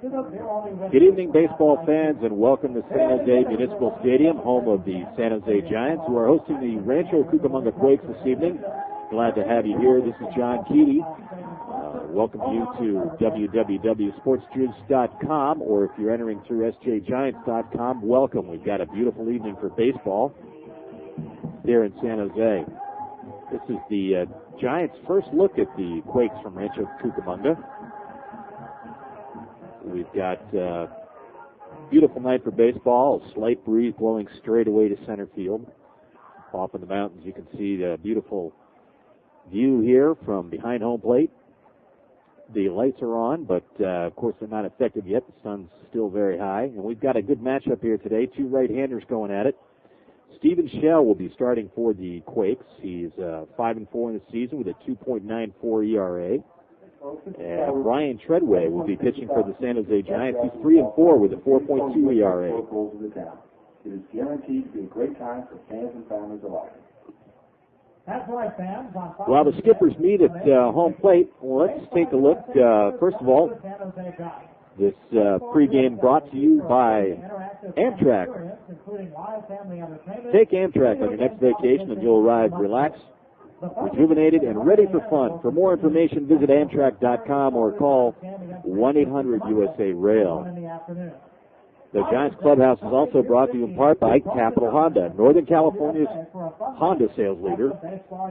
Good evening, baseball fans, and welcome to San Jose Municipal Stadium, home of the San Jose Giants, who are hosting the Rancho Cucamonga Quakes this evening. Glad to have you here. This is John Keaty. Welcome you to www.sportsjuice.com, or if you're entering through sjgiants.com, welcome. We've got a beautiful evening for baseball here in San Jose. This is the Giants' first look at the Quakes from Rancho Cucamonga. We've got a beautiful night for baseball, a slight breeze blowing straight away to center field. Off in the mountains, you can see the beautiful view here from behind home plate. The lights are on, but of course they're not effective yet. The sun's still very high, and we've got a good matchup here today. Two right-handers going at it. Stephen Shell will be starting for the Quakes. He's 5-4 in the season with a 2.94 ERA. And Ryan Treadway will be pitching for the San Jose Giants. He's 3-4 with a 4.2 ERA. It is guaranteed to be a great time for fans and families alike. While the skippers meet at home plate, let's take a look. First of all, this pregame brought to you by Amtrak. Take Amtrak on your next vacation and you'll arrive relaxed, rejuvenated, and ready for fun. For more information, visit Amtrak.com or call 1-800-USA-RAIL. The Giants Clubhouse is also brought to you in part by Capital Honda, Northern California's Honda sales leader.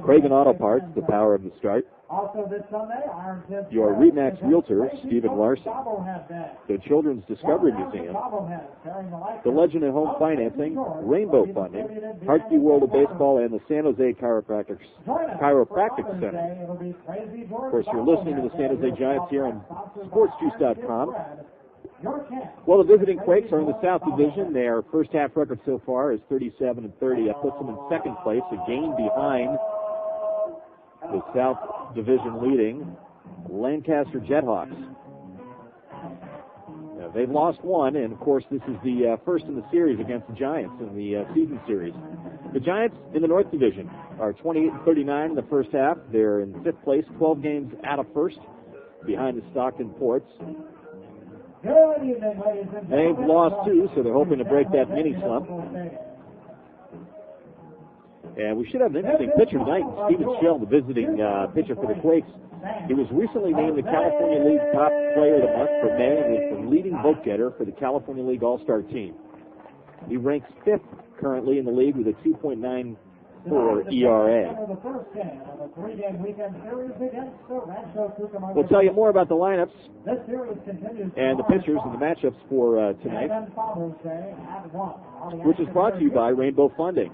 Craven Auto Parts, the power of the start. Your RE/MAX realtor, Stephen Larson. The Children's Discovery Museum. The Legend at Home Financing, Rainbow Funding, Hartsey World of Baseball, and the San Jose Chiropractic Center. Of course, you're listening to the San Jose Giants here on SportsJuice.com. Well, the visiting Quakes are in the South Division. Their first half record so far is 37-30. That puts them in second place, a game behind the South Division leading Lancaster Jethawks. They've lost one, and of course this is the first in the series against the Giants in the season series. The Giants in the North Division are 28-39 in the first half. They're in fifth place, 12 games out of first, behind the Stockton Ports. They've lost two, so they're hoping to break that mini slump. And we should have an interesting pitcher tonight. Stephen Shell, the visiting pitcher for the Quakes. He was recently named the California League Top Player of the Month for May and is the leading vote getter for the California League All-Star team. He ranks fifth currently in the league with a 2.94 ERA. We'll tell you more about the lineups and the pitchers and the matchups for tonight, which is brought to you by Rainbow Funding.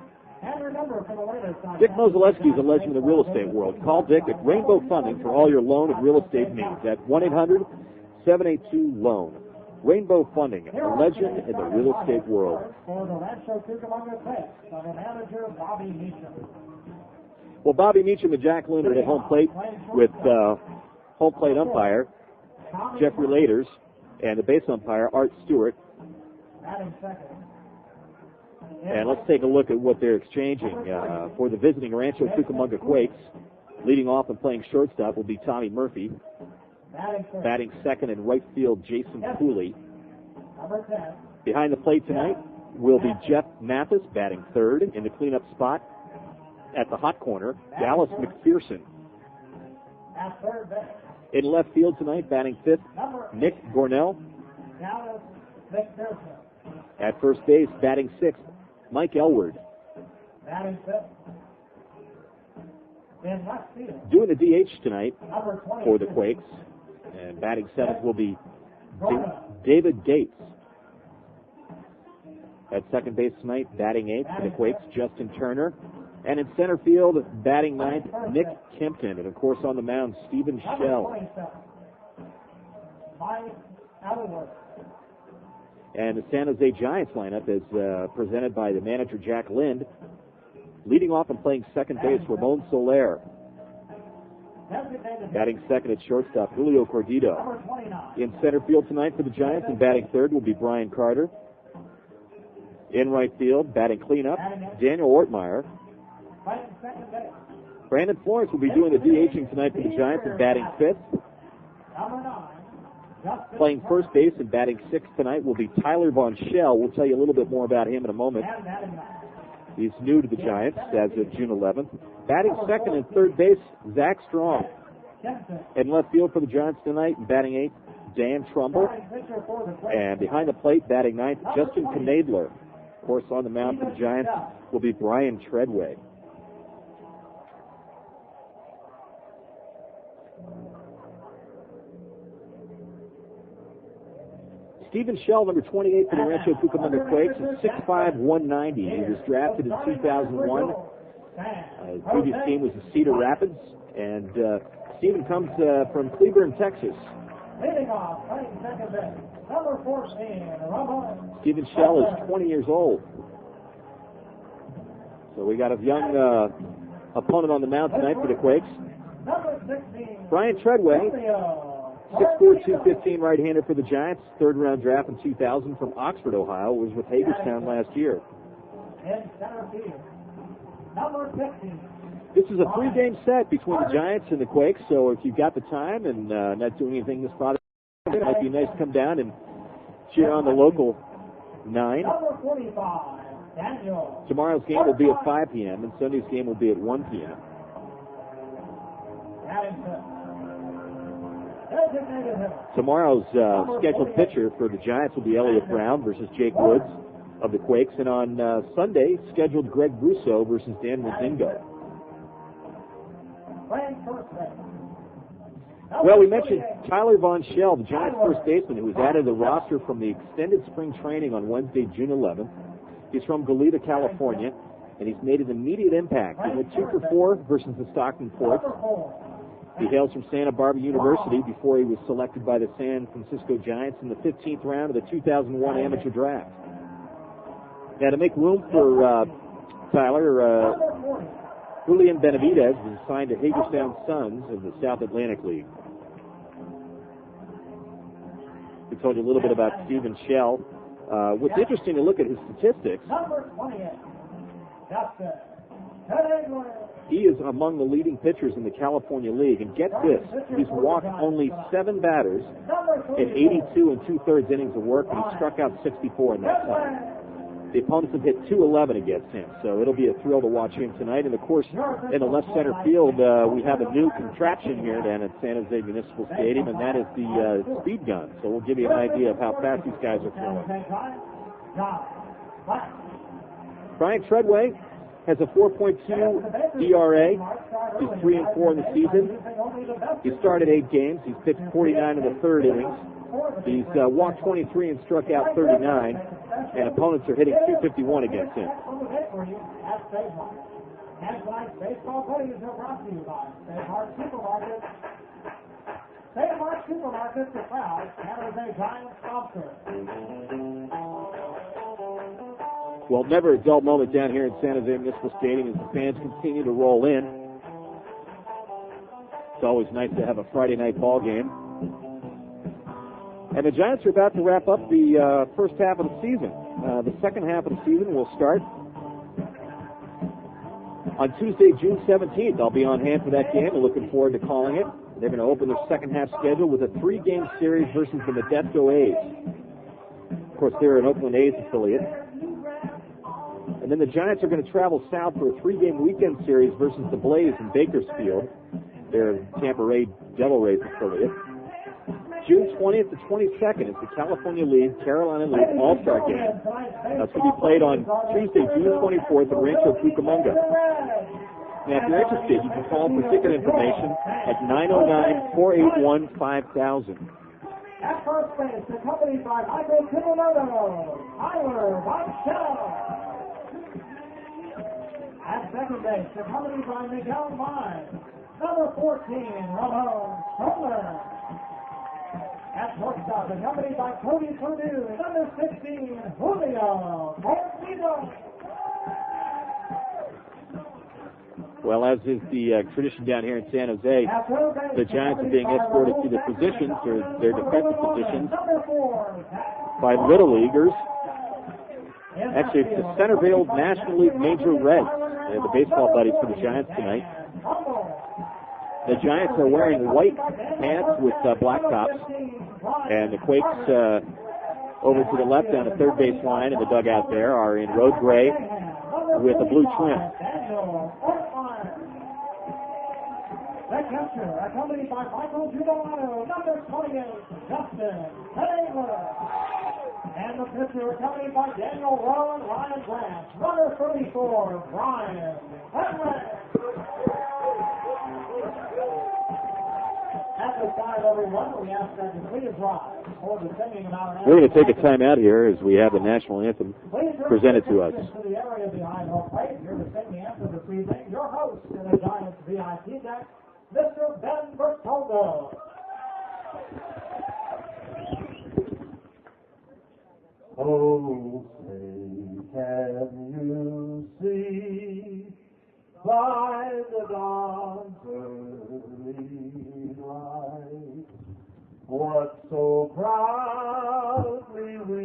Dick Mozaleski is a legend in the real estate world. Call Dick at Rainbow Funding for all your loan and real estate needs at 1-800-782-LOAN. Rainbow Funding, a legend in the real estate world. Well, Bobby Meacham and Jack Lind are at home plate with home plate umpire Jeffrey Laders and the base umpire Art Stewart. And let's take a look at what they're exchanging for the visiting Rancho Cucamonga Quakes. Leading off and playing shortstop will be Tommy Murphy. Batting second in right field, Jason Cooley. Behind the plate tonight will be Jeff Mathis, batting third in the cleanup spot. At the hot corner, Dallas McPherson. In left field tonight, batting fifth, Nick Gornell. At first base, batting sixth, Mike Elward. Doing the DH tonight for the Quakes, and batting seventh will be David Gates. At second base tonight, batting eighth for the Quakes, Justin Turner. And in center field, batting ninth, Nick Kempton. And, of course, on the mound, Stephen Shell. And the San Jose Giants lineup is presented by the manager, Jack Lind. Leading off and playing second base, Ramon Soler. Batting second at shortstop, Julio Cordito. In center field tonight for the Giants and batting third will be Brian Carter. In right field, batting cleanup, Daniel Ortmeyer. Brandon Florence will be doing the DHing tonight for the Giants and batting fifth. Playing first base and batting sixth tonight will be Tyler Von Schell. We'll tell you a little bit more about him in a moment. He's new to the Giants as of June 11th. Batting second and third base, Zach Strong. In left field for the Giants tonight, batting eighth, Dan Trumbull. And behind the plate, batting ninth, Justin Knadler. Of course, on the mound for the Giants will be Brian Treadway. Stephen Shell, number 28 for the Rancho Cucamonga Quakes, is 6'5", 190. He was drafted in 2001. His previous team was the Cedar Rapids. And Stephen comes from Cleburne, Texas. Stephen Shell is 20 years old. So we got a young opponent on the mound tonight for the Quakes. Brian Treadway, 6'4", 215 right-hander for the Giants. Third-round draft in 2000 from Oxford, Ohio. Was with Hagerstown last year. This is a three-game set between the Giants and the Quakes, so if you've got the time and not doing anything this Friday, it might be nice to come down and cheer on the local 9. Tomorrow's game will be at 5 p.m., and Sunday's game will be at 1 p.m. Tomorrow's scheduled pitcher for the Giants will be Elliott Brown versus Jake Woods of the Quakes, and on Sunday, scheduled Greg Russo versus Dan Mozingo. Well, we mentioned Tyler Von Schell, the Giants first baseman, who was added to the roster from the extended spring training on Wednesday, June 11th. He's from Goleta, California, and he's made an immediate impact. He went 2 for 4 versus the Stockton Ports. He hails from Santa Barbara University before he was selected by the San Francisco Giants in the 15th round of the 2001 amateur draft. Now, to make room for Tyler, Julian Benavidez was assigned to Hagerstown Suns of the South Atlantic League. We told you a little bit about Stephen Shell. What's interesting to look at his statistics, he is among the leading pitchers in the California League. And get this, he's walked only 7 batters in 82 2/3 innings of work, and he struck out 64 in that time. The opponents have hit 211 against him, so it'll be a thrill to watch him tonight. And, of course, in the left center field, we have a new contraption here down at San Jose Municipal Stadium, and that is the speed gun. So we'll give you an idea of how fast these guys are throwing. Brian Treadway has a 4.2 ERA. He's 3-4 in the season. He started 8 games. He's pitched 49 in the third innings. He's walked 23 and struck out 39, and opponents are hitting 251 against him. Baseball players are brought to you by State Mart Supermarket, the proud San Jose Giants sponsor. Well, never a dull moment down here in San Jose Municipal Stadium as the fans continue to roll in. It's always nice to have a Friday night ball game. And the Giants are about to wrap up the first half of the season. The second half of the season will start on Tuesday, June 17th. I'll be on hand for that game and looking forward to calling it. They're going to open their second half schedule with a 3-game series versus the Modesto A's. Of course, they're an Oakland A's affiliate. And then the Giants are going to travel south for a 3-game weekend series versus the Blaze in Bakersfield. They're Tampa Ray Devil Rays affiliate. June 20th to 22nd is the California League, Carolina League All-Star Game. That's going to be played on Tuesday, June 24th at Rancho Cucamonga. Now, if you're interested, you can call for ticket information at 909-481-5000. At first base, accompanied by Michael Cucamonga, Tyler Von Schell. At second base, accompanied by Miguel Vines, number 14, Ramon Stroller. At shortstop, accompanied by Cody Purdue, number 16, Julio Moreno. Well, as is the tradition down here in San Jose, the Giants are being escorted to their positions, or their defensive positions, by Little Leaguers. Actually, it's the Centerville National League Major Reds. They're the baseball buddies for the Giants tonight. The Giants are wearing white pants with black tops, and the Quakes over to the left down the third base line in the dugout there are in road gray with a blue trim. The catcher, accompanied by Michael Giuliano, number 28, Justin Taylor. And the pitcher, accompanied by Daniel Rowe and Ryan Grant, number 34, Brian Henry. At this time, everyone, we ask that you please rise for the singing of our We're going to take a time out here as we have the national anthem presented to us. To the area behind home plate, here to sing the anthem this evening, your host in the Giants VIP deck, Mr. Ben Bertoldo. Oh, say, can you see by the dawn's early light what so proudly we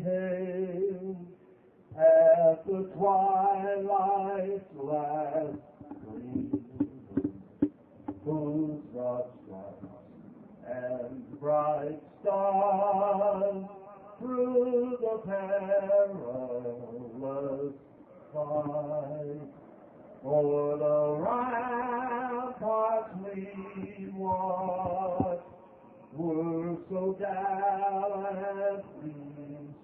hailed at the twilight's last gleam, whose broad stripes and bright stars through the perilous fight o'er the ramparts we watched were so gallantly seen,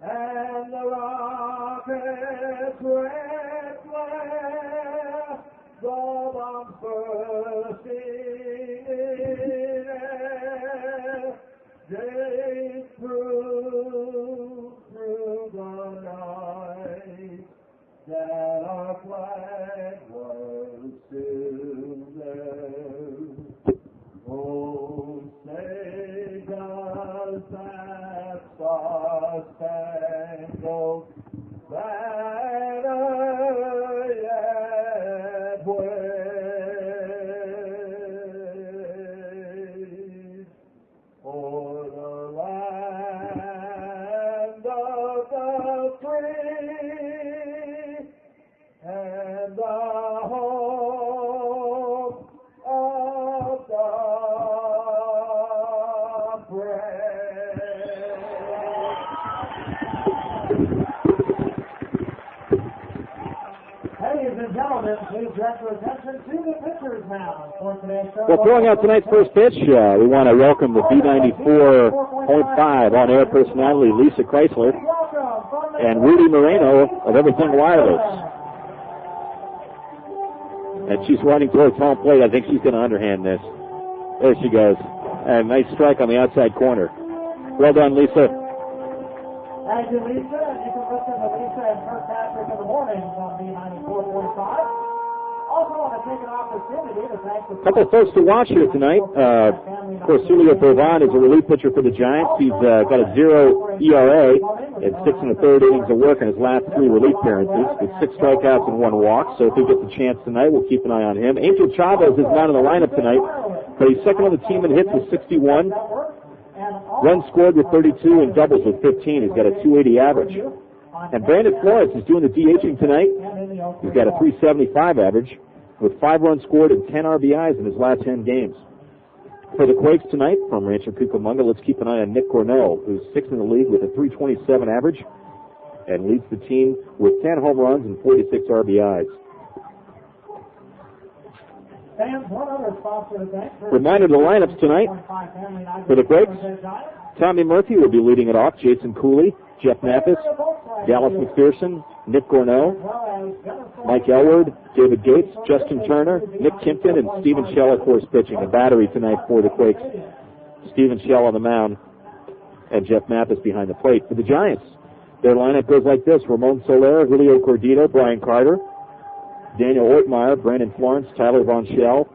and the rocket's red glare, the bombs bursting in air, they through the night that our flag was still there. Oh, say does that star-spangled banner yet wave o'er the land of the free and the home of the brave. Ladies and gentlemen, please direct your attention to the pitchers now for today's show. Well, throwing out tonight's first pitch, we want to welcome the B94.5 on-air personality, Lisa Chrysler, and Rudy Moreno of Everything Wireless. And she's running towards home plate. I think she's going to underhand this. There she goes. And nice strike on the outside corner. Well done, Lisa. Thank you, Lisa. And you can listen to Lisa and Kirkpatrick in the mornings on B94.45. Also want to take an opportunity to thank the... A couple of folks to watch here tonight. Of course, Julio Bovan is a relief pitcher for the Giants. He's got a 0 ERA and 6 1/3 innings of work in his last 3 relief appearances with 6 strikeouts and 1 walk. So if he gets a chance tonight, we'll keep an eye on him. Angel Chavez is not in the lineup tonight, but he's second on the team in hits with 61. Runs scored with 32 and doubles with 15. He's got a 280 average. And Brandon Flores is doing the DHing tonight. He's got a 375 average with 5 runs scored and 10 RBIs in his last 10 games. For the Quakes tonight from Rancho Cucamonga, let's keep an eye on Nick Cornell, who's 6th in the league with a 327 average and leads the team with 10 home runs and 46 RBIs. Reminder of the lineups tonight. For the Quakes, Tommy Murphy will be leading it off. Jason Cooley, Jeff Mathis, Dallas McPherson, Nick Cornell, Mike Elward, David Gates, Justin Turner, Nick Kimpton, and Stephen Shell, of course, pitching. A battery tonight for the Quakes. Stephen Shell on the mound and Jeff Mathis behind the plate. For the Giants, their lineup goes like this. Ramon Soler, Julio Cordito, Brian Carter, Daniel Ortmeyer, Brandon Florence, Tyler Von Schell,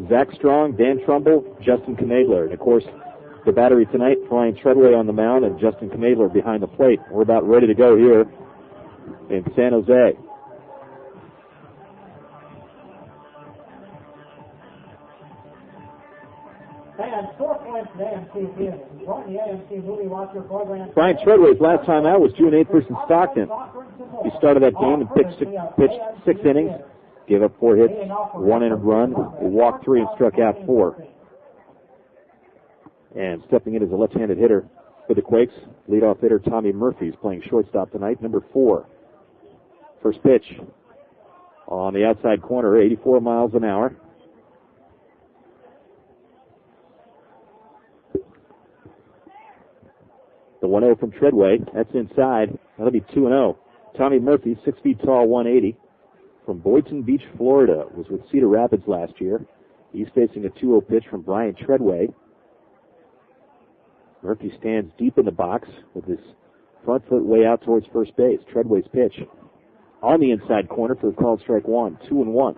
Zach Strong, Dan Trumbull, Justin Knadler. And, of course, the battery tonight, Ryan Treadway on the mound and Justin Knadler behind the plate. We're about ready to go here in San Jose. Brian Treadway's last time out was June 8th versus Stockton. He started that game and pitched 6 innings, gave up 4 hits, 1 earned run, walked 3, and struck out 4. And stepping in as a left-handed hitter for the Quakes, leadoff hitter Tommy Murphy is playing shortstop tonight, number 4. First pitch on the outside corner, 84 miles an hour. The 1-0 from Treadway, that's inside. That'll be 2-0. Tommy Murphy, 6 feet tall, 180. From Boynton Beach, Florida, was with Cedar Rapids last year. He's facing a 2-0 pitch from Brian Treadway. Murphy stands deep in the box with his front foot way out towards first base. Treadway's pitch on the inside corner for a called strike 1, 2-1.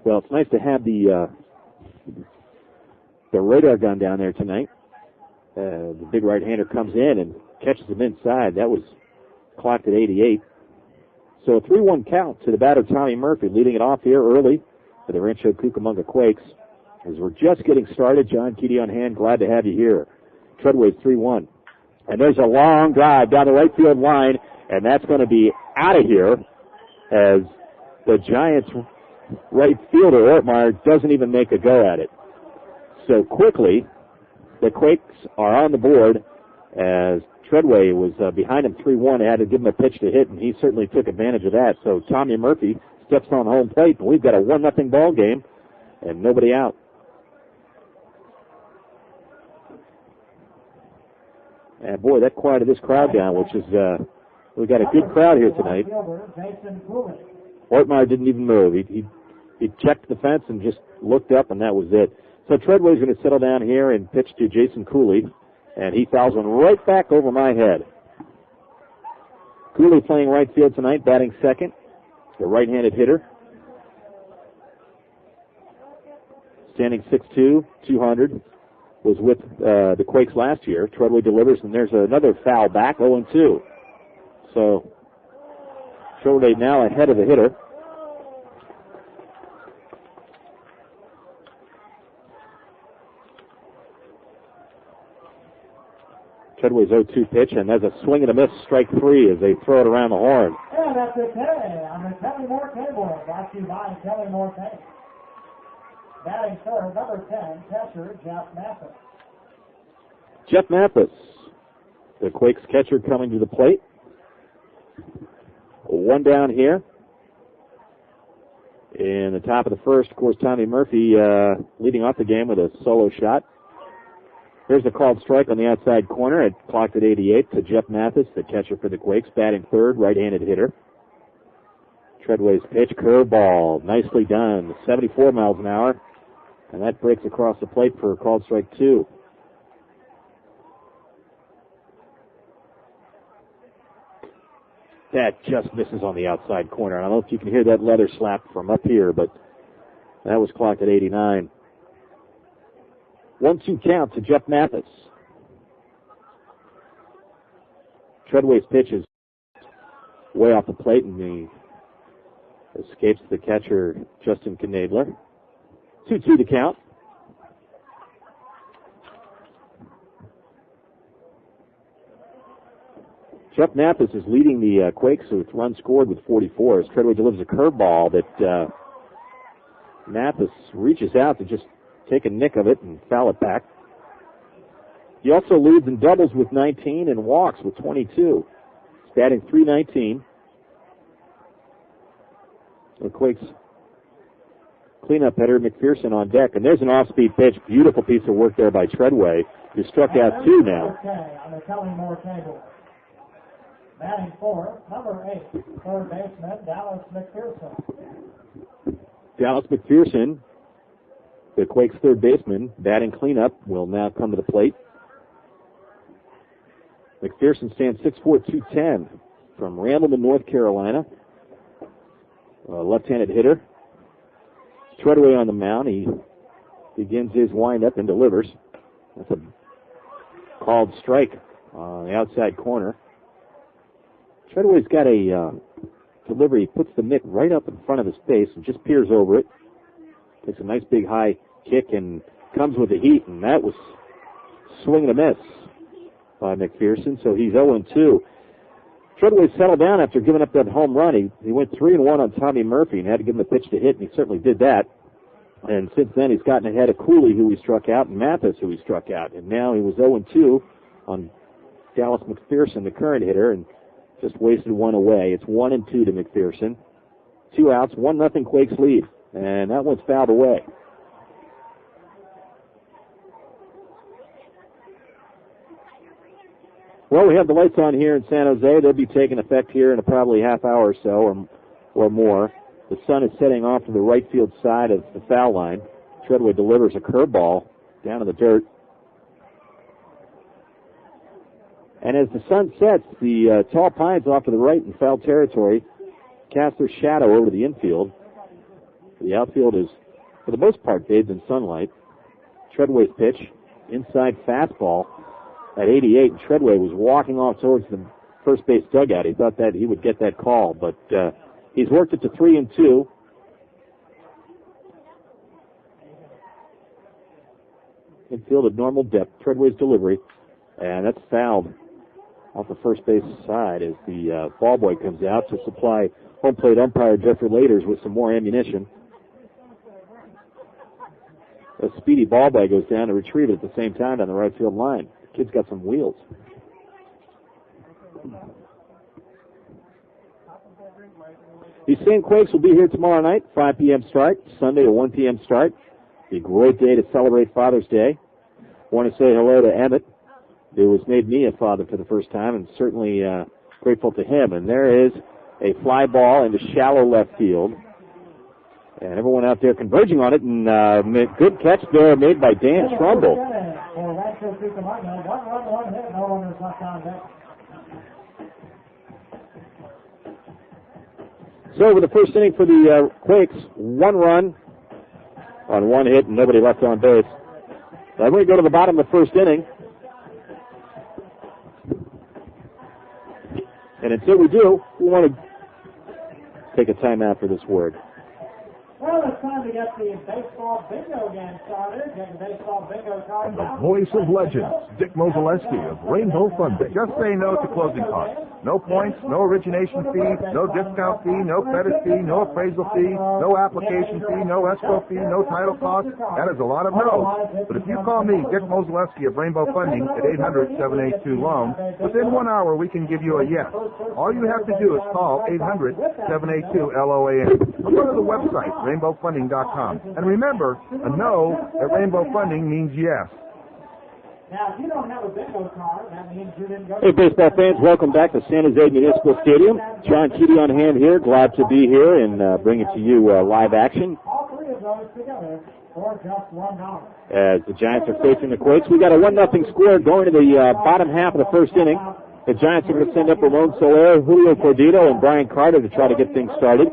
Well, it's nice to have the radar gun down there tonight. The big right-hander comes in and catches him inside. That was clocked at 88. So a 3-1 count to the batter Tommy Murphy, leading it off here early for the Rancho Cucamonga Quakes. As we're just getting started, John Keedy on hand, glad to have you here. Treadway's 3-1. And there's a long drive down the right field line, and that's going to be out of here as the Giants' right fielder, Ortmeyer, doesn't even make a go at it. So quickly, the Quakes are on the board as Treadway was behind him 3-1. They had to give him a pitch to hit, and he certainly took advantage of that. So Tommy Murphy steps on home plate, and we've got a 1-0 ball game and nobody out. And boy, that quieted this crowd down, which is, we've got a good crowd here tonight. Ortmeyer didn't even move. He checked the fence and just looked up, and that was it. So Treadway's going to settle down here and pitch to Jason Cooley, and he fouls one right back over my head. Cooley playing right field tonight, batting second, the right-handed hitter. Standing 6'2", 200, was with the Quakes last year. Treadway delivers, and there's another foul back, 0-2. So Treadway now ahead of the hitter. Treadway's 0-2 pitch, and there's a swing and a miss, strike 3 as they throw it around the horn. And that's okay on the Kelly Moore table, brought to you by Kelly Moore Paint. Batting third, number 10, catcher Jeff Mathis. Jeff Mathis, the Quakes catcher, coming to the plate. 1 down here. In the top of the first, of course, Tommy Murphy leading off the game with a solo shot. Here's a called strike on the outside corner. It clocked at 88 to Jeff Mathis, the catcher for the Quakes, batting third, right-handed hitter. Treadway's pitch, curveball, nicely done, 74 miles an hour, and that breaks across the plate for a called strike 2. That just misses on the outside corner. I don't know if you can hear that leather slap from up here, but that was clocked at 89. 1-2 count to Jeff Mathis. Treadway's pitch is way off the plate, and he escapes the catcher, Justin Knadler. 2-2 to count. Jeff Mathis is leading the Quakes with runs scored with 44 as Treadway delivers a curveball that Mathis reaches out to just take a nick of it and foul it back. He also leads in doubles with 19 and walks with 22. He's batting .319. The Quakes cleanup hitter McPherson on deck, and there's an off-speed pitch. Beautiful piece of work there by Treadway, who struck out 2 now. Okay, on the Kelly Moore table. Batting fourth, number 8, third baseman Dallas McPherson. Dallas McPherson, the Quakes' third baseman, batting cleanup, will now come to the plate. McPherson stands 6'4", 210 from Randleman, North Carolina. Left-handed hitter. Treadway on the mound. He begins his windup and delivers. That's a called strike on the outside corner. Treadway's got a delivery. He puts the mitt right up in front of his face and just peers over it. Takes a nice big high kick and comes with the heat, and that was swing and a miss by McPherson, so he's 0-2. Treadway settled down after giving up that home run. He went 3-1 on Tommy Murphy and had to give him a pitch to hit, and he certainly did that. And since then, he's gotten ahead of Cooley, who he struck out, and Mathis, who he struck out. And now he was 0-2 on Dallas McPherson, the current hitter, and just wasted one away. It's 1-2 to McPherson. 2 outs, 1-0 Quakes lead. And that one's fouled away. Well, we have the lights on here in San Jose. They'll be taking effect here in probably half hour or so or more. The sun is setting off to the right field side of the foul line. Treadway delivers a curveball down in the dirt. And as the sun sets, the tall pines off to the right in foul territory cast their shadow over the infield. The outfield is, for the most part, bathed in sunlight. Treadway's pitch, inside fastball at 88, and Treadway was walking off towards the first base dugout. He thought that he would get that call, but he's worked it to 3-2. Infield at normal depth. Treadway's delivery, and that's fouled off the first base side as the ball boy comes out to supply home plate umpire Jeffrey Laters with some more ammunition. A speedy ball boy goes down to retrieve it at the same time down the right field line. The kid's got some wheels. These same Quakes will be here tomorrow night, 5 p.m. start, Sunday a 1 p.m. start. Be a great day to celebrate Father's Day. Want to say hello to Emmett, who has made me a father for the first time, and certainly grateful to him. And there is a fly ball into shallow left field. And everyone out there converging on it, and good catch there made by Dan Trumbull. For Rancho, Cucamonga, 1 run, 1 hit, no runners left on deck. So over the first inning for the Quakes, 1 run on 1 hit and nobody left on base. Then we go to the bottom of the first inning. And until we do, we want to take a timeout for this word. Well, it's time to get the baseball bingo game started. Get the baseball bingo card. And the voice of legends, Dick Mozaleski of Rainbow Funding. Just say no to closing costs. No points, no origination fee, no discount fee, no credit fee, no appraisal fee, no application fee, no escrow fee, no title cost. That is a lot of no's. But if you call me, Dick Mozaleski of Rainbow Funding at 800-782-LOAN, within 1 hour we can give you a yes. All you have to do is call 800-782-LOAN. Or go to the website, rainbowfunding.com. And remember, a no at Rainbow Funding means yes. Now, if you don't have a bingo card, that means you didn't go. Hey, baseball fans, welcome back to San Jose Municipal Stadium. John Keaty on hand here. Glad to be here and bring it to you live action. All 3 of those together for just $1. As the Giants are facing the Quakes, we got a 1-0 score going to the bottom half of the first inning. The Giants are going to send up Ramon Soler, Julio Cordito, and Brian Carter to try to get things started.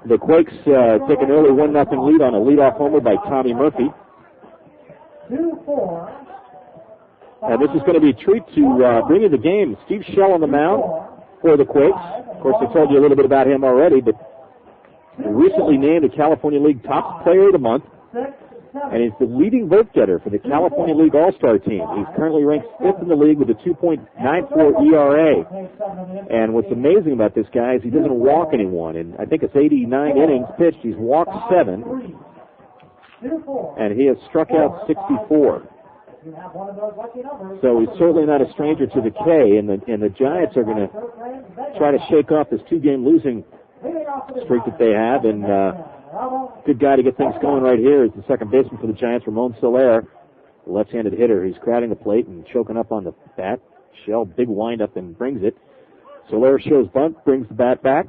The Quakes take an early 1-0 lead on a leadoff homer by Tommy Murphy. 2-4. And this is going to be a treat to bring you the game. Steve Shell on the mound for the Quakes. Of course, I told you a little bit about him already, but he recently named the California League Top Player of the Month, and he's the leading vote getter for the California League All-Star team. He's currently ranked 5th in the league with a 2.94 ERA. And what's amazing about this guy is he doesn't walk anyone. And I think it's 89 innings pitched. He's walked 7. And he has struck out 64. So he's certainly not a stranger to the K, and the Giants are going to try to shake off this 2-game losing streak that they have, and good guy to get things going right here is the second baseman for the Giants, Ramon Soler, the left-handed hitter. He's crowding the plate and choking up on the bat. Shell, big windup, and brings it. Soler shows bunt, brings the bat back.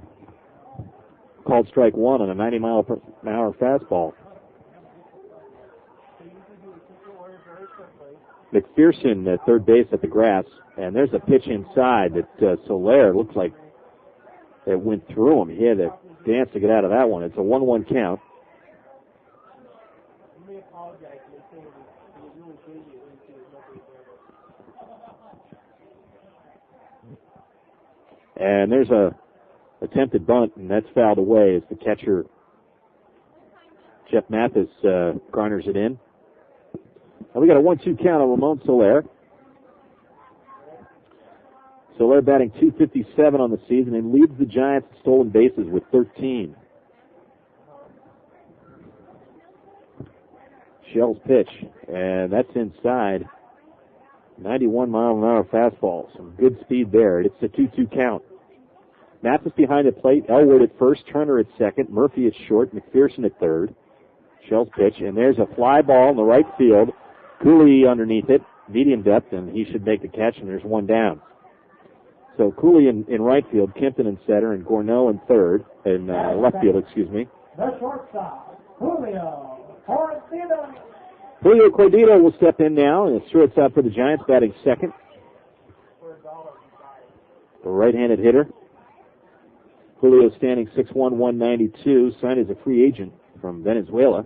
Called strike 1 on a 90-mile-per-hour fastball. McPherson at third base at the grass, and there's a pitch inside that Soler looks like it went through him. He had to dance to get out of that one. It's a 1-1 count. And there's a attempted bunt, and that's fouled away as the catcher, Jeff Mathis, garners it in. Now we got a 1-2 count on Ramon Soler. So they're batting .257 on the season and leads the Giants in stolen bases with 13. Shell's pitch, and that's inside. 91-mile-an-hour fastball. Some good speed there. It's a 2-2 count. Mathis behind the plate. Elwood at first. Turner at second. Murphy at short. McPherson at third. Shell's pitch, and there's a fly ball in the right field. Cooley underneath it. Medium depth, and he should make the catch, and there's one down. So Cooley in right field, Kempton in center, and Gorneau in third, in left field, excuse me. The shortstop, Julio Cortino. Julio Cordito will step in now, and it's shortstop for the Giants, batting second. The right-handed hitter. Julio standing 6'1", 192, signed as a free agent from Venezuela.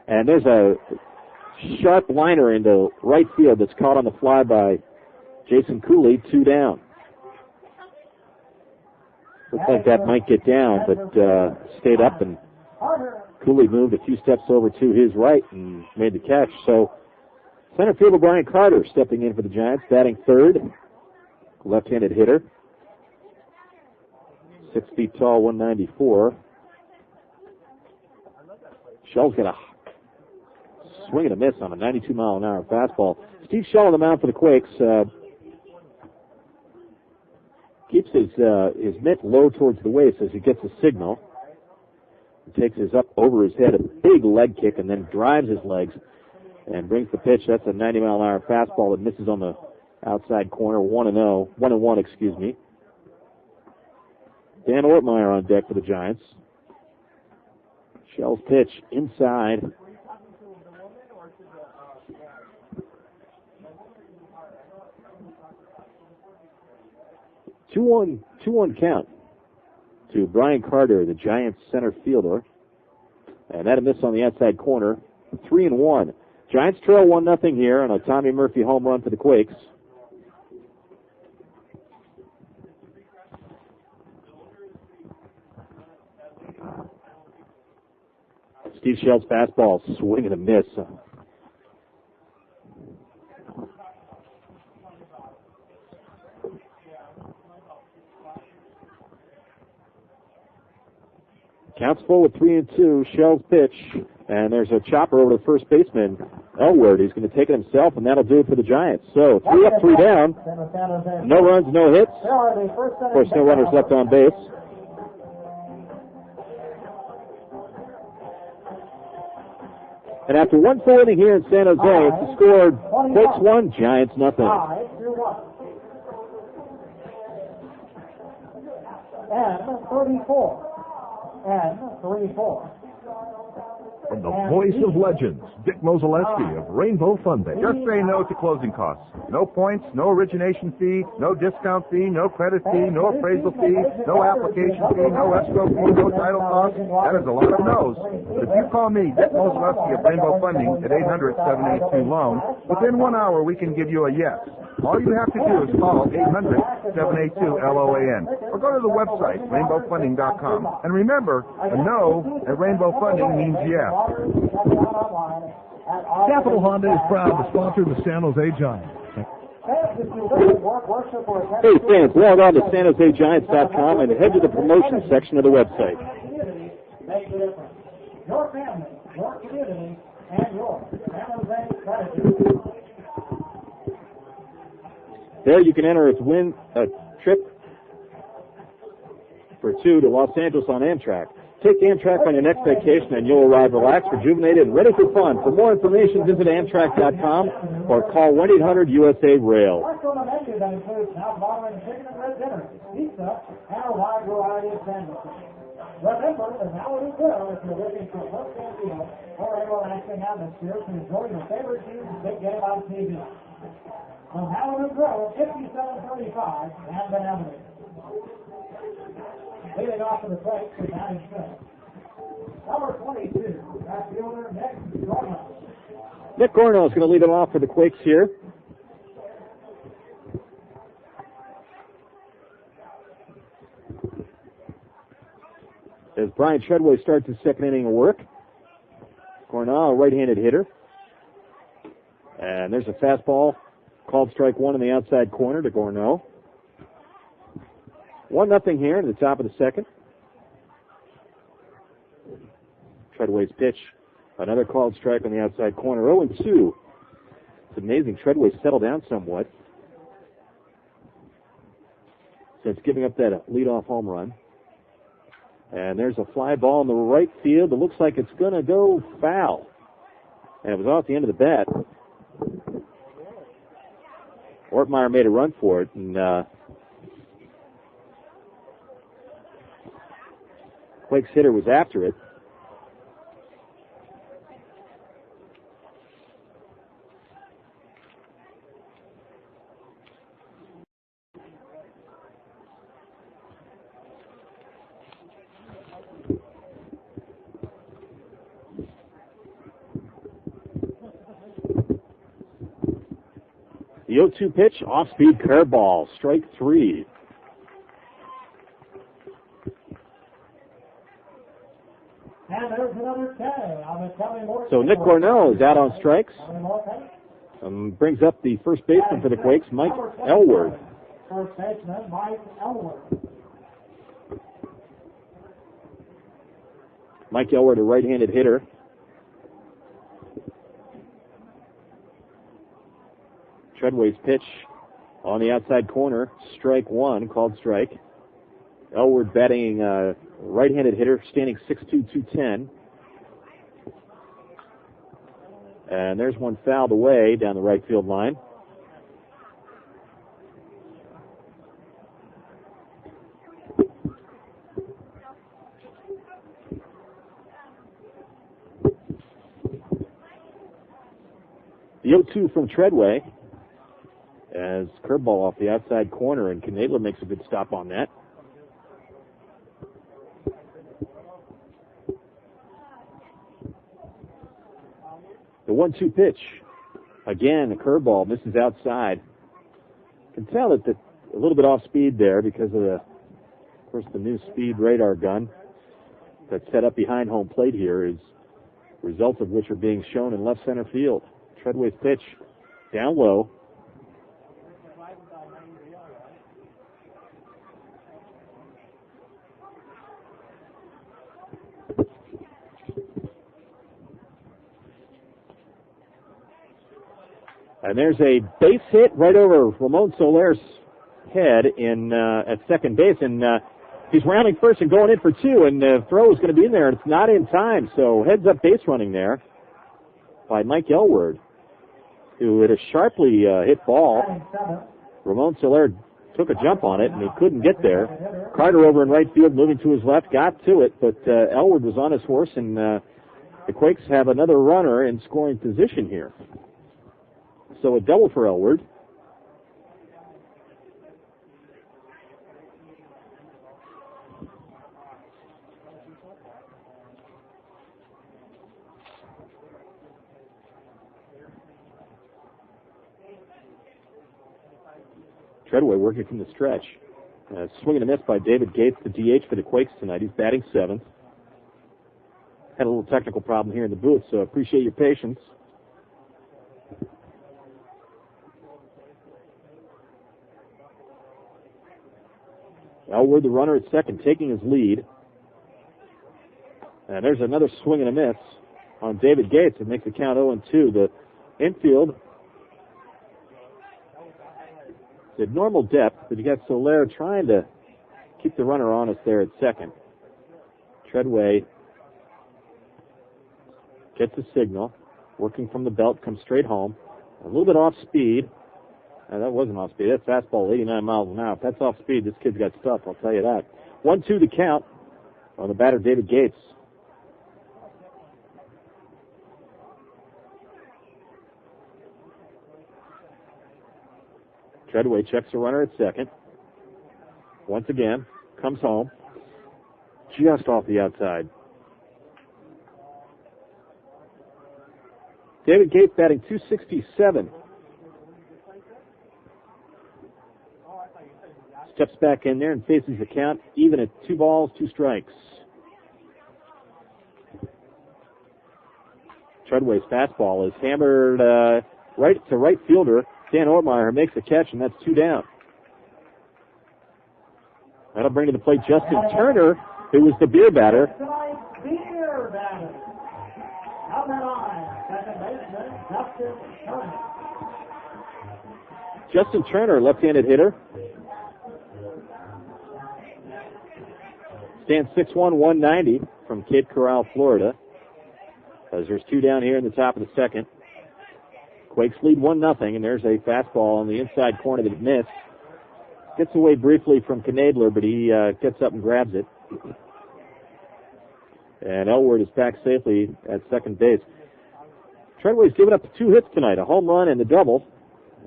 And there's a sharp liner into right field that's caught on the fly by Jason Cooley, 2 down. Looks like that might get down, but stayed up, and Cooley moved a few steps over to his right and made the catch. So center fielder Brian Carter stepping in for the Giants, batting third, left-handed hitter. 6 feet tall, 194. Shell's got a swing and a miss on a 92-mile-an-hour fastball. Steve Shell on the mound for the Quakes. Keeps his mitt low towards the waist as he gets a signal. He takes his up over his head, a big leg kick, and then drives his legs and brings the pitch. That's a 90-mile-an-hour fastball that misses on the outside corner. 1-1, excuse me. Dan Ortmeyer on deck for the Giants. Shell's pitch inside. 2-1 count to Brian Carter, the Giants center fielder. And that a miss on the outside corner. 3-1. Giants trail 1-0 here on a Tommy Murphy home run for the Quakes. Steve Shell's fastball, swing and a miss. Counts full with 3-2. Shell's pitch, and there's a chopper over to first baseman Elwood. He's going to take it himself, and that'll do it for the Giants. So 3 up, 3 down. No runs, no hits. Of course, no runners left on base. And after 1 full inning here in San Jose, it's the score: Quakes 1, Giants nothing. And 34. And 3-4. From the voice of legends, Dick Mozaleski of Rainbow Fun Base. Just say no to closing costs. No points, no origination fee, no discount fee, no credit fee, no appraisal fee, no application fee, no escrow fee, no title cost. That is a lot of no's. But if you call me, Dick Mozaleski of Rainbow Funding at 800-782-LOAN, within 1 hour we can give you a yes. All you have to do is call 800-782-LOAN or go to the website, rainbowfunding.com. And remember, a no at Rainbow Funding means yes. Capital Honda is proud to sponsor the San Jose Giants. Hey fans, log on to SanJoseGiants.com and head to the promotions section of the website. Your family, your community, and your San Jose gratitude. There you can enter to win a trip for 2 to Los Angeles on Amtrak. Take Amtrak on your next vacation and you'll arrive relaxed, rejuvenated, and ready for fun. For more information, visit Amtrak.com or call 1-800-USA-RAIL. What's on the menu that includes South Bottom chicken and red dinner, pizza, and a wide variety of sandwiches. Remember, the Howard Grill if you're looking for a local meal or a relaxing atmosphere to enjoy your favorite team's big game on TV. From Howard Grill, 5735 Hampton Avenue. Leading off to the plate is Adam Smith. Number 22, back fielder Nick Gorneau. Nick Gorneau is going to lead it off for the Quakes here. As Brian Treadway starts his second inning of work. Gorneau, a right-handed hitter. And there's a fastball called strike 1 in the outside corner to Gorneau. 1-0 here at the top of the second. Treadway's pitch. Another called strike on the outside corner. 0-2. It's amazing. Treadway settled down somewhat since giving up that leadoff home run. And there's a fly ball in the right field. It looks like it's going to go foul. And it was off the end of the bat. Ortmeyer made a run for it, and Quakes hitter was after it. The 0-2 pitch, off-speed curveball, strike 3. And there's another K on the Kelly Moore. So Nick Cornell is out on strikes. Brings up the first baseman for the Quakes, Mike Elward. First baseman, Mike Elward. Mike Elward, a right-handed hitter. Treadway's pitch on the outside corner, strike 1, called strike. Elward batting right-handed hitter, standing 6'2", 210. And there's one fouled away down the right field line. The 0-2 from Treadway. As curveball off the outside corner, and Knadler makes a good stop on that. The 1-2 pitch. Again, a curveball misses outside. You can tell that a little bit off speed there because of course, the new speed radar gun that's set up behind home plate here is results of which are being shown in left center field. Treadway's pitch down low. And there's a base hit right over Ramon Soler's head at second base, and he's rounding first and going in for 2, and the throw is going to be in there, and it's not in time. So heads up base running there by Mike Elward, who hit a sharply hit ball. Ramon Soler took a jump on it, and he couldn't get there. Carter over in right field, moving to his left, got to it, but Elward was on his horse, and the Quakes have another runner in scoring position here. So a double for Elward. Treadway working from the stretch. Swing and a miss by David Gates, the DH for the Quakes tonight. He's batting 7th. Had a little technical problem here in the booth, so appreciate your patience. Elward, the runner at second, taking his lead. And there's another swing and a miss on David Gates. It makes the count 0-2. The infield is at normal depth, but you got Soler trying to keep the runner honest there at second. Treadway gets a signal, working from the belt, comes straight home. A little bit off speed. That wasn't off speed. That fastball, 89 miles an hour. If that's off speed, this kid's got stuff, I'll tell you that. 1-2 the count on the batter, David Gates. Treadway checks the runner at second. Once again, comes home. Just off the outside. David Gates batting .267. Steps back in there and faces the count even at 2 balls, 2 strikes. Treadway's fastball is hammered right to right fielder Dan Ortmeyer makes the catch, and that's 2 down. That'll bring to the plate Justin Turner, who was the beer batter. Tonight's beer batter. Number 9, second baseman, Justin Turner. Justin Turner, left-handed hitter. Stands 6'1", 190 from Cape Coral, Florida. As there's 2 down here in the top of the second. Quakes lead 1-0, and there's a fastball on the inside corner that missed. Gets away briefly from Knabler, but he gets up and grabs it. And Elward is back safely at second base. Treadway's given up 2 hits tonight, a home run and a double.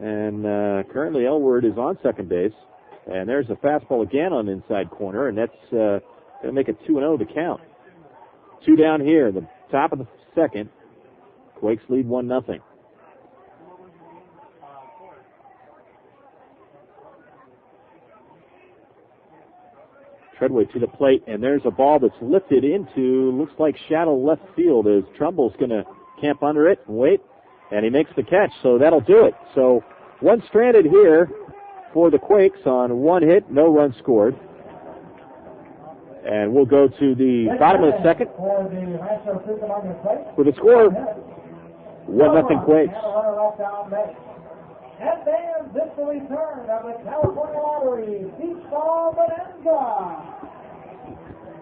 And currently Elward is on second base. And there's a fastball again on the inside corner, and that's going to make it 2-0 to count. 2 down here, the top of the second. Quakes lead 1-0. Treadway to the plate, and there's a ball that's lifted into, looks like shallow left field as Trumbull's going to camp under it and wait, and he makes the catch, so that'll do it. So 1 stranded here for the Quakes on 1 hit, no runs scored. And we'll go to the bottom of the second For the Rancho Cucamonga plate. with a score 1-0 Quakes. And then this the return of the California Lottery Beach Ball Bonanza.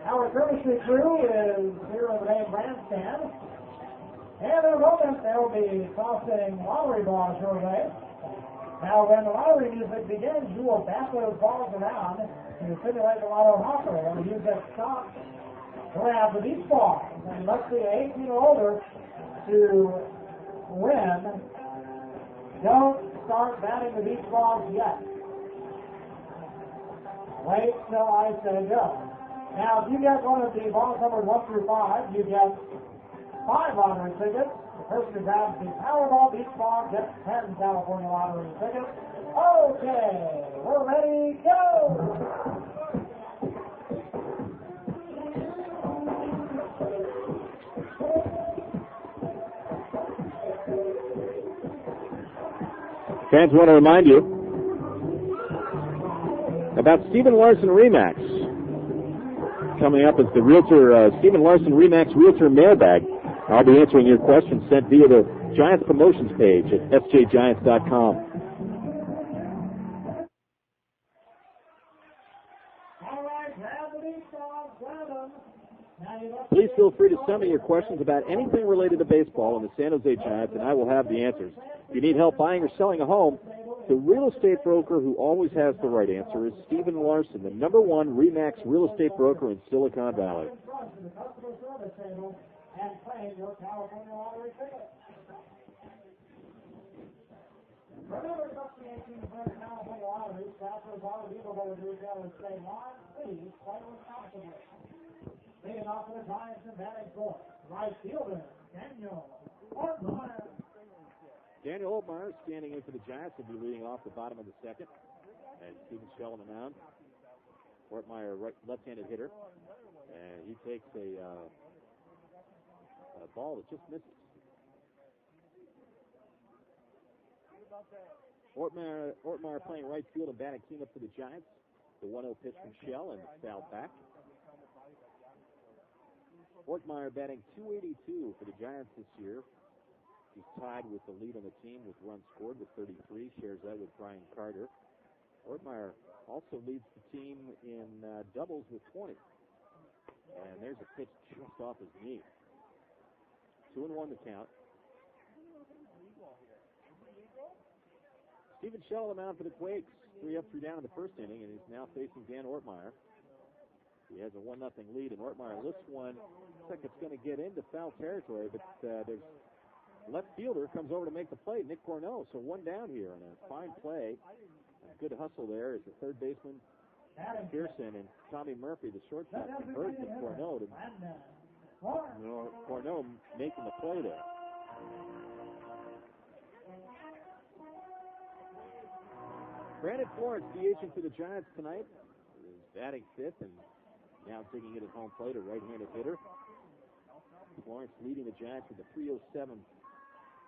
Our courtesy crew is here in the main grandstand. And in a moment they'll be tossing lottery balls your way. Now when the lottery music begins, you will bat those balls around to simulate the lotto hopper. And use that stop to grab the beach ball. And you must be 18 or older to win. Don't start batting the beach balls yet. Wait till I say go. Now, if you get one of the balls numbered 1 through 5, you get 5 lottery tickets. The person who grabs the Powerball beach ball gets 10 California lottery tickets. Okay, we're ready, go! Fans want to remind you about Stephen Larson Remax. Coming up is the Realtor, Stephen Larson Remax Realtor Mailbag. I'll be answering your questions sent via the Giants promotions page at sjgiants.com. Please feel free to send me your questions about anything related to baseball and the San Jose Giants, and I will have the answers. If you need help buying or selling a home, the real estate broker who always has the right answer is Stephen Larson, the #1 RE/MAX real estate broker in Silicon Valley. Leading off for the Giants and batting fourth. Right fielder, Daniel Ortmeyer. Daniel Ortmeyer standing in for the Giants will be leading off the bottom of the second. And Stephen Shell on the mound. Ortmeyer, left-handed hitter. And he takes a ball that just misses. Ortmeyer playing right field and batting cleanup for the Giants. The 1-0 pitch from Shell and fouled back. Ortmeyer batting .282 for the Giants this year. He's tied with the lead on the team with runs scored with 33. Shares that with Brian Carter. Ortmeyer also leads the team in doubles with 20. And there's a pitch just off his knee. 2-1 the count. Stephen Shell on the mound for the Quakes. 3 up, 3 down in the first inning, and he's now facing Dan Ortmeyer. He has a 1-0 lead, and Ortmeyer lifts one. Looks like it's going to get into foul territory, but there's left fielder comes over to make the play, Nick Corneau. So 1 down here, and a fine play. A good hustle there as the third baseman, Pearson, and Tommy Murphy, the shortstop, converts to Corneau. Corneau making the play there. Brandon Florence, DHing for the Giants tonight, is batting fifth and now taking it at home plate, a right-handed hitter. Florence leading the Giants with a .307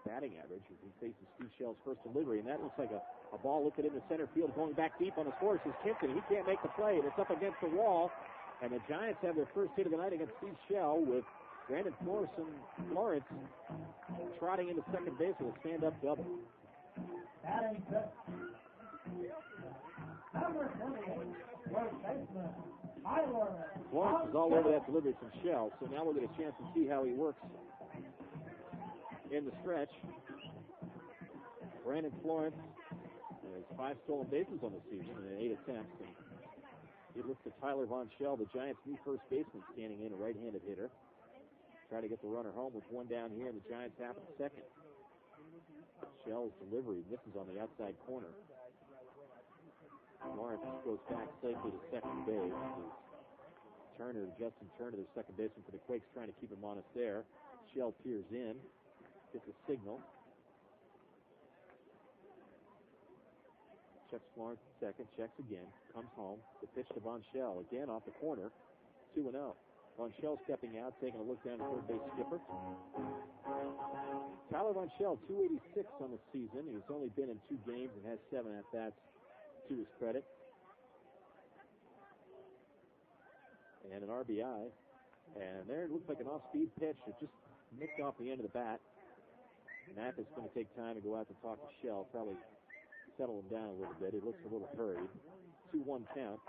batting average as he faces Steve Shell's first delivery. And that looks like a ball lifted into center field going back deep on the course is Kimpton. He can't make the play. It's up against the wall. And the Giants have their first hit of the night against Steve Shell with Brandon Florence trotting into second base with a stand-up double. Batting number 28, first baseman, Tyler. Florence is all over that delivery from Shell, so now we'll get a chance to see how he works in the stretch. Brandon Florence has 5 stolen bases on the season in 8 attempts. And he looks to Tyler Von Shell, the Giants' new first baseman, standing in, a right-handed hitter. Try to get the runner home with one down here, and the Giants have a second. Shell's delivery misses on the outside corner. Lawrence goes back safely to second base. Justin Turner, the second baseman for the Quakes, trying to keep him honest there. Shell peers in, gets a signal. Checks Florence second, checks again, comes home. The pitch to Von Shell, again off the corner, 2-0. Von Shell stepping out, taking a look down at third base skipper. Tyler Von Shell, 286 on the season. He's only been in 2 games and has 7 at-bats to his credit. And an RBI. And there it looks like an off-speed pitch. It just nicked off the end of the bat. Knapp is going to take time to go out to talk to Shell, probably settle him down a little bit. He looks a little hurried. 2-1 count.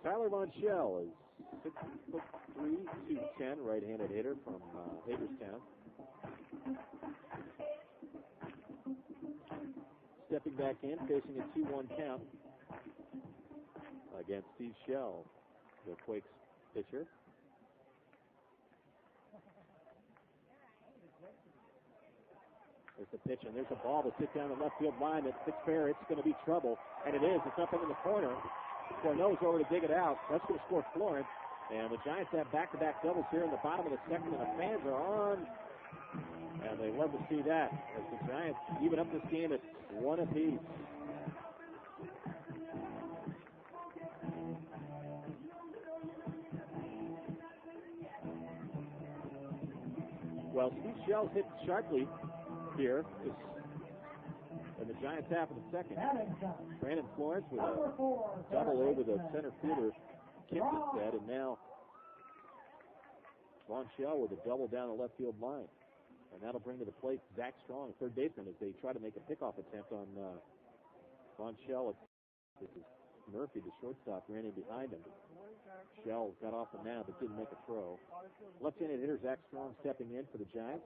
Tyler Von Shell is 6'3", 210, right-handed hitter from Hagerstown. Stepping back in, facing a 2-1 count against Steve Shell, the Quakes pitcher. There's the pitch, and there's a ball that hits down the left field line that sits fair. It's going to be trouble, and it is. It's up into the corner. Cornell's over to dig it out. That's going to score Florence. And the Giants have back-to-back doubles here in the bottom of the second, and the fans are on. And they love to see that as the Giants even up this game at 1 apiece. Well, Steve Shell's hit sharply here. And the Giants half of the second. Brandon Florence with a double over the center fielder, Kimpton said, and now Von Shell with a double down the left field line. And that'll bring to the plate Zach Strong, third baseman, as they try to make a pickoff attempt on Von Shell. This is Murphy, the shortstop, ran in behind him. Shell got off the mound but didn't make a throw. Left-handed hitter Zach Strong stepping in for the Giants.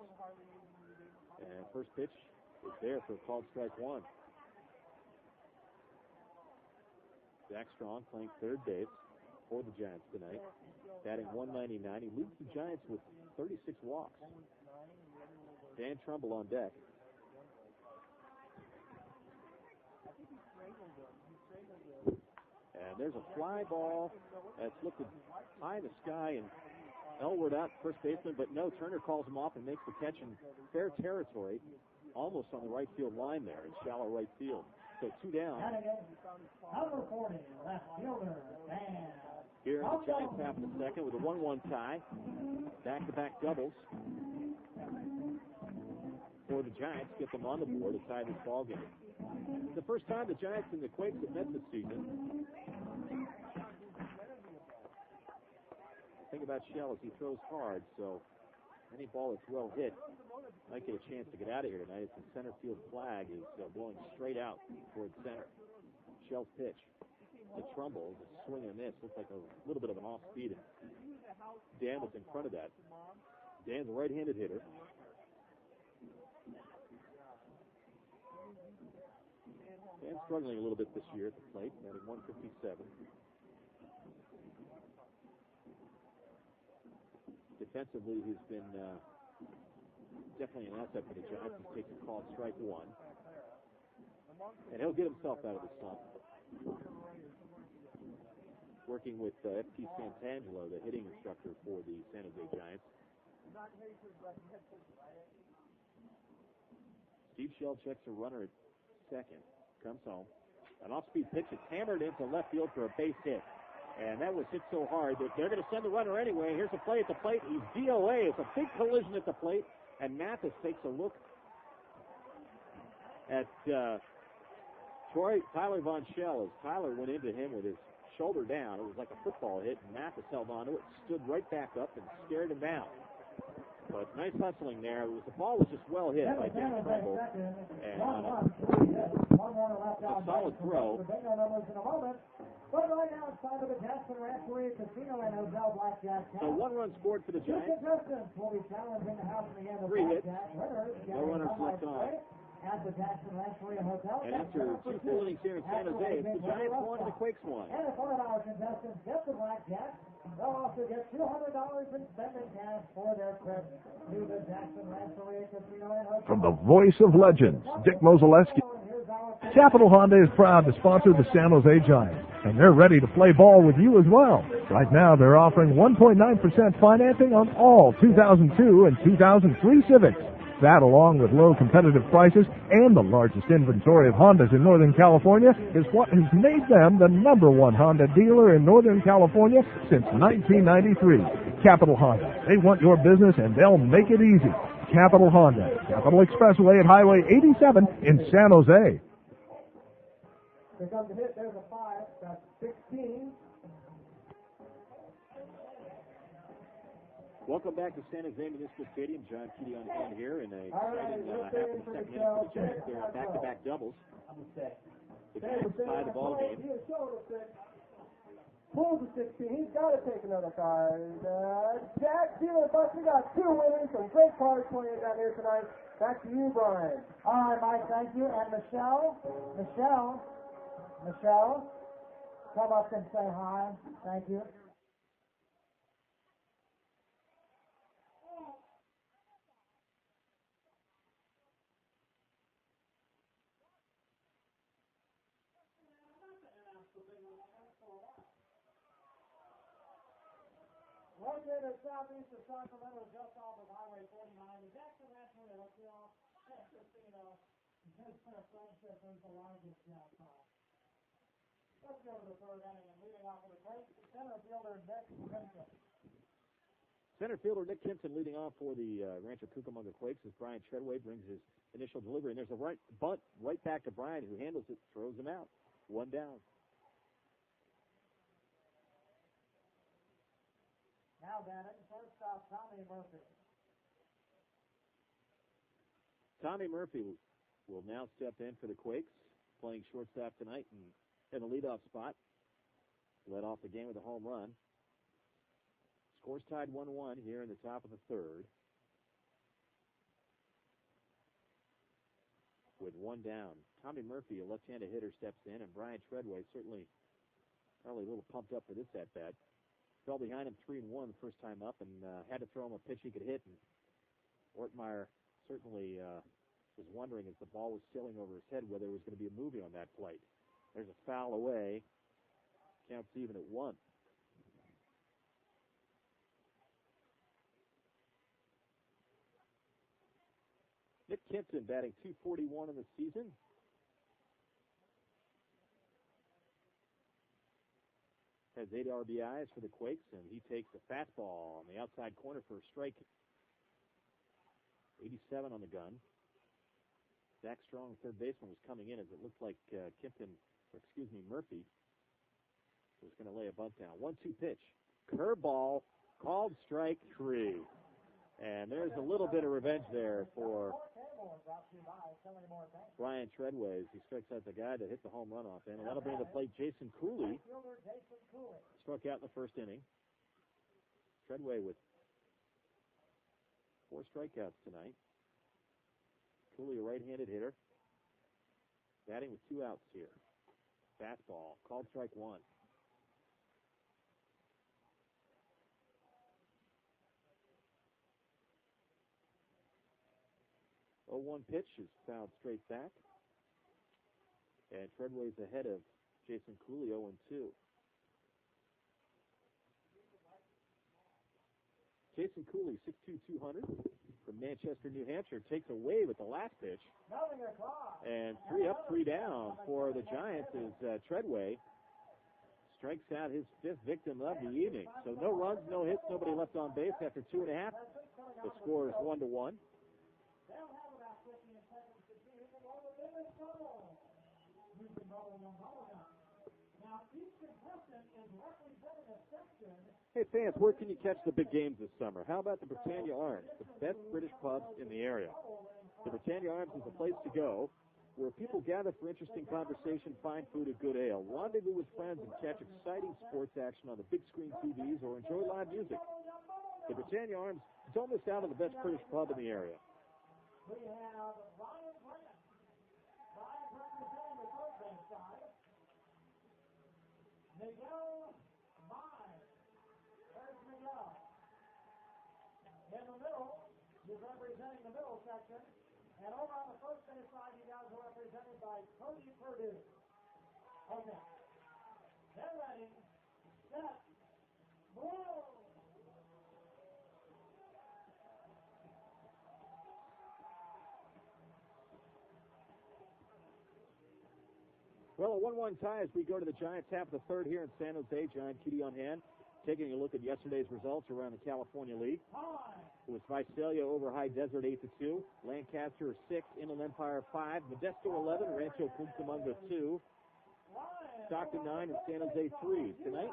And first pitch is there for a called strike 1. Zach Strong playing third base for the Giants tonight, batting .199. He leads the Giants with 36 walks. Dan Trumbull on deck. And there's a fly ball that's lifted high in the sky, and Elward out, first baseman, but no, Turner calls him off and makes the catch in fair territory, almost on the right field line there in shallow right field. So 2 down. Number 40, left fielder, Dan. Here in the Giants half of the second with a 1-1 tie. Back-to-back doubles for the Giants. Get them on the board to tie this ball game. It's the first time the Giants and the Quakes have met this season. The thing about Shell is he throws hard, so any ball that's well hit might get a chance to get out of here tonight. It's the center field flag is blowing straight out towards center. Shell's pitch to Trumbull, the swing and miss. Looks like a little bit of an off speed. Dan was in front of that. Dan's a right-handed hitter. Dan's struggling a little bit this year at the plate, batting .157. Defensively, he's been definitely an asset for the Giants. He takes a called strike 1. And he'll get himself out of the slump. Working with F.T. Santangelo, the hitting instructor for the San Jose Giants. Steve Shell checks a runner at second. Comes home. An off-speed pitch is hammered into left field for a base hit. And that was hit so hard that they're going to send the runner anyway. Here's a play at the plate. He's DOA. It's a big collision at the plate. And Mathis takes a look at Tyler Von Schell as Tyler went into him with his shoulder down. It was like a football hit, and Mathis held on to it, stood right back up and stared him down. But nice hustling there. The ball was just well hit by Jim Trumbull. And a solid throw. But right now, it's time for the Jackson Rancheria Casino and Hotel Blackjack. So one-run scored for the Giants. Two contestants will be challenging the house in the end of 3 hits. No runners left on. At the Jackson Rancheria Hotel. And after 2 full innings here in San Jose, the Giants won and the Quakes won. And if one of our contestants gets the blackjack, they'll also get $200 in spending cash for their trip to the Jackson Rancheria Casino and Hotel. From the voice of legends, Dick Mozaleski. Capital Honda is proud to sponsor the San Jose Giants, and they're ready to play ball with you as well. Right now, they're offering 1.9% financing on all 2002 and 2003 Civics. That, along with low competitive prices and the largest inventory of Hondas in Northern California, is what has made them the #1 Honda dealer in Northern California since 1993. Capital Honda. They want your business, and they'll make it easy. Capital Honda, Capital Expressway at Highway 87 in San Jose. Here comes the hit. There's a 5. That's 16. Welcome back to San Jose Municipal Stadium. John Keaty on hand here in a exciting half of the second inning for the Giants. They're on back-to-back doubles. The Giants tie the ball game. Pulls the 16. He's got to take another card. Jack, Steven and Buster got 2 winners. Some great cards playing down here tonight. Back to you, Brian. All right, Mike, thank you. And Michelle, come up and say hi. Thank you. Located southeast of Sacramento, just off of Highway 49, the Jackson Rancheria Hotel and Casino. This friendship is the largest downtown. Let's go to the third inning and leading off for the Quakes, center fielder Nick Kimpton. Center fielder Nick Kimpton leading off for the Rancho Cucamonga Quakes as Brian Treadway brings his initial delivery. And there's a bunt right back to Brian, who handles it, throws him out. 1 down. Now batting, shortstop Tommy Murphy. Tommy Murphy will now step in for the Quakes, playing shortstop tonight and in the leadoff spot. Led off the game with a home run. Scores tied 1-1 here in the top of the third. With 1 down. Tommy Murphy, a left-handed hitter, steps in, and Brian Treadway certainly probably a little pumped up for this at-bat. Fell behind him 3-1 the first time up and had to throw him a pitch he could hit. And Ortmeyer certainly was wondering as the ball was sailing over his head whether there was going to be a movie on that plate. There's a foul away. Counts even at 1. Nick Kimpton batting .241 in the season. Has 8 RBIs for the Quakes, and he takes a fastball on the outside corner for a strike. 87 on the gun. Zach Strong, third baseman, was coming in as it looked like Murphy was going to lay a bunt down. 1-2 pitch. Curveball, called strike 3. And there's a little bit of revenge there for Brian Treadway as he strikes out the guy that hit the home run off in. And that'll bring to the plate Jason Cooley. Struck out in the first inning. Treadway with 4 strikeouts tonight. Cooley, a right-handed hitter. Batting with 2 outs here. Fastball, called strike 1. The 0-1 pitch is fouled straight back. And Treadway's ahead of Jason Cooley, 0-2. Jason Cooley, 6'2", 200. from Manchester, New Hampshire, takes a wave at the last pitch. And 3 up, 3 down for the Giants as Treadway strikes out his 5th victim of the evening. So no runs, no hits, nobody left on base after 2.5. The score is 1-1. Hey fans, where can you catch the big games this summer? How about the Britannia Arms, the best British pubs in the area? The Britannia Arms is the place to go, where people gather for interesting conversation, fine food, and good ale, rendezvous with friends, and catch exciting sports action on the big screen TVs or enjoy live music. The Britannia Arms, don't miss out on the best British pub in the area. We have Ryan Grant. Ryan representing the third base side. Miguel Myers. There's Miguel. In the middle, he's representing the middle section. And over on the first base side, you guys are represented by Cody Purdue. Okay. They're ready. Set. Move. Well, a 1-1 tie as we go to the Giants half of the third here in San Jose. Giant Kitty on hand. Taking a look at yesterday's results around the California League. It was Visalia over High Desert 8-2. Lancaster 6, Inland Empire 5, Modesto 11, Rancho Cucamonga 2, Stockton 9, and San Jose 3. Tonight,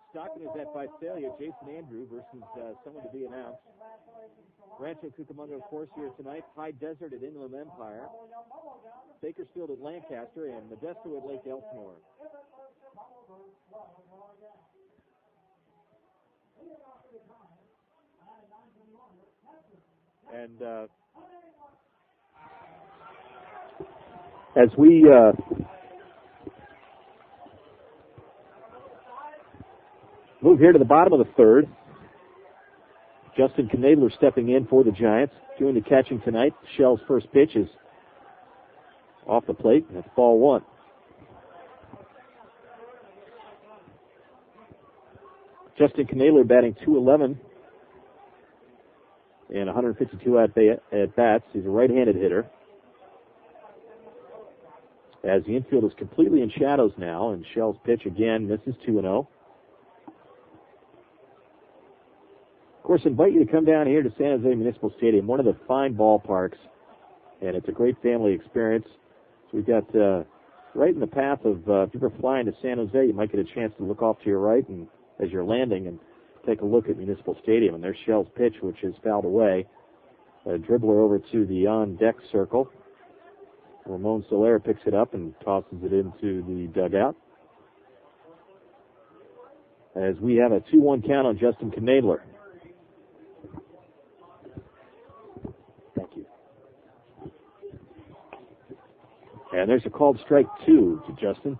Stockton is at Visalia, Jason Andrew versus someone to be announced. Rancho Cucamonga, of course, here tonight. High Desert at Inland Empire. Bakersfield at Lancaster, and Modesto at Lake Elsinore. And as we move here to the bottom of the third, Justin Knadler stepping in for the Giants, doing the catching tonight. Shell's first pitch is off the plate, and it's ball 1. Justin Knadler batting .211 and 152 at bats. He's a right-handed hitter. As the infield is completely in shadows now, and Shell's pitch again misses 2-0. Of course, invite you to come down here to San Jose Municipal Stadium, one of the fine ballparks, and it's a great family experience. So we've got right in the path of, if you're flying to San Jose, you might get a chance to look off to your right and as you're landing and take a look at Municipal Stadium. And there's Shell's pitch, which is fouled away. A dribbler over to the on-deck circle. Ramon Soler picks it up and tosses it into the dugout. As we have a 2-1 count on Justin Knadler. Thank you. And there's a called strike 2 to Justin.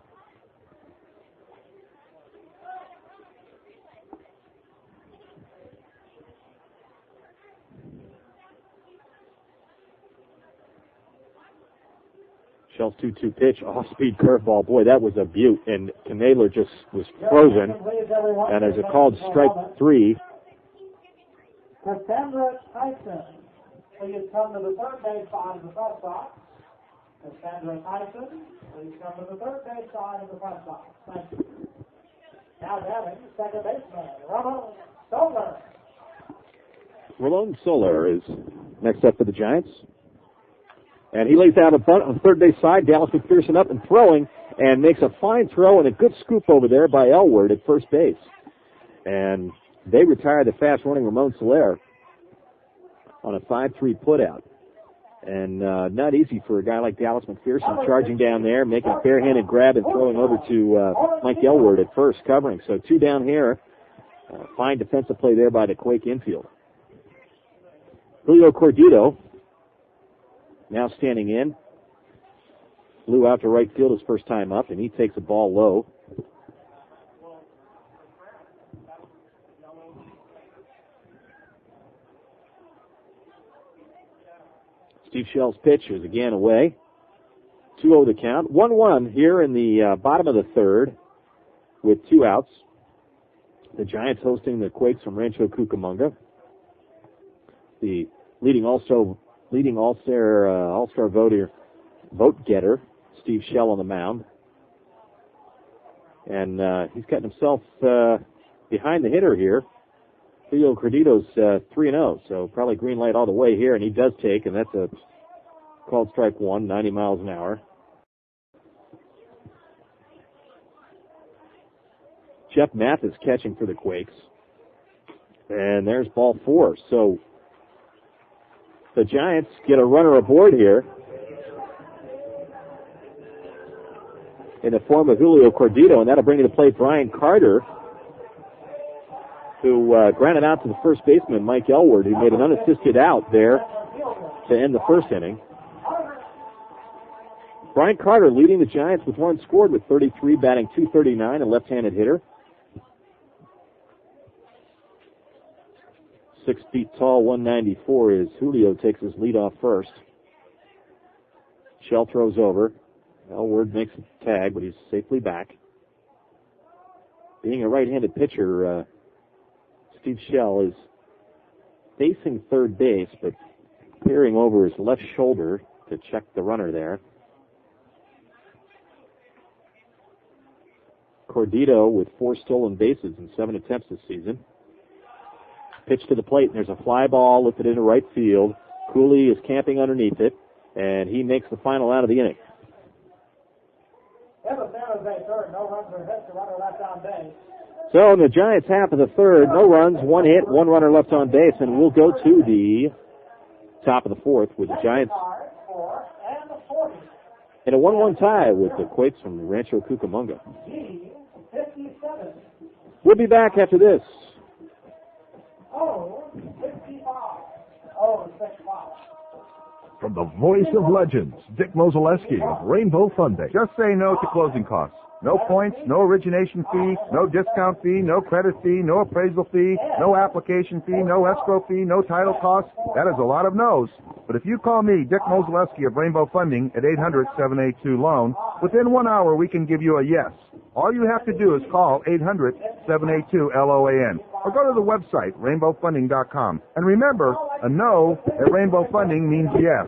Shell's 2-2 pitch, off-speed curveball. Boy, that was a beaut, and Knadler just was frozen. And there's a called strike 3. Cassandra Tyson, please come to the third base side of the press box. Cassandra Tyson, please come to the third base side of the press box. Thank you. Now batting, second baseman, Ramon Soler. Ramon Soler is next up for the Giants. And he lays out in front on the third base side. Dallas McPherson up and throwing, and makes a fine throw and a good scoop over there by Elward at first base. And they retire the fast-running Ramon Soler on a 5-3 putout. And not easy for a guy like Dallas McPherson charging down there, making a fair-handed grab and throwing over to Mike Elward at first, covering. So 2 down here. Fine defensive play there by the Quake infield. Julio Cordito now standing in. Flew out to right field his first time up, and he takes the ball low. Steve Shell's pitch is again away. 2-0 the count. 1-1 here in the bottom of the third with 2 outs. The Giants hosting the Quakes from Rancho Cucamonga. the leading All-Star vote getter, Steve Shell on the mound. And he's gotten himself behind the hitter here. Julio Cordito's 3-0, so probably green light all the way here, and he does take, and that's a called strike one, 90 miles an hour. Jeff Mathis catching for the Quakes. And there's ball 4. So the Giants get a runner aboard here in the form of Julio Cordito, and that'll bring to the plate Brian Carter, who grounded out to the first baseman, Mike Elward, who made an unassisted out there to end the first inning. Brian Carter leading the Giants with runs scored with 33, batting .239, a left-handed hitter. 6 feet tall, 194 is Julio takes his lead off first. Shell throws over. Elward makes a tag, but he's safely back. Being a right-handed pitcher, Steve Shell is facing third base, but peering over his left shoulder to check the runner there. Cordito with 4 stolen bases in 7 attempts this season. Pitch to the plate, and there's a fly ball lifted into right field. Cooley is camping underneath it, and he makes the final out of the inning. So in the Giants' half of the third, no runs, 1 hit, 1 runner left on base, and we'll go to the top of the fourth with the Giants in a 1-1 tie with the Quakes from Rancho Cucamonga. We'll be back after this. From the voice of legends, Dick Mozeleski of Rainbow Fun Day. Just say no to closing costs. No points, no origination fee, no discount fee, no credit fee, no appraisal fee, no application fee, no escrow fee, no title costs. That is a lot of no's. But if you call me, Dick Mozeleski of Rainbow Funding, at 800-782-LOAN, within 1 hour we can give you a yes. All you have to do is call 800-782-LOAN or go to the website, rainbowfunding.com. And remember, a no at Rainbow Funding means yes.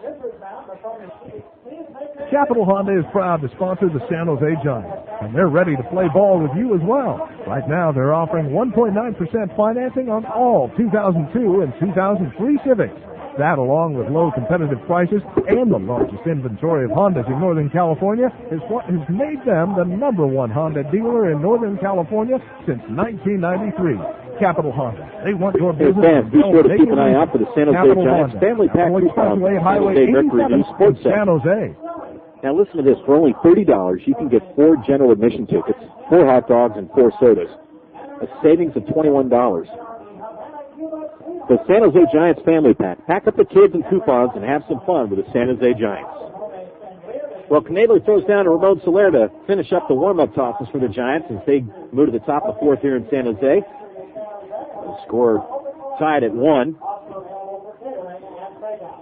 Capital Honda is proud to sponsor the San Jose Giants, and they're ready to play ball with you as well. Right now, they're offering 1.9% financing on all 2002 and 2003 Civics. That, along with low competitive prices and the largest inventory of Hondas in Northern California, is what has made them the #1 Honda dealer in Northern California since 1993. Capital Honda. They want your business. Fans, be sure to keep an eye out for the San Jose Capital Giants Honda. Family Pack coupons Expressway at Highway San Jose Mercury 87 News Sports in Center. San Jose. Now listen to this. For only $30, you can get 4 general admission tickets, 4 hot dogs, and 4 sodas. A savings of $21. The San Jose Giants Family Pack. Pack up the kids and coupons and have some fun with the San Jose Giants. Well, Knabler throws down to Ramon Soler to finish up the warm-up tosses for the Giants as they move to the top of the fourth here in San Jose. The score tied at 1.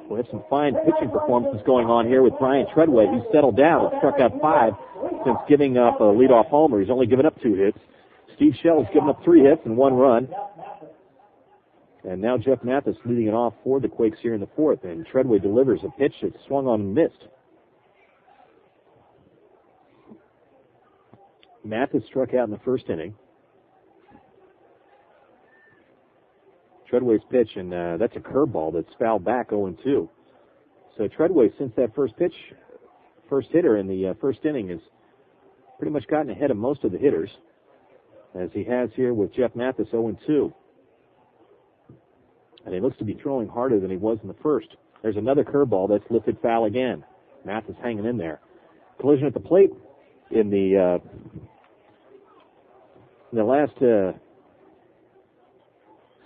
We have some fine pitching performances going on here with Brian Treadway, who's settled down and struck out 5 since giving up a leadoff homer. He's only given up 2 hits. Steve Shell has given up 3 hits and 1 run. And now Jeff Mathis leading it off for the Quakes here in the fourth. And Treadway delivers a pitch that swung on and missed. Mathis struck out in the first inning. Treadway's pitch, and that's a curveball that's fouled back 0-2. So Treadway, since that first hitter in the first inning, has pretty much gotten ahead of most of the hitters, as he has here with Jeff Mathis 0-2. And he looks to be throwing harder than he was in the first. There's another curveball that's lifted foul again. Mathis hanging in there. Collision at the plate in the last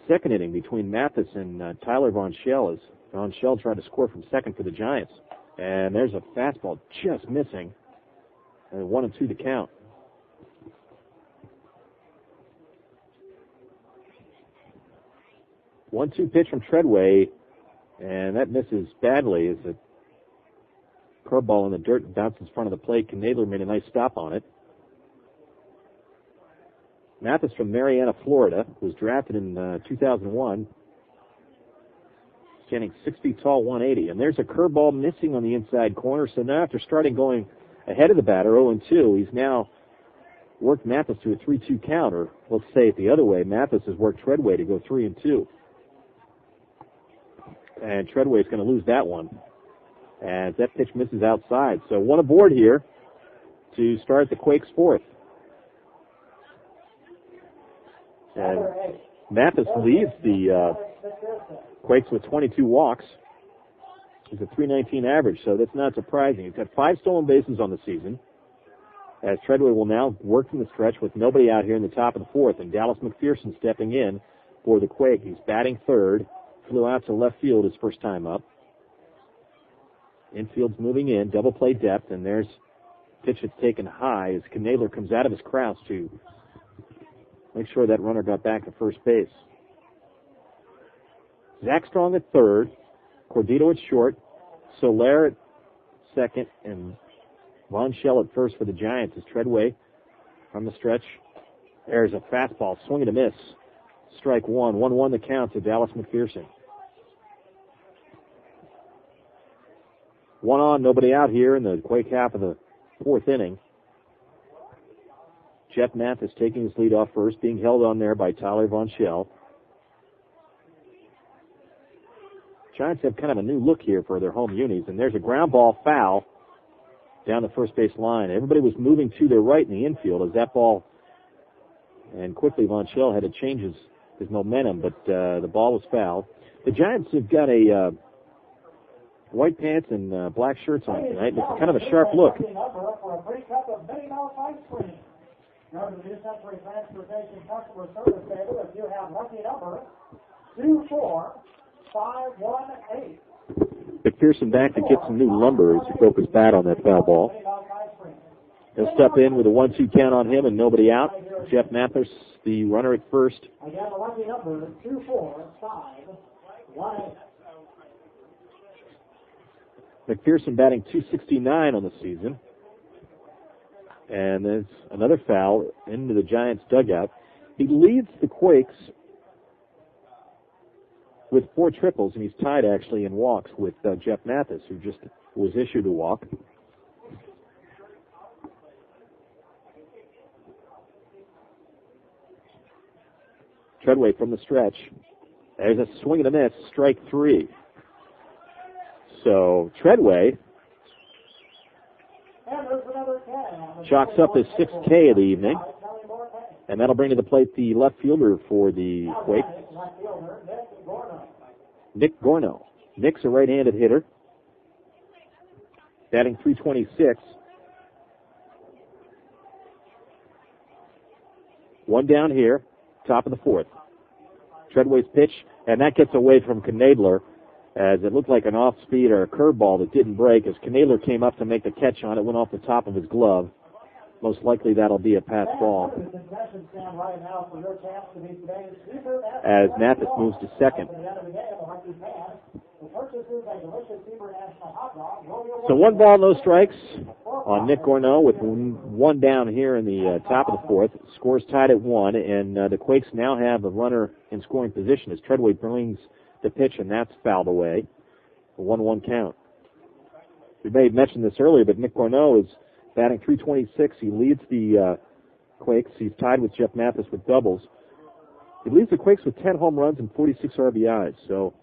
second inning between Mathis and Tyler Von Schell, as Von Schell tried to score from second for the Giants. And there's a fastball just missing. And 1-2 to count. One-two pitch from Treadway, and that misses badly as a curveball in the dirt and bounces in front of the plate. Knadler made a nice stop on it. Mathis from Marianna, Florida, was drafted in 2001. standing 6 feet tall, 180. And there's a curveball missing on the inside corner. So now after starting going ahead of the batter, 0-2, he's now worked Mathis to a 3-2 count. Or let's say it the other way, Mathis has worked Treadway to go 3-2. And Treadway's going to lose that one as that pitch misses outside. So one aboard here to start the Quakes' fourth. And Mathis leads the Quakes with 22 walks. He's a .319 average, so that's not surprising. He's got 5 stolen bases on the season, as Treadway will now work from the stretch with nobody out here in the top of the fourth, and Dallas McPherson stepping in for the Quake. He's batting third, flew out to left field his first time up. Infield's moving in, double play depth, and there's a pitch that's taken high as Knadler comes out of his crouch to make sure that runner got back to first base. Zach Strong at third, Cordito at short, Soler at second, and Von Schell at first for the Giants as Treadway from the stretch. There's a fastball, swing and a miss. Strike one, 1-1 the count to Dallas McPherson. 1 on, nobody out here in the Quake half of the fourth inning. Jeff Mathis taking his lead off first, being held on there by Tyler Von Schell. Giants have kind of a new look here for their home unis, and there's a ground ball foul down the first base line. Everybody was moving to their right in the infield as that ball, and quickly Von Schell had to change his momentum, but the ball was fouled. The Giants have got a white pants and black shirts on tonight. It's kind of a sharp look. Go to the New Century Transportation Customer Service Table if you have lucky number 24518. McPherson back to get some new lumber as he broke his bat on that foul ball. He'll step in with a 1-2 count on him and nobody out. Jeff Mathis, the runner at first. Again, the lucky number 24518. McPherson batting .269 on the season. And there's another foul into the Giants' dugout. He leads the Quakes with 4 triples, and he's tied actually in walks with Jeff Mathis, who just was issued a walk. Treadway from the stretch. There's a swing and a miss, strike 3. So Treadway chalks up his 6th K of the evening, and that'll bring to the plate the left fielder for the Quakes, Nick Gorno. Nick's a right-handed hitter, batting .326. 1 down here, top of the fourth. Treadway's pitch, and that gets away from Knadler, as it looked like an off-speed or a curveball that didn't break. As Knadler came up to make the catch on it, went off the top of his glove. Most likely that'll be a pass ball. As Mathis moves to second. So 1 ball, no strikes on Nick Gorno with 1 down here in the top of the fourth. Scores tied at 1, and the Quakes now have a runner in scoring position as Treadway brings the pitch, and that's fouled away. A 1-1 count. We may have mentioned this earlier, but Nick Gorno is batting .326. He leads the Quakes. He's tied with Jeff Mathis with doubles. He leads the Quakes with 10 home runs and 46 RBIs. So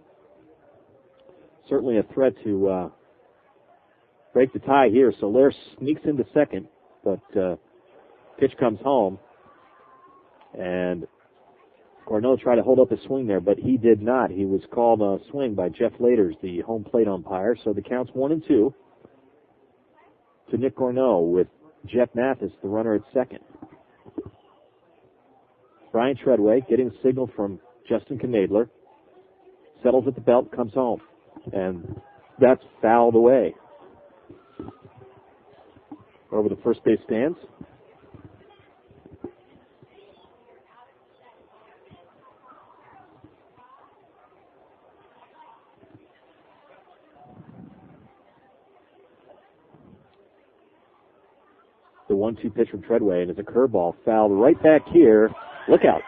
certainly a threat to break the tie here. Soler sneaks into second, but pitch comes home. And Gorno tried to hold up his swing there, but he did not. He was called a swing by Jeff Laters, the home plate umpire. So the count's 1-2 to Nick Gorno with Jeff Mathis, the runner at second. Brian Treadway getting a signal from Justin Knadler. Settles at the belt, comes home. And that's fouled away. Over the first base stands. The 1-2 pitch from Treadway, and it's a curveball fouled right back here. Look out.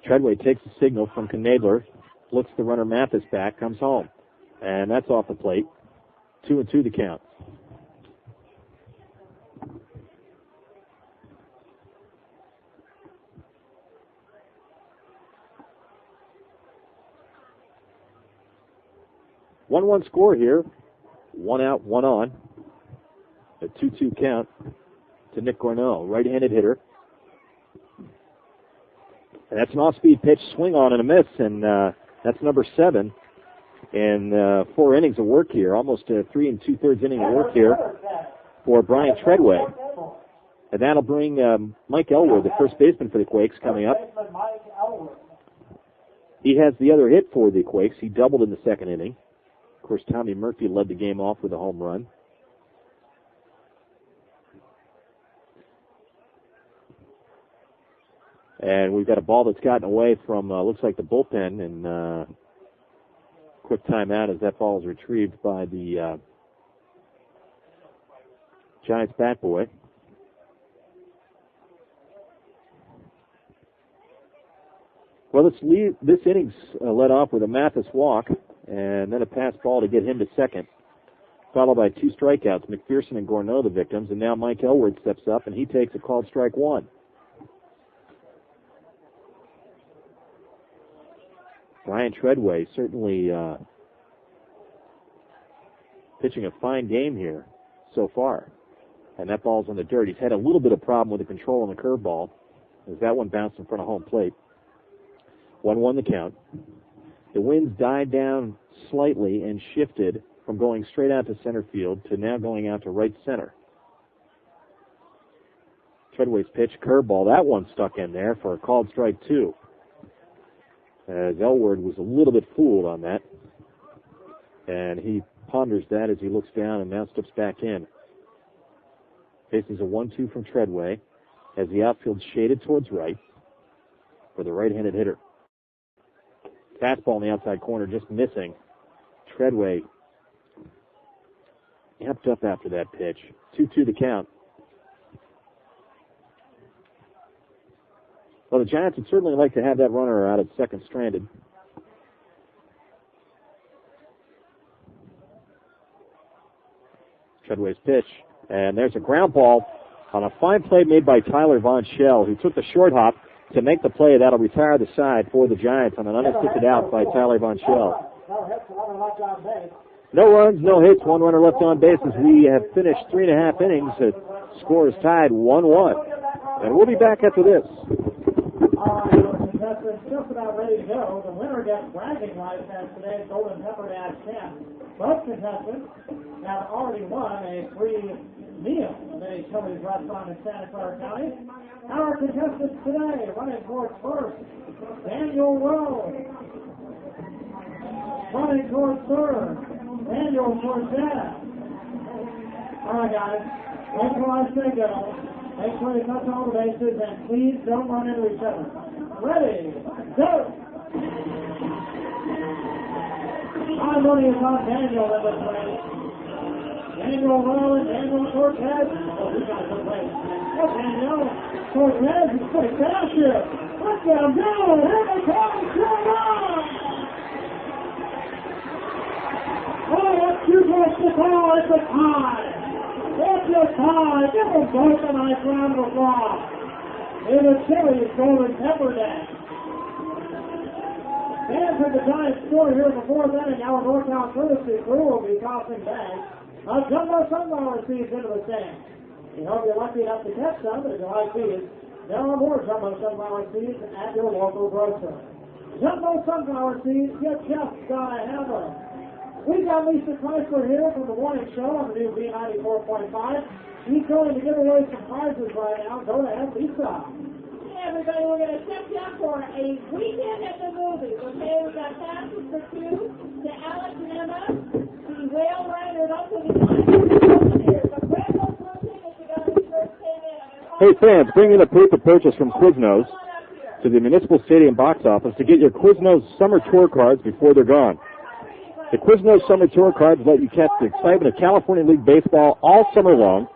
Treadway takes the signal from Knabler, looks the runner Mathis back, comes home. And that's off the plate. 2-2 the count. One score here. 1 out, 1 on. A 2-2 count to Nick Cornell, right-handed hitter. And that's an off-speed pitch, swing on and a miss, and that's number 7 in 4 innings of work here, almost a 3 2/3 inning of work here for Brian Treadway. And that'll bring Mike Elwood, the first baseman for the Quakes, coming up. He has the other hit for the Quakes. He doubled in the second inning. Of course, Tommy Murphy led the game off with a home run. And we've got a ball that's gotten away from, looks like the bullpen, and quick timeout as that ball is retrieved by the Giants bat boy. Well, this inning's led off with a Mathis walk, and then a pass ball to get him to second, followed by 2 strikeouts. McPherson and Gorneau the victims, and now Mike Elwood steps up, and he takes a called strike 1. Brian Treadway certainly pitching a fine game here so far. And that ball's on the dirt. He's had a little bit of problem with the control on the curveball as that one bounced in front of home plate. 1-1 the count. The winds died down slightly and shifted from going straight out to center field to now going out to right center. Treadway's pitch, curveball, that one stuck in there for a called strike 2. As Elwood was a little bit fooled on that. And he ponders that as he looks down and now steps back in. Faces a 1-2 from Treadway as the outfield shaded towards right for the right-handed hitter. Fastball in the outside corner, just missing. Treadway amped up after that pitch. 2-2 the count. Well, the Giants would certainly like to have that runner out at second stranded. Treadway's pitch. And there's a ground ball on a fine play made by Tyler Von Schell, who took the short hop to make the play. That'll retire the side for the Giants on an unassisted out by Tyler Von Schell. No runs, no hits, 1 runner left on base as we have finished 3.5 innings. The score is tied 1-1. And we'll be back after this. All right, contestants, just about ready to go. The winner gets bragging rights as today's Golden Pepper Dash 10. Both contestants have already won a free meal at the Chili's restaurant in Santa Clara County. Our contestants today running towards first, Daniel Rowe. Running towards third, Daniel Forget. All right, guys, wait till I say go. Make sure you touch all the bases, and please don't run into each other. Ready, go! My money is on Daniel in this race. Daniel Rowe and Daniel Cortez. Oh, we got a good race. Oh, Daniel Cortez is pretty fast here. Let's get him down. Here they come. Come on! Oh, that's too close to call. It's a tie. It's a tie. Give them both a nice round of applause. In the Chili's Golden Pepper Dash. And for the Giants score here in the 4th inning, our Northtown courtesy crew will be tossing bags of jumbo sunflower seeds into the stand. We hope you're lucky enough to catch some, but if you like these, there are more jumbo sunflower seeds at your local grocer. Jumbo sunflower seeds, you just gotta have them. We've got Lisa Chrysler here from the morning show on the new B94.5. She's going to give away some prizes right now. Go ahead, Lisa. Hey, everybody, we're going to check you out for a weekend at the movies, okay? We've got passes for 2 to Alex and Emma, the Whale Rider, up to the here. So grab those blue tickets you got when you first came in. Hey, fans, bring in a proof of purchase from Quiznos to the Municipal Stadium box office to get your Quiznos summer tour cards before they're gone. The Quiznos summer tour cards let you catch the excitement of California League baseball all summer long,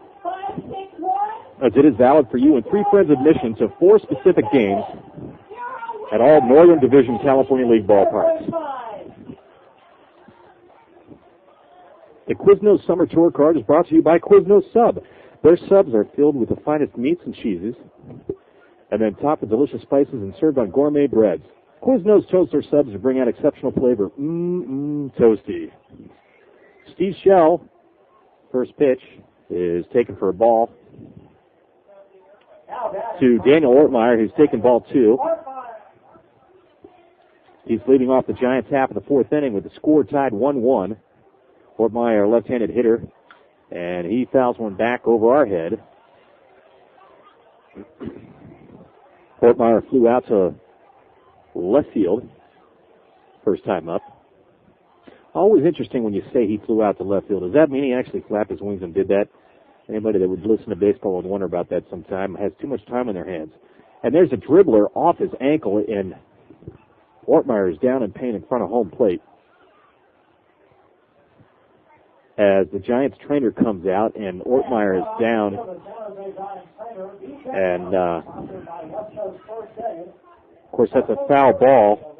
as it is valid for you and 3 friends admission to 4 specific games at all Northern Division California League ballparks. The Quiznos Summer Tour card is brought to you by Quiznos Sub. Their subs are filled with the finest meats and cheeses, and then topped with delicious spices and served on gourmet breads. Quiznos toast their subs to bring out exceptional flavor. Toasty. Steve Shell, first pitch, is taken for a ball to Daniel Ortmeyer, who's taken ball 2. He's leading off the Giants half of the 4th inning with the score tied 1-1. Ortmeyer, left-handed hitter, and he fouls one back over our head. Ortmeyer flew out to left field, first time up. Always interesting when you say he flew out to left field. Does that mean he actually flapped his wings and did that? Anybody that would listen to baseball would wonder about that sometime. Has too much time on their hands. And there's a dribbler off his ankle, and Ortmeyer is down in pain in front of home plate. As the Giants trainer comes out, and Ortmeyer is down, and of course that's a foul ball.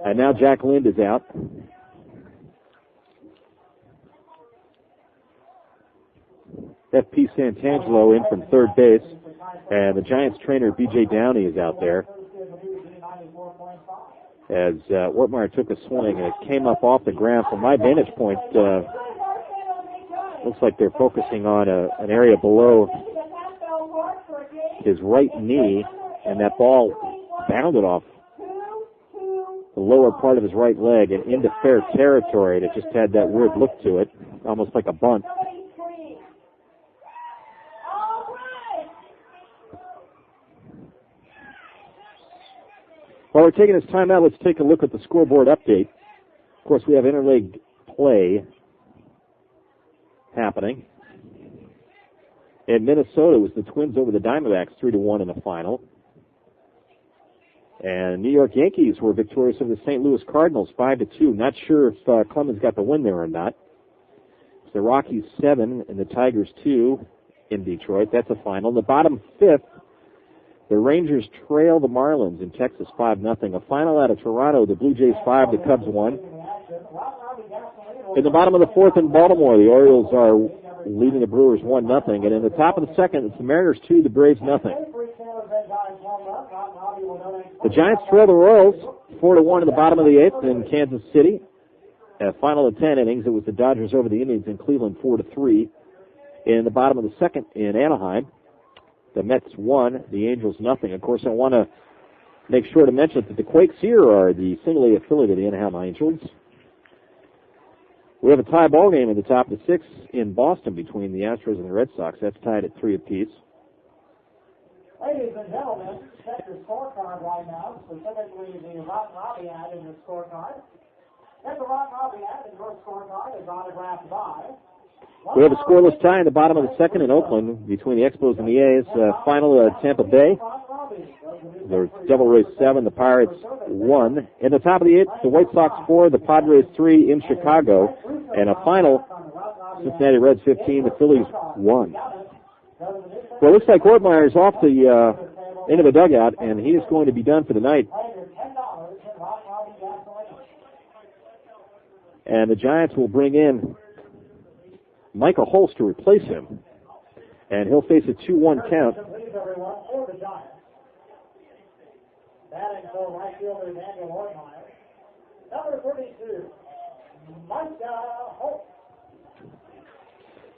And now Jack Lind is out. F.P. Santangelo in from third base, and the Giants trainer B.J. Downey is out there. As Ortmeyer took a swing, and it came up off the ground. From my vantage point, looks like they're focusing on an area below his right knee, and that ball bounded off the lower part of his right leg and into fair territory. And it just had that weird look to it, almost like a bunt. While we're taking this time out, let's take a look at the scoreboard update. Of course, we have interleague play happening. In Minnesota, it was the Twins over the Diamondbacks 3-1 in the final. And New York Yankees were victorious over the St. Louis Cardinals 5-2. Not sure if Clemens got the win there or not. It's the Rockies 7 and the Tigers 2 in Detroit. That's a final. In the bottom 5th, the Rangers trail the Marlins in Texas 5-0. A final out of Toronto, the Blue Jays 5, the Cubs 1. In the bottom of the 4th in Baltimore, the Orioles are leading the Brewers 1-0. And in the top of the 2nd, it's the Mariners 2, the Braves 0. The Giants trail the Royals 4-1 in the bottom of the 8th in Kansas City. A final of 10 innings, it was the Dodgers over the Indians in Cleveland 4-3. In the bottom of the 2nd in Anaheim, the Mets 1, the Angels 0. Of course, I want to make sure to mention that the Quakes here are the single-A affiliate of the Anaheim Angels. We have a tie ball game in the top of the 6th in Boston between the Astros and the Red Sox. That's tied at 3 apiece. Ladies and gentlemen, check your scorecard right now, specifically the Rotten Robbie ad in your scorecard. Get the Rotten Robbie ad in your scorecard is autographed by... We have a scoreless tie in the bottom of the 2nd in Oakland between the Expos and the A's. Final Tampa Bay. The Devil Rays 7, the Pirates 1. In the top of the 8th, the White Sox 4, the Padres 3 in Chicago. And a final, Cincinnati Reds 15, the Phillies 1. Well, it looks like Ortmeyer is off the end of the dugout, and he is going to be done for the night. And the Giants will bring in Michael Holst to replace him, and he'll face a 2-1 count. Batting for right fielder Daniel Ortmeyer. Number 32, Michael Holst.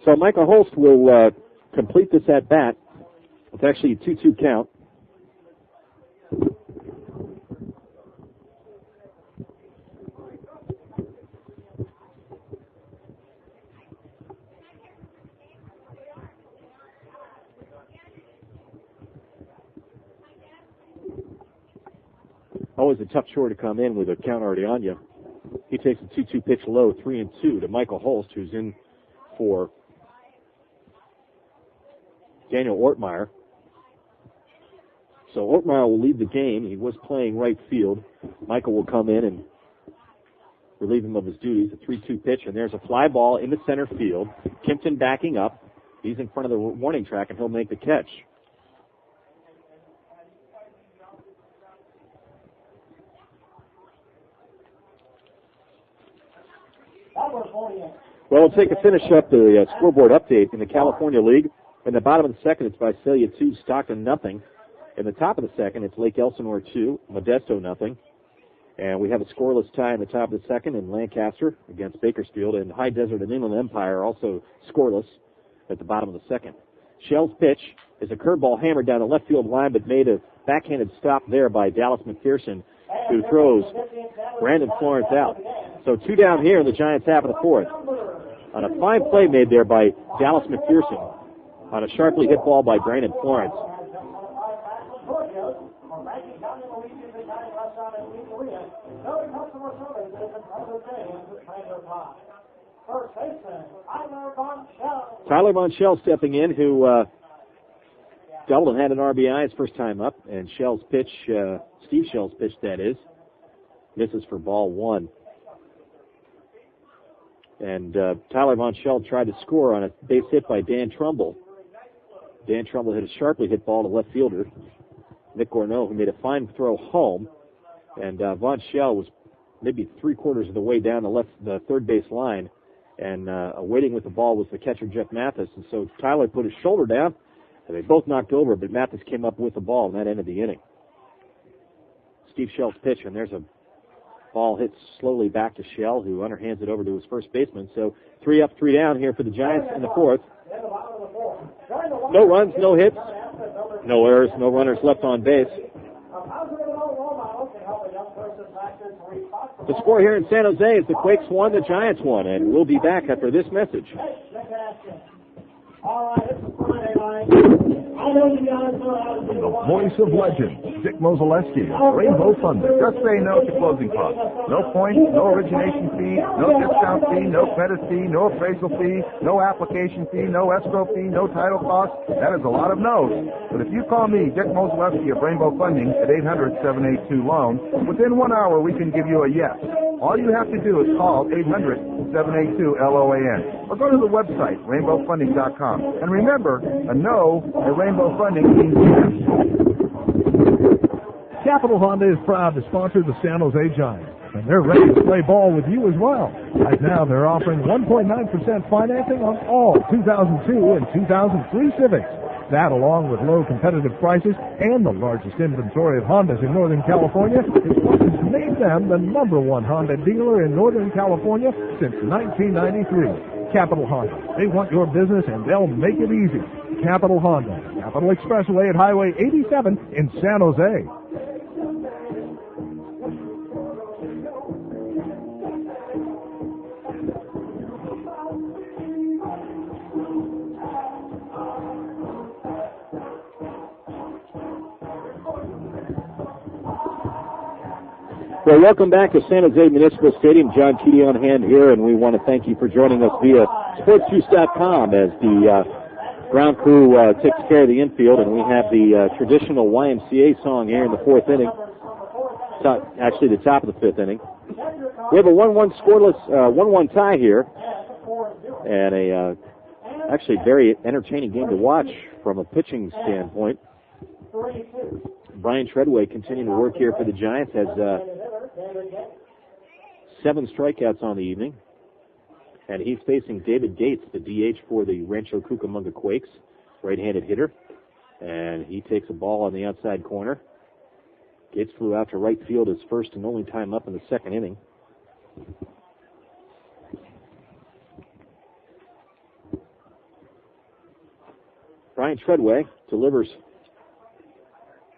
So Michael Holst will complete this at bat. It's actually a 2-2 count. Always a tough chore to come in with a count already on you. He takes a 2-2 pitch low, 3-2 to Michael Holst, who's in for Daniel Ortmeyer. So Ortmeyer will lead the game. He was playing right field. Michael will come in and relieve him of his duties. A 3-2 pitch, and there's a fly ball into center field. Kimpton backing up. He's in front of the warning track, and he'll make the catch. Well, we'll take a finish up the scoreboard update in the California League. In the bottom of the second, it's Visalia 2, Stockton nothing. In the top of the second, it's Lake Elsinore 2, Modesto nothing. And we have a scoreless tie in the top of the second in Lancaster against Bakersfield, and High Desert and Inland Empire also scoreless at the bottom of the second. Shell's pitch is a curveball hammered down the left field line, but made a backhanded stop there by Dallas McPherson, who throws Brandon Florence out. So 2 down here in the Giants' half of the fourth. On a fine play made there by Dallas McPherson on a sharply hit ball by Brandon Florence. Tyler Von Schell stepping in, who doubled and had an RBI his first time up, and Shell's pitch, Steve Shell's pitch that is, misses for ball 1. And Tyler Von Schell tried to score on a base hit by Dan Trumbull. Dan Trumbull hit a sharply hit ball to left fielder, Nick Gorneau, who made a fine throw home. And Von Schell was maybe 3/4 of the way down the third base line, and waiting with the ball was the catcher, Jeff Mathis. And so Tyler put his shoulder down, and they both knocked over, but Mathis came up with the ball, and that ended the inning. Steve Shell's pitch, and there's a ball hit slowly back to Shell, who underhands it over to his first baseman. So 3 up, 3 down here for the Giants in the fourth. No runs, no hits, no errors, no runners left on base. The score here in San Jose is the Quakes 1, the Giants 1, and we'll be back after this message. The voice of legend, Dick Mozeleski, Rainbow Thunder. Just say no to closing costs. No points, no origination fee, no discount fee, no credit fee, no appraisal fee, no application fee, no escrow fee, no title cost. That is a lot of no's. But if you call me, Dick Mozeleski of Rainbow Funding at 800-782-LOAN, within 1 hour we can give you a yes. All you have to do is call 800-782-LOAN or go to the website, rainbowfunding.com. And remember, a no at Rainbow Funding means yes. Capital Honda is proud to sponsor the San Jose Giants, and they're ready to play ball with you as well. Right now, they're offering 1.9% financing on all 2002 and 2003 Civics. That, along with low competitive prices and the largest inventory of Hondas in Northern California, is what has made them the #1 Honda dealer in Northern California since 1993. Capital Honda. They want your business, and they'll make it easy. Capital Honda, Capital Expressway at Highway 87 in San Jose. Well, welcome back to San Jose Municipal Stadium. John Keaty on hand here, and we want to thank you for joining us via sportsjuice.com as the ground crew takes care of the infield, and we have the traditional YMCA song here in the fourth inning. Actually, the top of the fifth inning. We have a 1-1 scoreless, 1-1 tie here, and a actually very entertaining game to watch from a pitching standpoint. Brian Treadway continuing to work here for the Giants, has 7 strikeouts on the evening. And he's facing David Gates, the DH for the Rancho Cucamonga Quakes, right-handed hitter. And he takes a ball on the outside corner. Gates flew out to right field his first and only time up in the second inning. Brian Treadway delivers.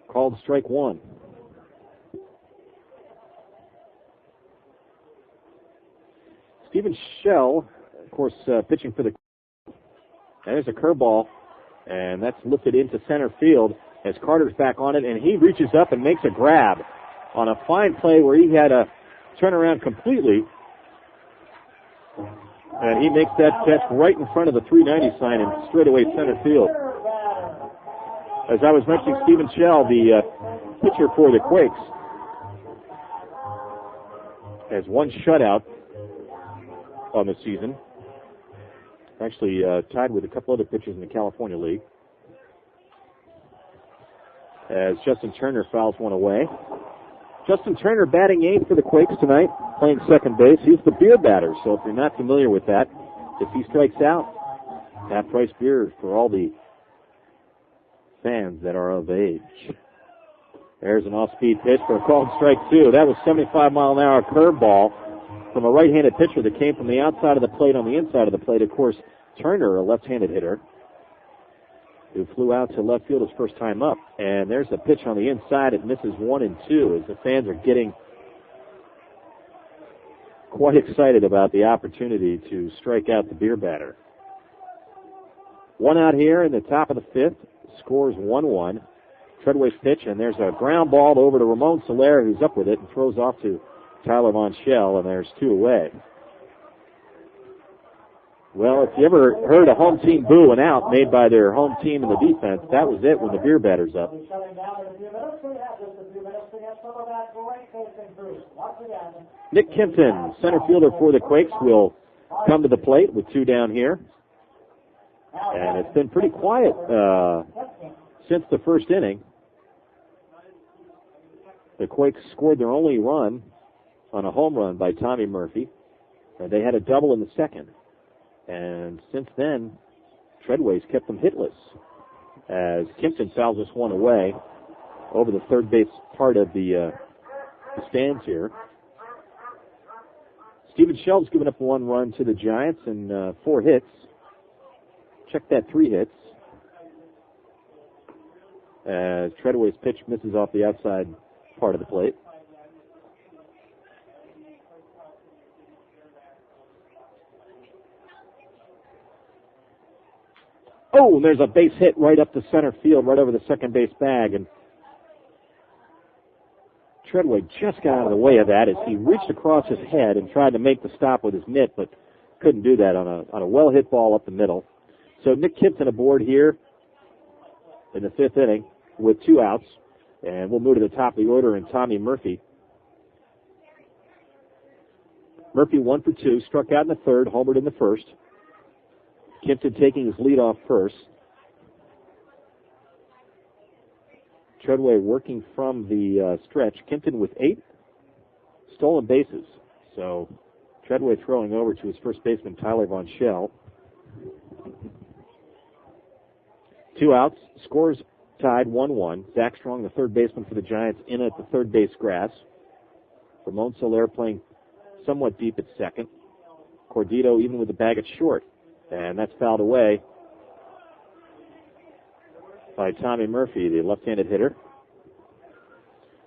Called strike 1. Stephen Shell, of course, pitching for the. And there's a curveball, and that's lifted into center field as Carter's back on it, and he reaches up and makes a grab on a fine play where he had to turn around completely. And he makes that catch right in front of the 390 sign in straightaway center field. As I was mentioning, Stephen Shell, the pitcher for the Quakes, has 1 shutout on the season. Actually tied with a couple other pitchers in the California League. As Justin Turner fouls one away. Justin Turner batting 8th for the Quakes tonight. playing second base. He's the beer batter, so if you're not familiar with that, if he strikes out, half-price beer for all the fans that are of age. There's an off-speed pitch for a called strike two. That was 75-mile-an-hour curveball from a right-handed pitcher that came from the outside of the plate on the inside of the plate. Of course, Turner, a left-handed hitter, who flew out to left field his first time up. And there's a pitch on the inside. It misses 1 and 2 as the fans are getting quite excited about the opportunity to strike out the beer batter. 1 out here in the top of the 5th. Scores 1-1. Treadway's pitch, and there's a ground ball over to Ramon Soler, who's up with it and throws off to Tyler Von Schell, and there's 2 away. Well, if you ever heard a home team boo an out made by their home team in the defense, that was it when the beer batter's up. Nick Kempton, center fielder for the Quakes, will come to the plate with 2 down here. And it's been pretty quiet since the first inning. The Quakes scored their only run on a home run by Tommy Murphy, and they had a double in the second. And since then, Treadway's kept them hitless as Kempton fouls this one away over the third base part of the stands here. Steven Shelb's given up 1 run to the Giants and 4 hits. Check that, 3 hits. As Treadway's pitch misses off the outside part of the plate. Oh, and there's a base hit right up the center field, right over the second base bag, and Treadway just got out of the way of that as he reached across his head and tried to make the stop with his mitt, but couldn't do that on a well-hit ball up the middle. So Nick Kempton aboard here in the 5th inning with 2 outs, and we'll move to the top of the order and Tommy Murphy. Murphy 1 for 2, struck out in the 3rd, homered in the 1st. Kempton taking his lead off first. Treadway working from the stretch. Kempton with 8 stolen bases. So Treadway throwing over to his first baseman, Tyler Von Schell. 2 outs. Scores tied 1-1. Zach Strong, the third baseman for the Giants, in at the third base grass. Ramon Soler playing somewhat deep at second. Cordito even with the bag at short. And that's fouled away by Tommy Murphy, the left-handed hitter.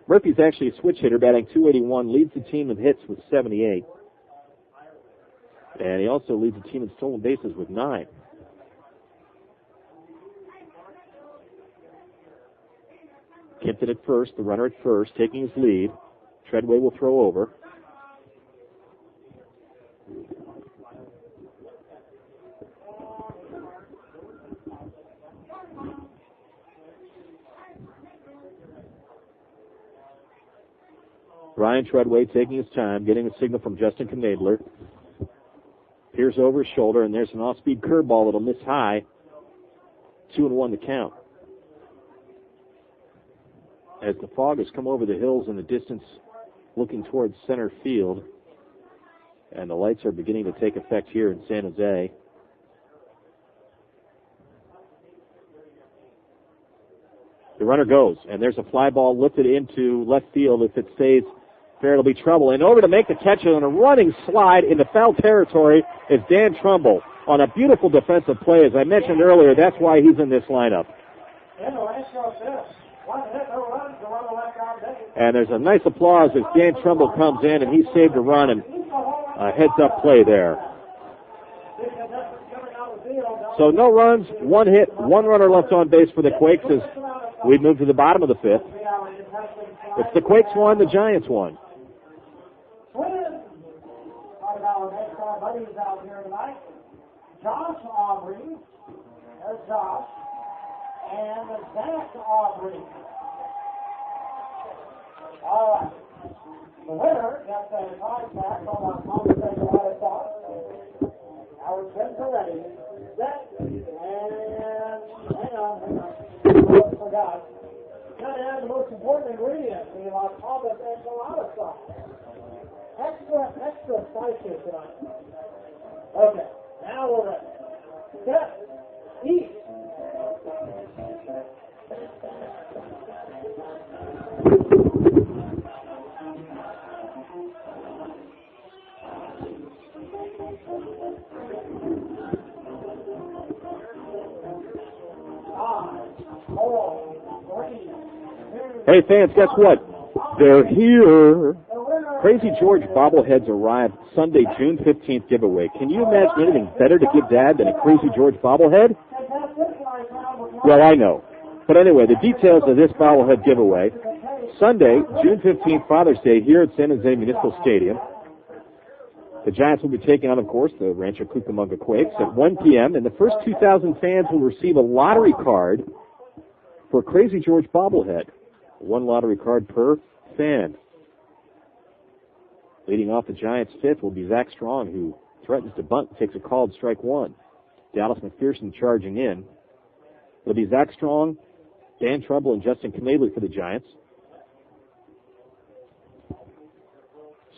Murphy's actually a switch hitter, batting .281, leads the team in hits with 78. And he also leads the team in stolen bases with 9. Kempton at first, the runner at first, taking his lead. Treadway will throw over. Ryan Treadway taking his time, getting a signal from Justin Knadler. Peers over his shoulder, and there's an off-speed curveball that'll miss high. 2-1 the count. As the fog has come over the hills in the distance, looking towards center field, and the lights are beginning to take effect here in San Jose. The runner goes, and there's a fly ball lifted into left field. If it stays fair, it'll be trouble. And over to make the catch on a running slide into foul territory is Dan Trumbull on a beautiful defensive play. As I mentioned earlier, that's why he's in this lineup. And there's a nice applause as Dan Trumbull comes in, and he saved a run and a heads-up play there. So no runs, 1 hit, 1 runner left on base for the Quakes as we move to the bottom of the 5th. If the Quakes won, the Giants won. Josh Aubrey, there's Josh, and Zach Aubrey. All right. The winner gets a contact on our conversation right across. Our kids are ready. Set. And hang on. I forgot. Got to add the most important ingredient, the Las Palmas enchilada sauce. Extra spice here tonight. Okay, now we're ready. Set, eat. Hey fans, guess what? They're here. Crazy George bobbleheads arrived Sunday, June 15th giveaway. Can you imagine anything better to give Dad than a Crazy George bobblehead? Well, I know. But anyway, the details of this bobblehead giveaway. Sunday, June 15th, Father's Day, here at San Jose Municipal Stadium. The Giants will be taking on, of course, the Rancho Cucamonga Quakes at 1 p.m., and the first 2,000 fans will receive a lottery card for Crazy George bobblehead. One lottery card per fan. Leading off the Giants' fifth will be Zach Strong, who threatens to bunt and takes a called strike one. Dallas McPherson charging in. It'll be Zach Strong, Dan Trumbull, and Justin Knadler for the Giants.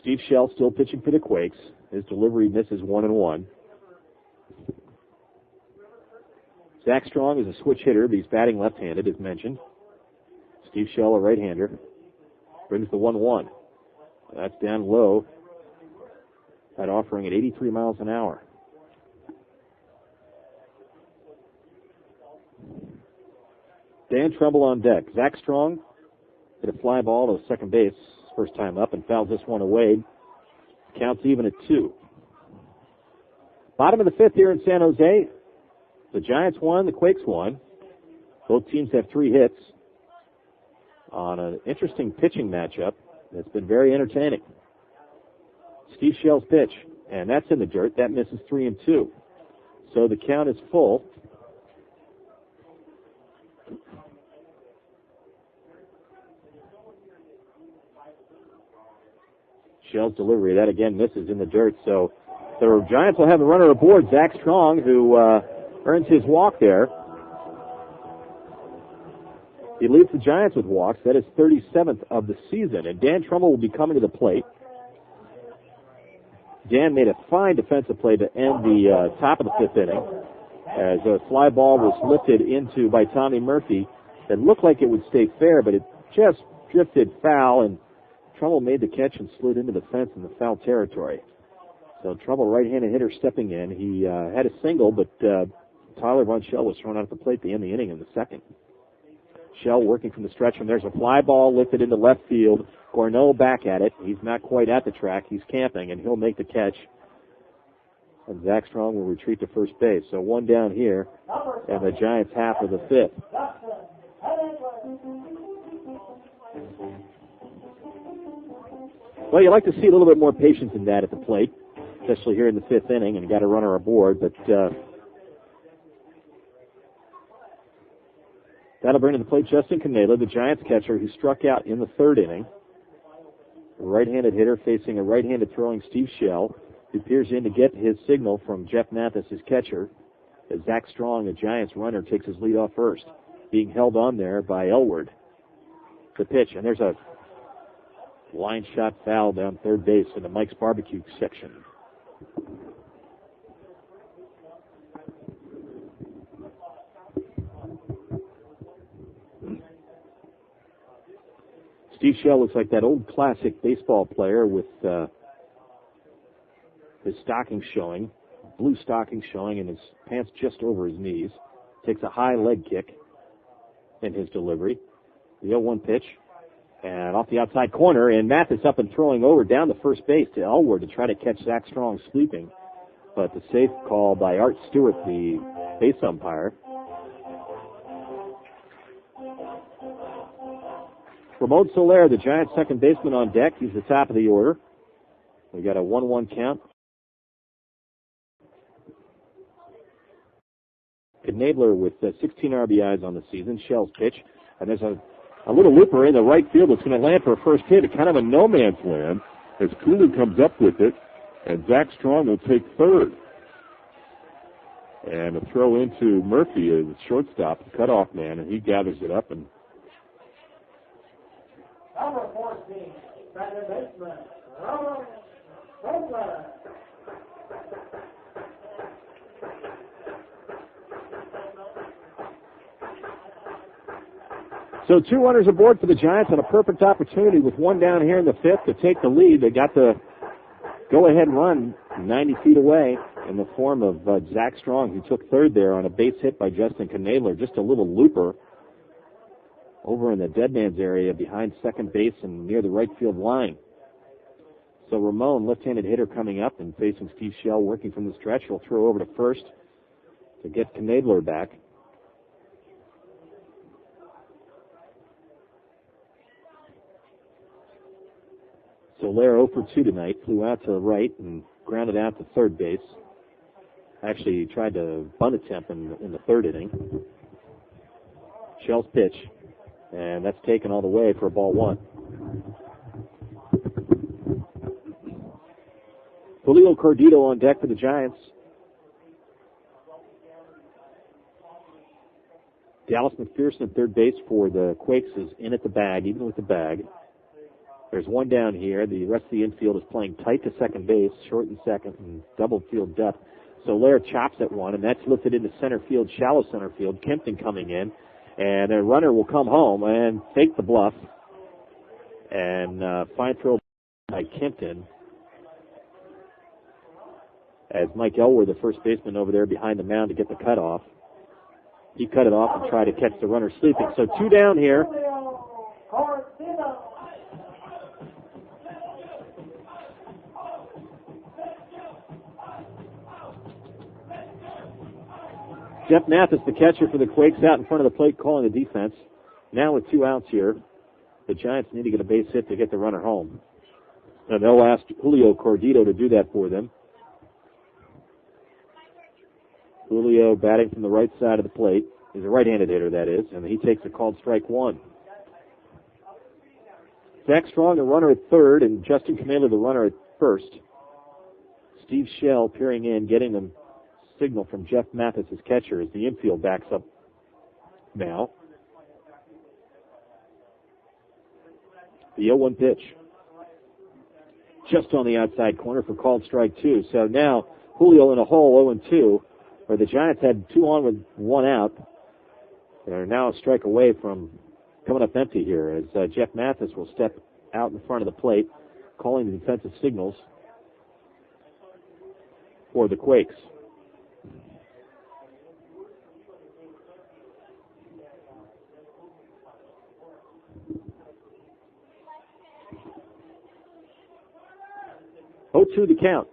Steve Shell still pitching for the Quakes. His delivery misses 1-1. Zach Strong is a switch hitter, but he's batting left-handed, as mentioned. Steve Shell, a right-hander, brings the 1-1. That's down low. That offering at 83 miles an hour. Dan Trumbull on deck. Zach Strong hit a fly ball to second base first time up and fouls this one away. Counts even at 2. Bottom of the fifth here in San Jose. The Giants won, the Quakes won. Both teams have 3 hits on an interesting pitching matchup that's been very entertaining. Steve Shell's pitch, and that's in the dirt. That misses 3-2. So the count is full. Shell's delivery, that again misses in the dirt. So the Giants will have a runner aboard, Zach Strong, who earns his walk there. He leads the Giants with walks. That is 37th of the season. And Dan Trumbull will be coming to the plate. Dan made a fine defensive play to end the top of the fifth inning as a fly ball was lifted into by Tommy Murphy that looked like it would stay fair, but it just drifted foul, and Trumbull made the catch and slid into the fence in the foul territory. So Trumbull, right-handed hitter, stepping in. He had a single, but Tyler Von Schell was thrown out at the plate to end the inning in the second. Shell working from the stretch, and there's a fly ball lifted into left field. Gorneau back at it. He's not quite at the track. He's camping, and he'll make the catch. And Zach Strong will retreat to first base. So one down here, and the Giants half of the fifth. Well, you like to see a little bit more patience in that at the plate, especially here in the fifth inning, and got a runner aboard, but that'll bring to the plate Justin Knadler, the Giants catcher, who struck out in the third inning. A right-handed hitter facing a right-handed throwing Steve Shell, who peers in to get his signal from Jeff Mathis, his catcher, as Zach Strong, the Giants runner, takes his lead off first, being held on there by Elward. The pitch, and there's a line shot foul down third base in the Mike's Barbecue section. Steve Shell looks like that old classic baseball player with his stockings showing, blue stockings showing, and his pants just over his knees. Takes a high leg kick in his delivery. The 0-1 pitch, and off the outside corner, and Mathis up and throwing over down the first base to Elward to try to catch Zach Strong sleeping. But the safe call by Art Stewart, the base umpire. Ramon Soler, the Giants' second baseman, on deck. He's the top of the order. We got a 1-1 count. Knadler with 16 RBIs on the season. Shell's pitch. And there's a little looper in the right field that's going to land for a first hit. Kind of a no-man's land as Cooley comes up with it. And Zach Strong will take third. And a throw into Murphy as shortstop, the cutoff man, and he gathers it up and Number 14, second baseman, Ramon So 2 runners aboard for the Giants on a perfect opportunity with 1 down here in the 5th to take the lead. They got the go-ahead run 90 feet away in the form of Zach Strong, who took 3rd there on a base hit by Justin Knadler. Just a little looper over in the dead man's area behind second base and near the right field line. So Ramon, left-handed hitter, coming up and facing Steve Shell working from the stretch. He'll throw over to first to get Knadler back. So Lair 0 for 2 tonight, flew out to the right and grounded out to third base. Actually tried to bunt attempt in the 3rd inning. Shell's pitch, and that's taken all the way for a ball 1. Julio Cordito on deck for the Giants. Dallas McPherson at third base for the Quakes is in at the bag, even with the bag. There's 1 down here. The rest of the infield is playing tight to second base, short and second, and double field depth. So Lair chops at 1, and that's lifted into center field, shallow center field. Kempton coming in, and a runner will come home and fake the bluff. And fine throw by Kempton. As Mike Elwer, the first baseman over there behind the mound to get the cutoff. He cut it off and tried to catch the runner sleeping. So 2 down here. Jeff Mathis, the catcher for the Quakes, out in front of the plate calling the defense. Now with 2 outs here, the Giants need to get a base hit to get the runner home. And they'll ask Julio Cordito to do that for them. Julio batting from the right side of the plate. He's a right-handed hitter, that is, and he takes a called strike 1. Zach Strong, the runner at 3rd, and Justin Knadler, the runner at 1st. Steve Shell peering in, getting them signal from Jeff Mathis, his catcher, as the infield backs up now. The 0-1 pitch. Just on the outside corner for called strike 2. So now Julio in a hole, 0-2, where the Giants had 2 on with 1 out. They're now a strike away from coming up empty here as Jeff Mathis will step out in front of the plate, calling the defensive signals for the Quakes. To the count.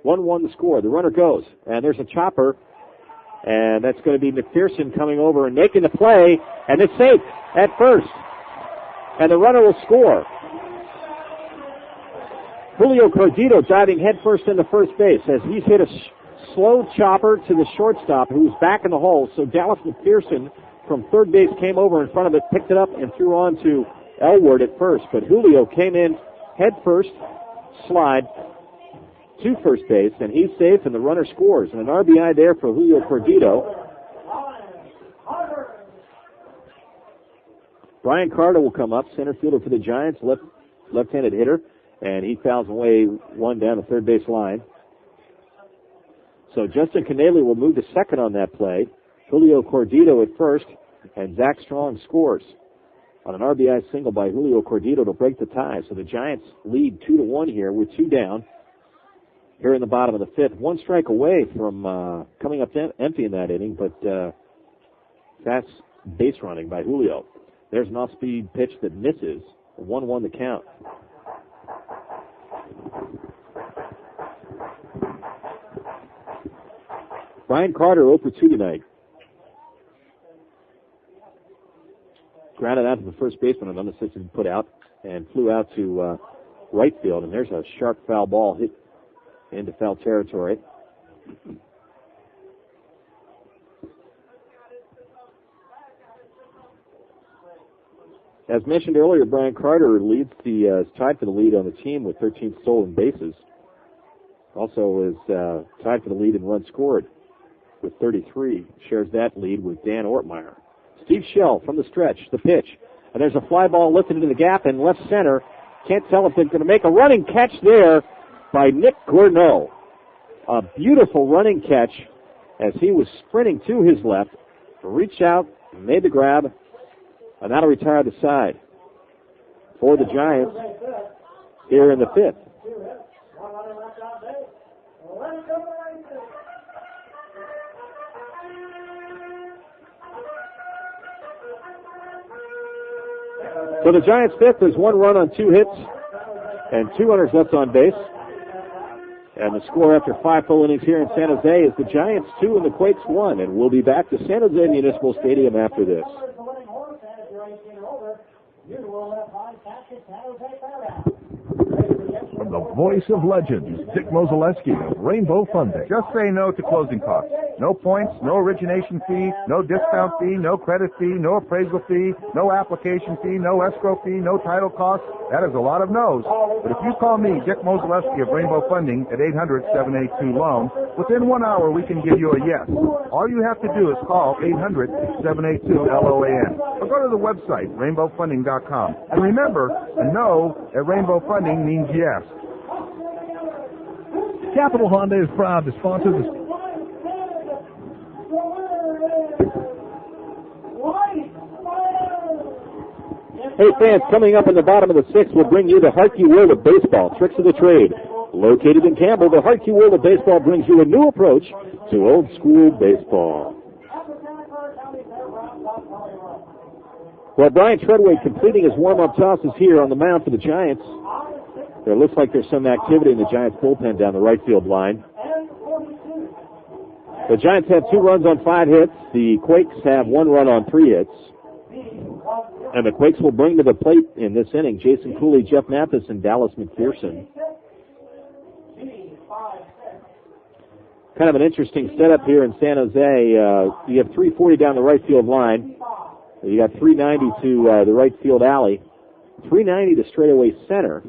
1-1 the score. The runner goes, and there's a chopper, and that's going to be McPherson coming over and making the play, and it's safe at first, and the runner will score. Julio Cordito diving headfirst into first base as he's hit a slow chopper to the shortstop, who's back in the hole. So Dallas McPherson from third base came over in front of it, picked it up, and threw on to Elward at first, but Julio came in headfirst, slide to first base, and he's safe, and the runner scores. And an RBI there for Julio Cordito. Brian Carter will come up, center fielder for the Giants, left-handed hitter, and he fouls away 1 down the third base line. So Justin Knadler will move to second on that play. Julio Cordito at first, and Zach Strong scores on an RBI single by Julio Cordito to break the tie. So the Giants lead 2-1 here with 2 down here in the bottom of the 5th. 1 strike away from coming up empty in that inning, but fast base running by Julio. There's an off-speed pitch that misses. 1-1 the count. Brian Carter 0 for 2 tonight. Grounded out to the first baseman, an unassisted put out, and flew out to right field. And there's a sharp foul ball hit into foul territory. As mentioned earlier, Brian Carter leads is tied for the lead on the team with 13 stolen bases. Also is tied for the lead in runs scored with 33. Shares that lead with Dan Ortmeyer. Steve Shell from the stretch, the pitch. And there's a fly ball lifted into the gap in left center. Can't tell if they're going to make a running catch there by Nick Gourneau. A beautiful running catch as he was sprinting to his left, reached out, made the grab, and that'll retire the side for the Giants here in the fifth. So the Giants' fifth is 1 run on 2 hits and 2 runners left on base. And the score after 5 full innings here in San Jose is the Giants 2 and the Quakes 1. And we'll be back to San Jose Municipal Stadium after this. From the voice of legends, Dick Mozeleski of Rainbow Funding. Just say no to closing costs. No points, no origination fee, no discount fee, no credit fee, no appraisal fee, no application fee, no escrow fee, no title costs. That is a lot of no's. But if you call me, Dick Mozeleski of Rainbow Funding, at 800-782-LOAN, within 1 hour we can give you a yes. All you have to do is call 800-782-LOAN. Or go to the website, rainbowfunding.com. And remember, a no at Rainbow Funding means yes. Capital Honda is proud to sponsor the... Hey fans, coming up in the bottom of the sixth, we'll bring you the Harkey World of Baseball, Tricks of the Trade. Located in Campbell, the Harkey World of Baseball brings you a new approach to old school baseball. Well, Brian Treadway completing his warm-up tosses here on the mound for the Giants. There looks like there's some activity in the Giants bullpen down the right field line. The Giants have 2 runs on 5 hits. The Quakes have 1 run on 3 hits. And the Quakes will bring to the plate in this inning Jason Cooley, Jeff Mathis, and Dallas McPherson. Kind of an interesting setup here in San Jose. You have 340 down the right field line. You got 390 to the right field alley, 390 to straightaway center.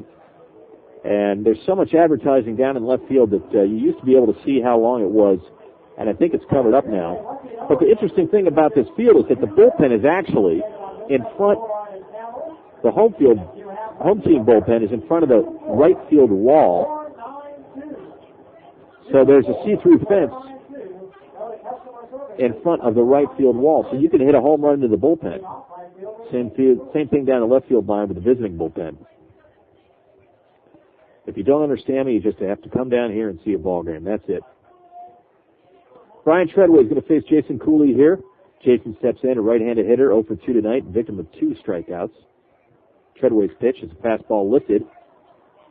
And there's so much advertising down in left field that you used to be able to see how long it was, and I think it's covered up now. But the interesting thing about this field is that the bullpen is actually in front. The home team bullpen is in front of the right field wall. So there's a see-through fence in front of the right field wall, so you can hit a home run into the bullpen. Same thing down the left field line with the visiting bullpen. If you don't understand me, you just have to come down here and see a ball game. That's it. Brian Treadway is going to face Jason Cooley here. Jason steps in, a right-handed hitter, 0 for 2 tonight, victim of 2 strikeouts. Treadway's pitch is a fastball lifted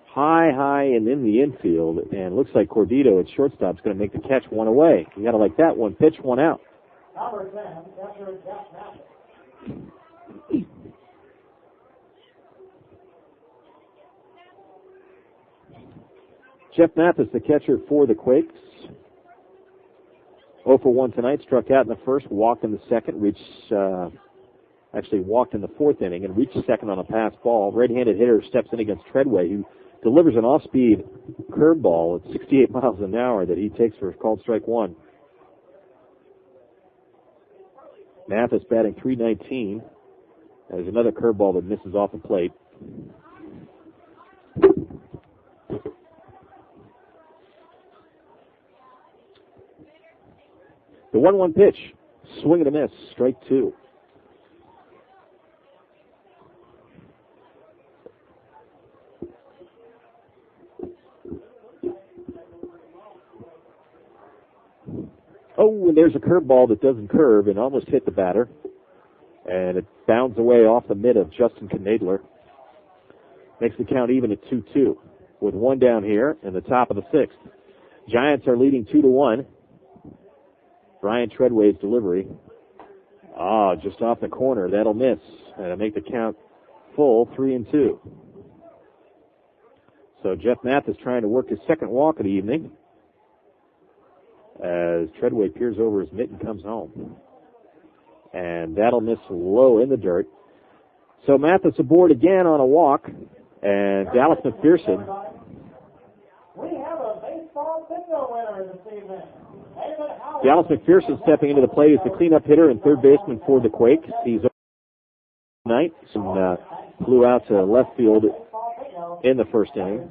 high and in the infield, and looks like Cordito at shortstop is going to make the catch, 1 away. You got to like that, 1 pitch, 1 out. Jeff Mathis, the catcher for the Quakes. 0 for 1 tonight, struck out in the first, walked in the second, walked in the 4th inning and reached second on a pass ball. Right-handed hitter steps in against Treadway, who delivers an off-speed curveball at 68 miles an hour that he takes for called strike 1. Mathis batting .319. There's another curveball that misses off the plate. The 1-1 pitch, swing and a miss, strike 2. Oh, and there's a curveball that doesn't curve and almost hit the batter. And it bounds away off the mid of Justin Knadler. Makes the count even at 2-2 with 1 down here in the top of the 6th. Giants are leading 2-1. Brian Treadway's delivery. Just off the corner. That'll miss. And it'll make the count full, 3-2. So Jeff Mathis trying to work his second walk of the evening as Treadway peers over his mitt and comes home. And that'll miss low in the dirt. So Mathis aboard again on a walk. And Dallas McPherson. We have a baseball bingo winner this evening. Dallas McPherson stepping into the plate as the cleanup hitter and third baseman for the Quakes. He's tonight. Flew out to left field in the first inning.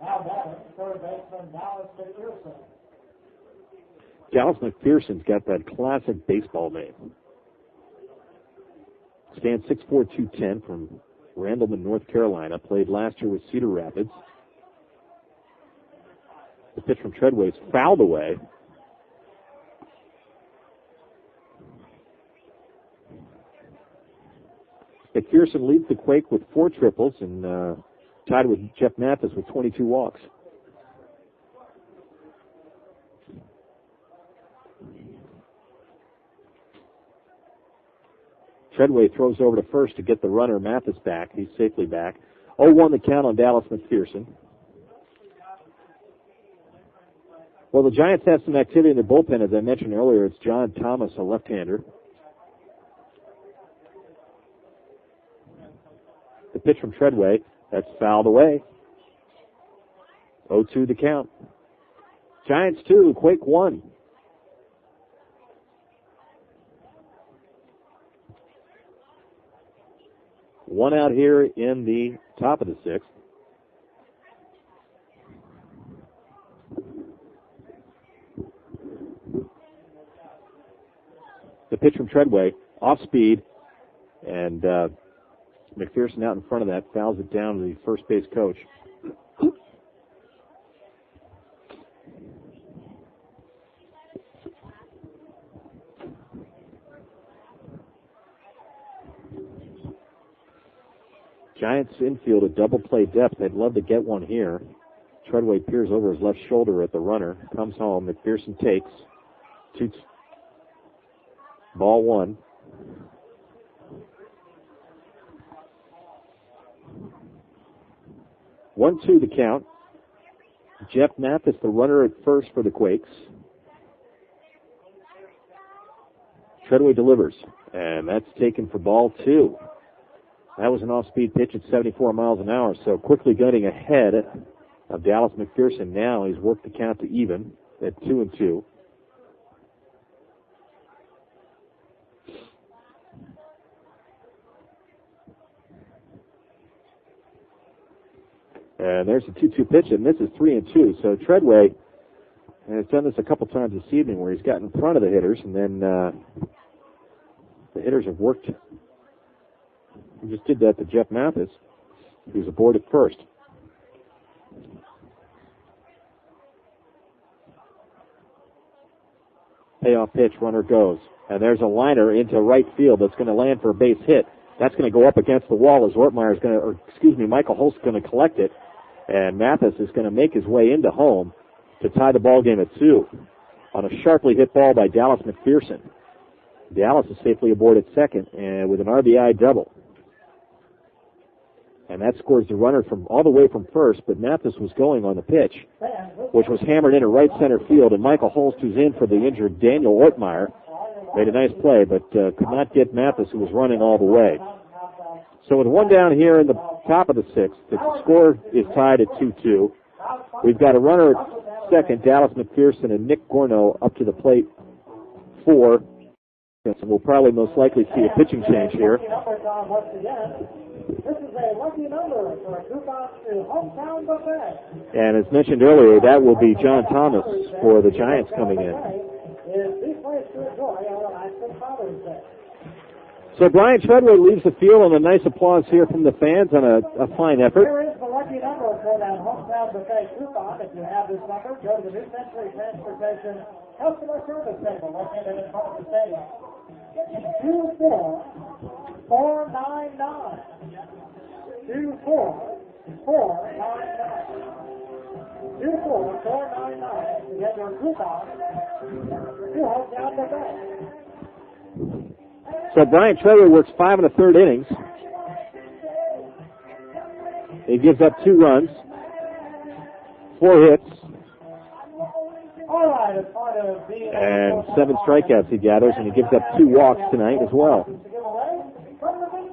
Now batting, third baseman Dallas McPherson. Dallas McPherson's got that classic baseball name. Stands 6'4", 210 from Randleman, North Carolina. Played last year with Cedar Rapids. The pitch from Treadway is fouled away. McPherson leads the Quake with 4 triples and tied with Jeff Mathis with 22 walks. Treadway throws over to first to get the runner Mathis back. He's safely back. 0-1 the count on Dallas McPherson. Well, the Giants have some activity in their bullpen, as I mentioned earlier. It's John Thomas, a left-hander. The pitch from Treadway, that's fouled away. 0-2 the count. Giants 2, Quake 1. One out here in the top of the 6th. The pitch from Treadway, off speed, and McPherson out in front of that, fouls it down to the first base coach. Giants infield a double play depth. They'd love to get one here. Treadway peers over his left shoulder at the runner. Comes home. McPherson takes. Ball 1. One, 2 the count. Jeff Mathis, the runner at first for the Quakes. Treadway delivers, and that's taken for ball 2. That was an off-speed pitch at 74 miles an hour, so quickly getting ahead of Dallas McPherson. Now he's worked the count to even at 2-2. And there's a 2-2 pitch, and this is 3-2. So Treadway has done this a couple times this evening where he's gotten in front of the hitters, and then the hitters have worked. He just did that to Jeff Mathis, who's aboard at first. Payoff pitch, runner goes. And there's a liner into right field that's going to land for a base hit. That's going to go up against the wall as Michael Holt's going to collect it. And Mathis is going to make his way into home to tie the ball game at 2 on a sharply hit ball by Dallas McPherson. Dallas is safely aboard at second and with an RBI double. And that scores the runner from all the way from first, but Mathis was going on the pitch, which was hammered into right center field, and Michael Holst, who's in for the injured Daniel Ortmeyer, made a nice play, but could not get Mathis, who was running all the way. So with one down here in the top of the 6th, the score is tied at 2-2. We've got a runner at second, Dallas McPherson, and Nick Gorno up to the plate for. So we'll probably most likely see a pitching change here. This is a lucky number for a coupon to Hometown Buffet. And as mentioned earlier, that will be John Thomas for the Giants coming in. So Brian Treadway leaves the field on a nice applause here from the fans on a fine effort. Here is the lucky number for that Hometown Buffet coupon. If you have this number, go to the New Century Transportation Customer Service Table located in front of the stadium. 24499. 24499. 24499 to get your coupon to Hometown Buffet. So Brian Treadway works 5 1/3 innings. He gives up 2 runs, 4 hits, and 7 strikeouts he gathers, and he gives up 2 walks tonight as well.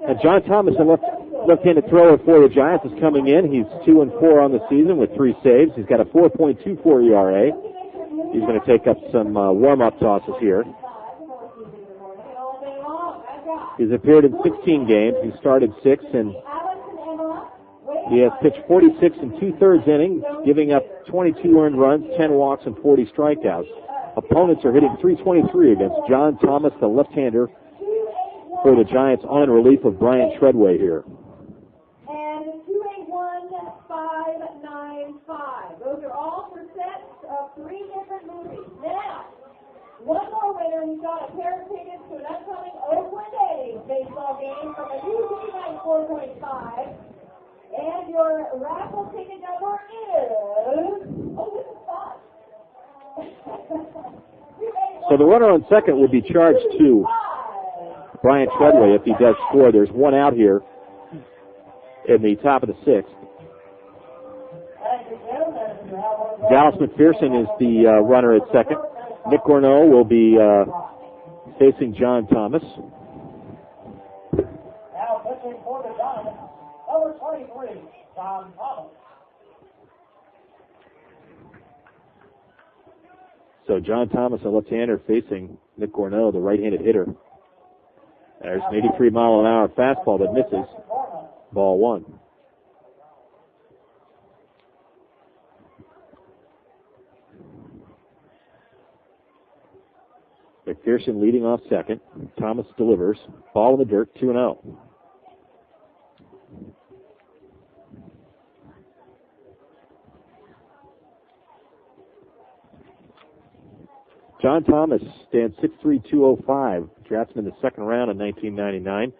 And John Thomas, a left-handed thrower for the Giants, is coming in. He's 2-4 on the season with 3 saves. He's got a 4.24 ERA. He's going to take up some warm-up tosses here. He's appeared in 16 games. He started 6, and He has pitched 46 and 2/3 innings, giving up 22 earned runs, 10 walks, and 40 strikeouts. Opponents are hitting .323 against John Thomas, the left-hander for the Giants, on relief of Brian Treadway here. And 281-595. Those are all for sets of 3 different movies. Now, one more winner who's got a pair of tickets to an upcoming Oakland A's baseball game from a UC night 4.5. And your raffle ticket number is... Oh, this is fun. So the runner on second would be charged to Brian Treadway if he does score. There's one out here in the top of the 6th. Dallas McPherson is the runner at second. Nick Gorneau will be facing John Thomas. Now pitching for the Giants, number 23, John Thomas. So John Thomas, a left-hander, facing Nick Gorneau, the right-handed hitter. There's an 83-mile-an-hour fastball that misses. Ball 1. McPherson leading off second. Thomas delivers. Ball in the dirt, 2-0. John Thomas stands 6'3", 205. Draftsman in the second round in 1999.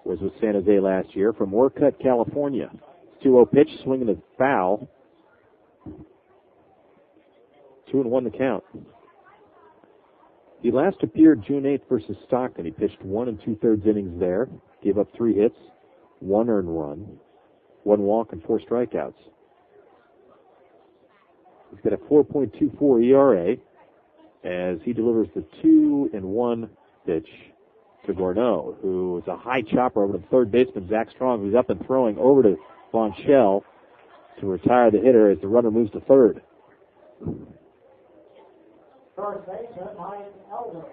Was with San Jose last year. From Orcutt, California. 2-0 pitch, swinging the foul. 2-1 the count. He last appeared June 8th versus Stockton. He pitched 1 2/3 innings there. Gave up 3 hits, 1 earned run, 1 walk, and 4 strikeouts. He's got a 4.24 ERA as he delivers the 2-1 pitch to Gorneau, who is a high chopper over to third baseman Zach Strong, who's up and throwing over to Von Schell to retire the hitter as the runner moves to third. First baseman, Mike Elder.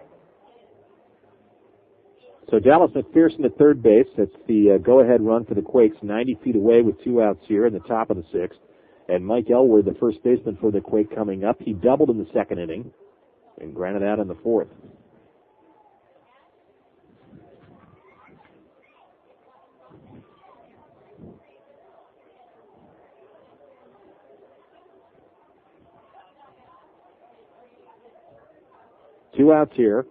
So Dallas McPherson at third base. That's the go-ahead run for the Quakes, 90 feet away with 2 outs here in the top of the 6th. And Mike Elward, the first baseman for the Quake, coming up. He doubled in the second inning and grounded out in the 4th. Two outs here.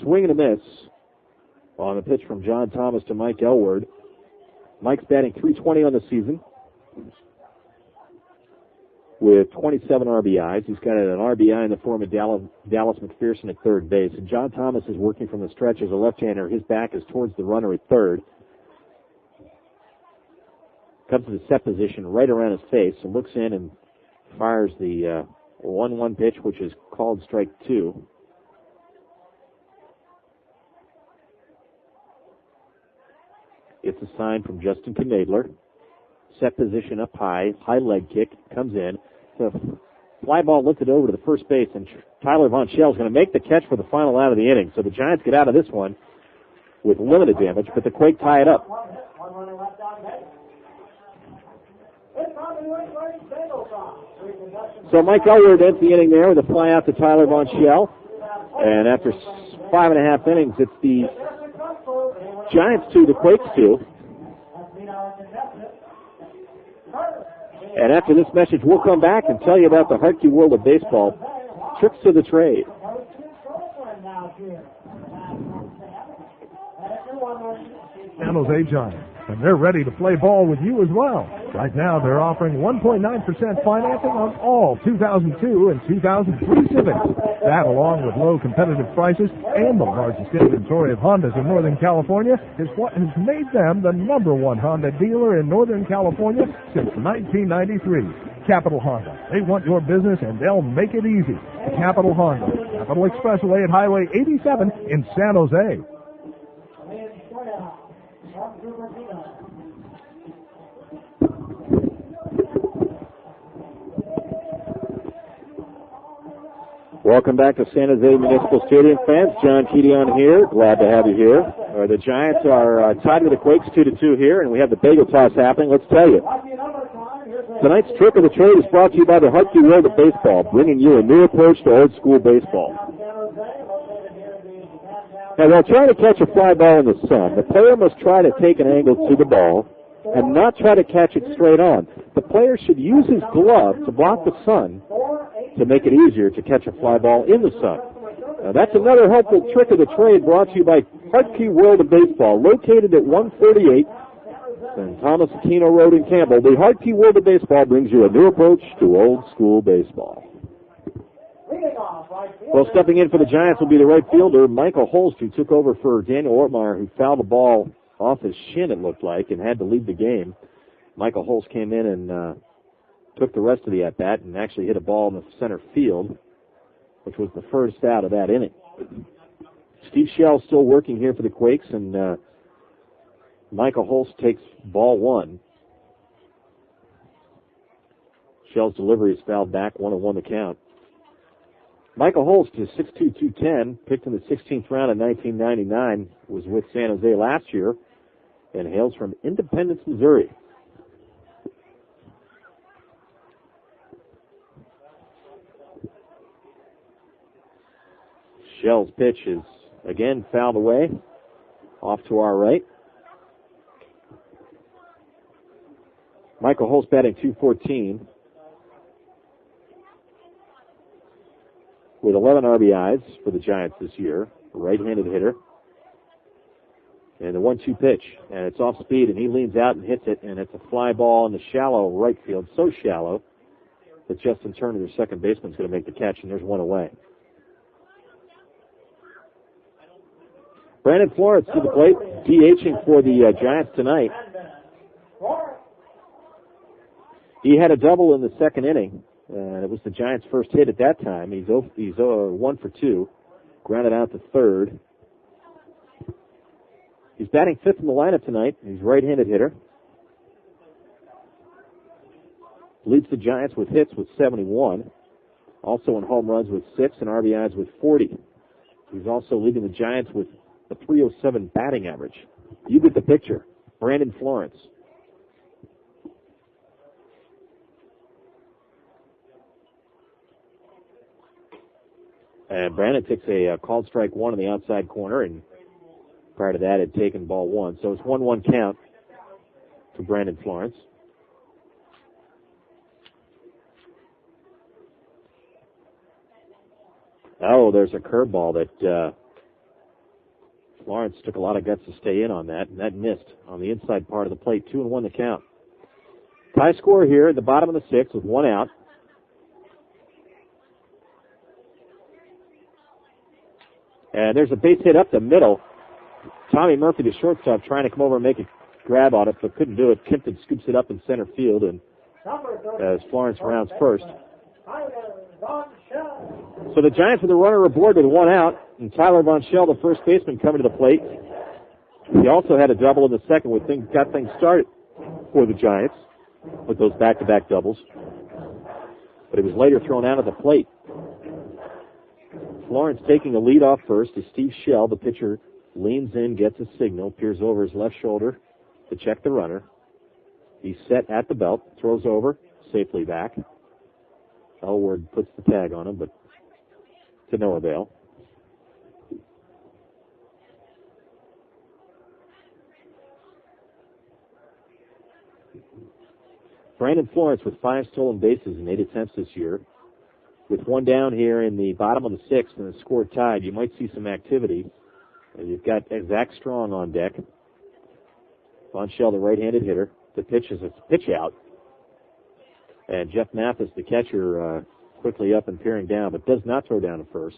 Swing and a miss on a pitch from John Thomas to Mike Elward. Mike's batting .320 on the season with 27 RBIs. He's got an RBI in the form of Dallas McPherson at third base. And John Thomas is working from the stretch as a left-hander. His back is towards the runner at third. Comes to the set position right around his face and looks in and fires the 1-1 pitch, which is called strike 2. It's a sign from Justin Knadler. Set position up high, high leg kick, comes in. The fly ball lifted over to the first base, and Tyler Von Schell is going to make the catch for the final out of the inning. So the Giants get out of this one with limited damage, but the Quake tie it up. One runner left on base. It's on the right side. So Mike Elward ends the inning there with a fly out to Tyler Von Schell. And after 5.5 innings, it's the Giants 2, the Quakes 2. And after this message, we'll come back and tell you about the Hartke World of Baseball. Tricks to the trade. San Jose Giants, and they're ready to play ball with you as well. Right now, they're offering 1.9% financing on all 2002 and 2003 Civics. That, along with low competitive prices and the largest inventory of Hondas in Northern California, is what has made them the #1 Honda dealer in Northern California since 1993. Capital Honda. They want your business, and they'll make it easy. Capital Honda, Capital Expressway at Highway 87 in San Jose. Welcome back to San Jose Municipal Stadium, fans. John Keaton here. Glad to have you here. The Giants are tied with the Quakes 2-2 here, and we have the bagel toss happening. Let's tell you. Tonight's trick of the trade is brought to you by the Hartke World of Baseball, bringing you a new approach to old school baseball. Now, while trying to catch a fly ball in the sun, the player must try to take an angle to the ball and not try to catch it straight on. The player should use his glove to block the sun to make it easier to catch a fly ball in the sun. Now, that's another helpful trick of the trade brought to you by Hartke World of Baseball, located at 138 and Thomas Aquino Road in Campbell. The Hartke World of Baseball brings you a new approach to old school baseball. Well, stepping in for the Giants will be the right fielder, Michael Holst, who took over for Daniel Ortmeyer, who fouled the ball off his shin, it looked like, and had to leave the game. Michael Holst came in and took the rest of the at-bat and actually hit a ball in the center field, which was the first out of that inning. Steve Shell still working here for the Quakes, and Michael Holst takes ball one. Shell's delivery is fouled back, 1-1 the count. Michael Holst is 6'2", 210, picked in the 16th round in 1999, was with San Jose last year, and hails from Independence, Missouri. Shell's pitch is again fouled away, off to our right. Michael Holst batting .214 with 11 RBIs for the Giants this year, a right-handed hitter. And the 1-2 pitch, and it's off speed, and he leans out and hits it, and it's a fly ball in the shallow right field, so shallow that Justin Turner, their second baseman, is going to make the catch, and there's one away. Brandon Florence to the plate, DHing for the Giants tonight. He had a double in the second inning, and it was the Giants' first hit at that time. He's 1 for 2, grounded out to third. He's batting fifth in the lineup tonight. He's a right-handed hitter. Leads the Giants with hits with 71. Also in home runs with 6 and RBIs with 40. He's also leading the Giants with a .307 batting average. You get the picture. Brandon Florence. And Brandon takes a called strike one in the outside corner, and prior to that had taken ball one. So it's 1-1 count to Brandon Florence. Oh, there's a curveball that Florence took a lot of guts to stay in on that, and that missed on the inside part of the plate. 2-1 the count. Tie score here at the bottom of the sixth with one out. And there's a base hit up the middle. Tommy Murphy, the shortstop, trying to come over and make a grab on it, but couldn't do it. Kimpton scoops it up in center field, and as Florence rounds first. So the Giants with a runner aboard with one out, and Tyler Von Schell, the first baseman, coming to the plate. He also had a double in the second, which got things started for the Giants with those back-to-back doubles. But he was later thrown out of the plate. Florence taking a lead off first as Steve Shell, the pitcher, leans in, gets a signal, peers over his left shoulder to check the runner. He's set at the belt, throws over, safely back. Elward puts the tag on him, but to no avail. Brandon Florence with 5 stolen bases in 8 attempts this year. With one down here in the bottom of the sixth and the score tied, you might see some activity. You've got Zach Strong on deck. Von Schell, the right-handed hitter. The pitch is a pitch out. And Jeff Mathis, the catcher, quickly up and peering down, but does not throw down at first.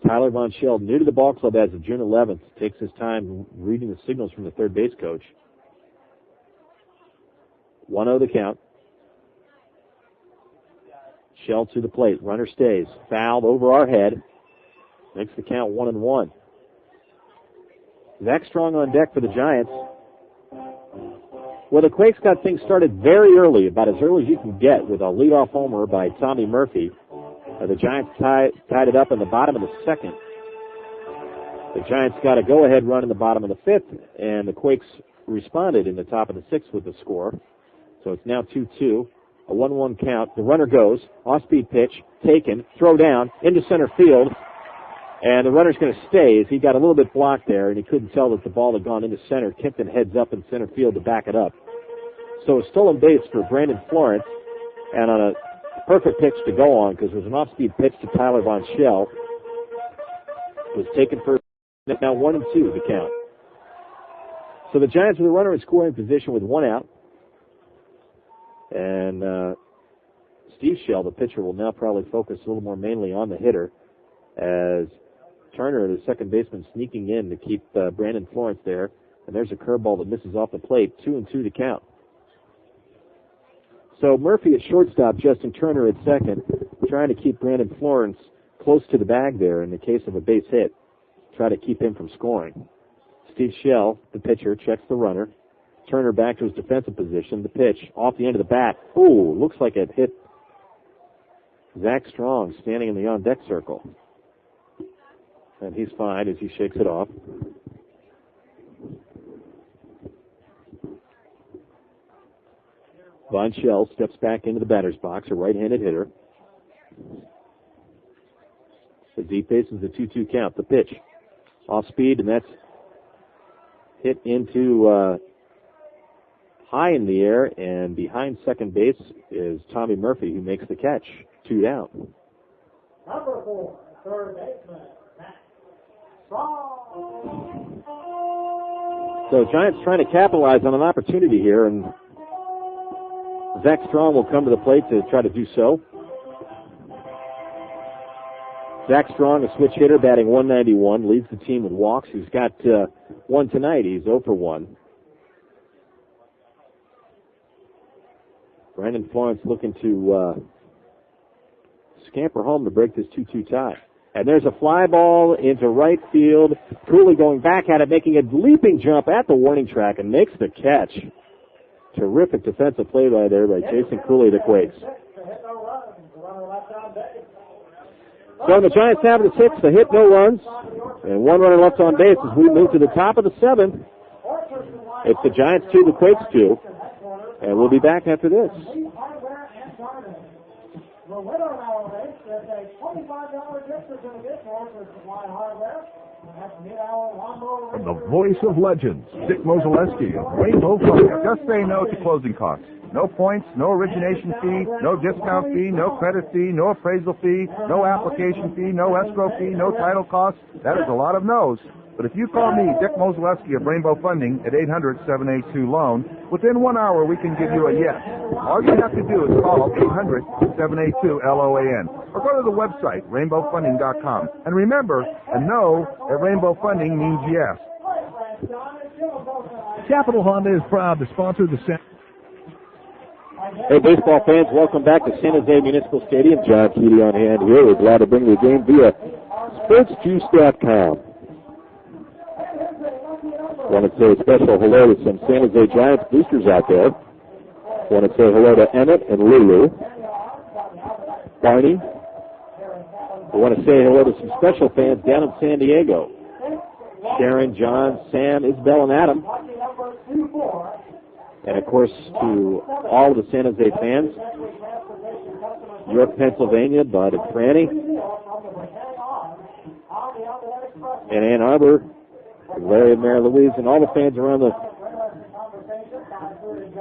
Tyler Von Schell, new to the ball club as of June 11th, takes his time reading the signals from the third base coach. 1-0 the count. Schell to the plate. Runner stays. Fouled over our head. Makes the count 1-1. Zach Strong on deck for the Giants. Well, the Quakes got things started very early, about as early as you can get, with a leadoff homer by Tommy Murphy. The Giants tied it up in the bottom of the second. The Giants got a go-ahead run in the bottom of the fifth, and the Quakes responded in the top of the sixth with the score. So it's now 2-2, a 1-1 count. The runner goes, off-speed pitch, taken, throw down, into center field, and the runner's going to stay as he got a little bit blocked there, and he couldn't tell that the ball had gone into center. Kimpton heads up in center field to back it up. So a stolen base for Brandon Florence, and on a perfect pitch to go on, because it was an off-speed pitch to Tyler Von Schell. Was taken for now 1-2 the count. So the Giants with a runner in scoring position with 1 out. And Steve Schell, the pitcher, will now probably focus a little more mainly on the hitter, as Turner, the second baseman, sneaking in to keep Brandon Florence there. And there's a curveball that misses off the plate. 2-2 to count. So Murphy at shortstop, Justin Turner at second, trying to keep Brandon Florence close to the bag there in the case of a base hit. Try to keep him from scoring. Steve Schell, the pitcher, checks the runner. Turner back to his defensive position. The pitch off the end of the bat. Ooh, looks like it hit Zach Strong standing in the on-deck circle. And he's fine as he shakes it off. Von Schell steps back into the batter's box, a right-handed hitter. As he faces the 2-2 count, the pitch. Off speed, and that's hit into high in the air, and behind second base is Tommy Murphy, who makes the catch. 2 down. Number 4, third baseman, Matt Strong. So Giants trying to capitalize on an opportunity here, and Zach Strong will come to the plate to try to do so. Zach Strong, a switch hitter, batting 191, leads the team with walks. He's got one tonight. He's 0 for 1. Brandon Florence looking to scamper home to break this 2-2 tie. And there's a fly ball into right field. Cooley going back at it, making a leaping jump at the warning track and makes the catch. Terrific defensive play by Jason Cooley, the Quakes. So the Giants have the 6, the hit, no runs, and 1 runner left on base as we move to the top of the 7th. It's the Giants 2, the Quakes 2, and we'll be back after this. The winner of our race is a $25 gift certificate for Supply Hardware. From the voice of legends, Dick Mozaleski of Rainbow Funding. Just say no to closing costs. No points, no origination fee, no discount fee, no credit fee, no appraisal fee, no application fee, no escrow fee, no title costs. That is a lot of no's. But if you call me, Dick Mozaleski of Rainbow Funding, at 800-782-LOAN, within 1 hour we can give you a yes. All you have to do is call 800-782-LOAN or go to the website, rainbowfunding.com. And remember, a no at Rainbow Funding means yes. Capital Honda is proud to sponsor the Hey, baseball fans, welcome back to San Jose Municipal Stadium. John Keedy on hand here. We're glad to bring you the game via sportsjuice.com. Want to say a special hello to some San Jose Giants boosters out there. Want to say hello to Emmett and Lulu. Barney. We want to say hello to some special fans down in San Diego. Sharon, John, Sam, Isabel, and Adam. And, of course, to all of the San Jose fans. York, Pennsylvania, Bud and Franny. And Ann Arbor. Larry and Mary Louise, and all the fans around the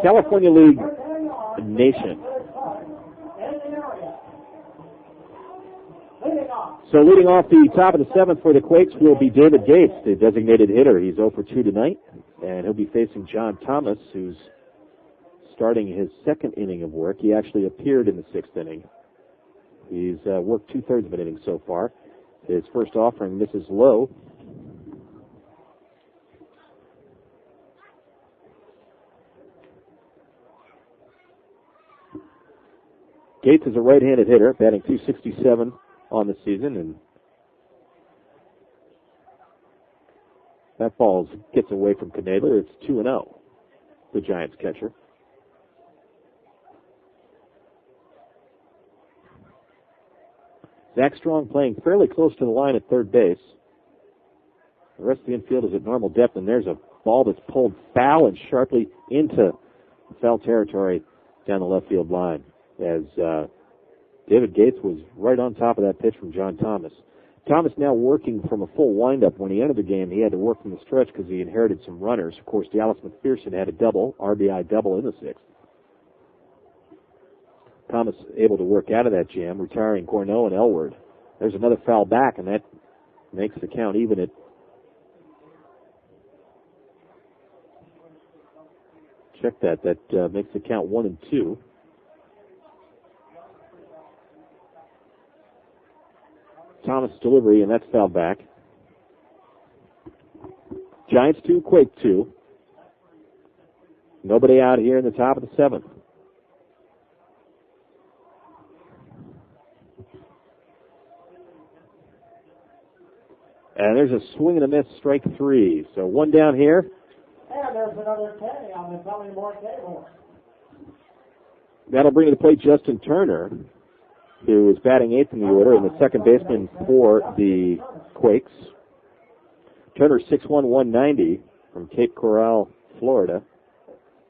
California League nation. So leading off the top of the 7th for the Quakes will be David Gates, the designated hitter. He's 0 for 2 tonight, and he'll be facing John Thomas, who's starting his 2nd inning of work. He actually appeared in the 6th inning. He's worked 2/3 of an inning so far. His first offering misses low. Gates is a right-handed hitter, batting .267 on the season, and that ball gets away from Knadler. It's 2-0. the Giants catcher. Zach Strong playing fairly close to the line at third base. The rest of the infield is at normal depth, and there's a ball that's pulled foul and sharply into foul territory down the left field line as David Gates was right on top of that pitch from John Thomas. Thomas now working from a full windup. When he entered the game, he had to work from the stretch because he inherited some runners. Of course, Dallas McPherson had a RBI double in the sixth. Thomas able to work out of that jam, retiring Cornell and Elward. There's another foul back, and that makes the count even at check that. That makes the count 1-2. Thomas delivery, and that's fouled back. Giants 2, Quake 2. Nobody out here in the top of the seventh. And there's a swing and a miss, strike 3. So one down here. And there's another K on the Tullymore table. That'll bring to the plate Justin Turner, who is batting eighth in the order and the second baseman for the Quakes. Turner 6'1", 190 from Cape Coral, Florida.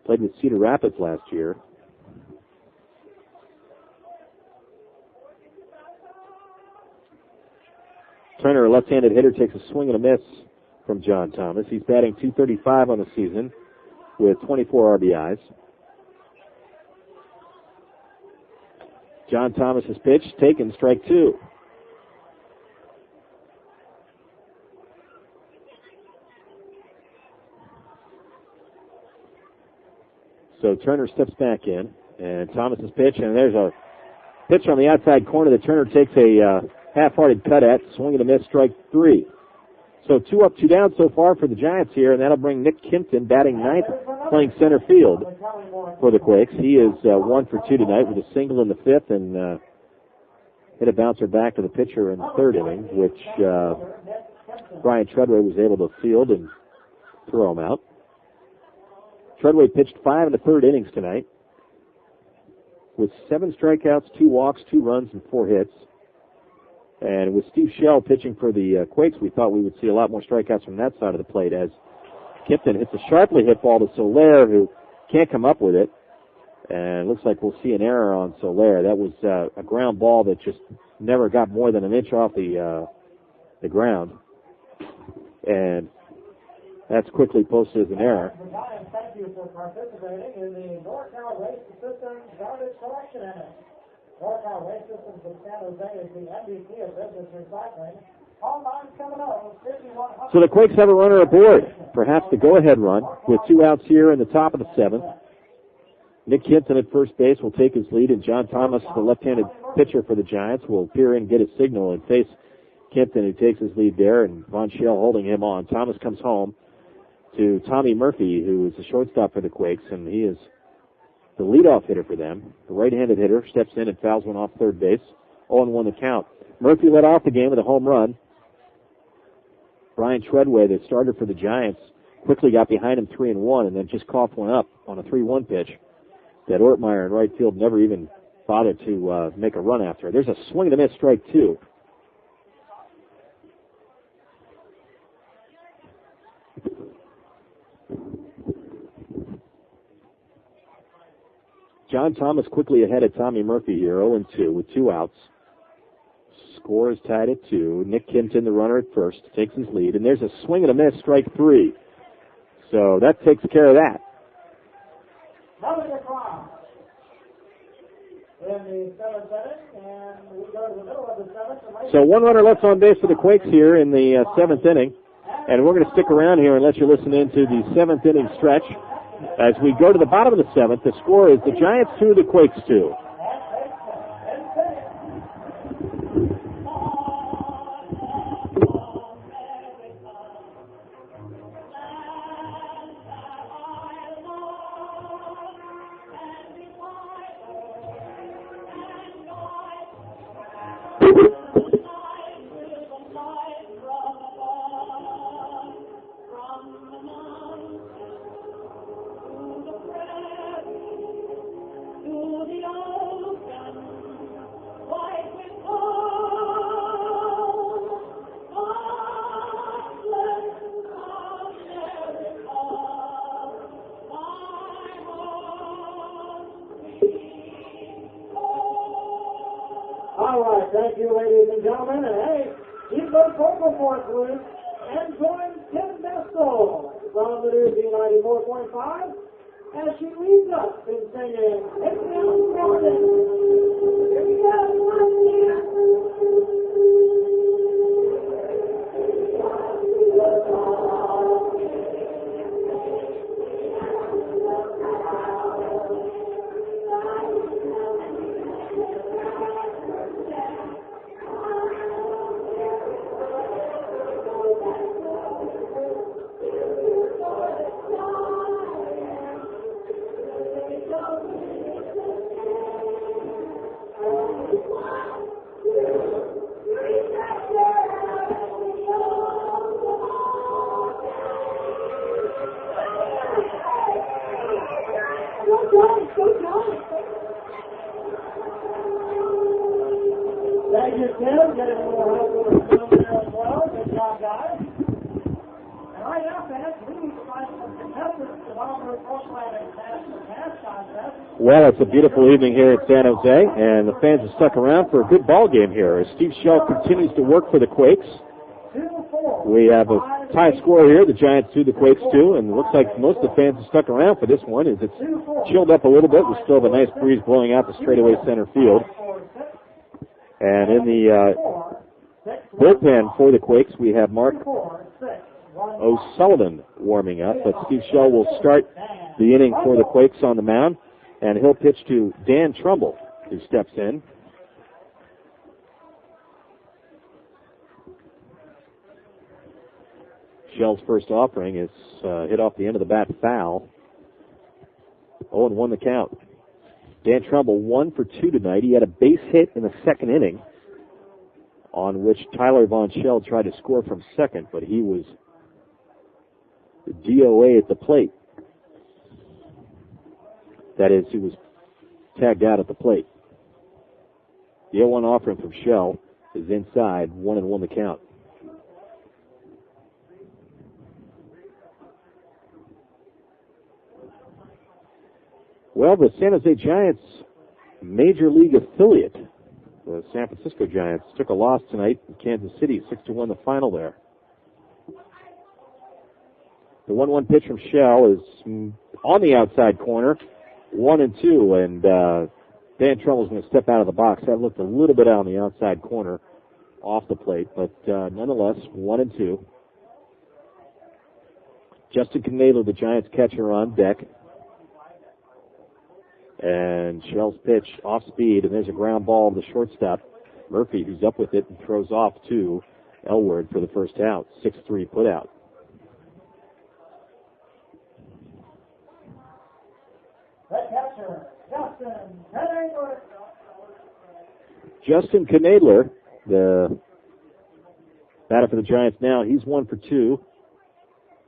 Played with Cedar Rapids last year. Turner, a left-handed hitter, takes a swing and a miss from John Thomas. He's batting .235 on the season with 24 RBIs. John Thomas's pitch taken, strike 2. So Turner steps back in, and Thomas's pitch, and there's a pitch on the outside corner that Turner takes a half-hearted cut at, swing and a miss, strike 3. So 2 up, 2 down so far for the Giants here, and that'll bring Nick Kimpton batting ninth, playing center field for the Quakes. He is 1 for 2 tonight with a single in the fifth and hit a bouncer back to the pitcher in the third inning, which Brian Treadway was able to field and throw him out. Treadway pitched 5 in the third innings tonight with 7 strikeouts, 2 walks, 2 runs, and 4 hits. And with Steve Shell pitching for the Quakes, we thought we would see a lot more strikeouts from that side of the plate as Kimpton hits a sharply hit ball to Soler, who can't come up with it. And it looks like we'll see an error on Soler. That was a ground ball that just never got more than an inch off the ground. And that's quickly posted as an error. Thank you for participating in the NorCal Waste Systems Garbage Collection Inning. NorCal Waste Systems in San Jose is the MVP of business recycling. All lines coming up, 5100. So the Quakes have a runner aboard, perhaps the go-ahead run, with 2 outs here in the top of the seventh. Nick Kimpton at first base will take his lead, and John Thomas, the left-handed pitcher for the Giants, will appear in, get his signal, and face Kimpton, who takes his lead there, and Von Schell holding him on. Thomas comes home to Tommy Murphy, who is the shortstop for the Quakes, and he is the leadoff hitter for them. The right-handed hitter steps in and fouls one off third base. 0-1 the count. Murphy led off the game with a home run. Brian Treadway, the starter for the Giants, quickly got behind him 3-1 and then just coughed one up on a 3-1 pitch that Ortmeyer in right field never even bothered to make a run after. There's a swing and a miss, strike 2. John Thomas quickly ahead of Tommy Murphy here, 0-2 with 2 outs. Score is tied at 2. Nick Kimpton, the runner at first, takes his lead, and there's a swing and a miss, strike 3. So that takes care of that. So 1 runner left on base for the Quakes here in the 7th inning, and we're going to stick around here and let you listen into the 7th inning stretch. As we go to the bottom of the 7th, the score is the Giants 2, the Quakes 2. thank you, ladies and gentlemen. And hey, keep those vocal cords loose and join Kim Bestel from the new B94.5 as she leads us in singing It's Down Mountain. Here we Thank you, Tim. Getting a little help with the film there as well. Good job, guys. And right now, fans, we need to find some contestants to offer Volkswagen Cash Contest. Well, it's a beautiful evening here at San Jose, and the fans have stuck around for a good ball game here as Steve Shell continues to work for the Quakes. We have a tie score here, the Giants 2, the Quakes 2, and it looks like most of the fans have stuck around for this one as it's chilled up a little bit. We still have a nice breeze blowing out the straightaway center field. And in the bullpen for the Quakes, we have Mark O'Sullivan warming up, but Steve Shell will start the inning for the Quakes on the mound, and he'll pitch to Dan Trumbull, who steps in. Shell's first offering is hit off the end of the bat foul. 0-1 the count. Dan Trumbull 1 for 2 tonight. He had a base hit in the second inning on which Tyler Von Schell tried to score from second, but he was DOA at the plate. That is, he was tagged out at the plate. The 0-1 offering from Schell is inside, 1-1 the count. Well, the San Jose Giants Major League affiliate, the San Francisco Giants, took a loss tonight in Kansas City, 6-1 the final there. The 1-1 pitch from Schell is on the outside corner, 1-2, and Dan Trumbull's going to step out of the box. That looked a little bit out on the outside corner off the plate, but nonetheless, 1-2. Justin Knadler, the Giants catcher, on deck. And Schell's pitch off speed, and there's a ground ball to the shortstop. Murphy, who's up with it, and throws off to Elward for the first out. 6-3 put out. The catcher, Justin Knadler. Justin Knadler, the batter for the Giants now, he's 1 for 2.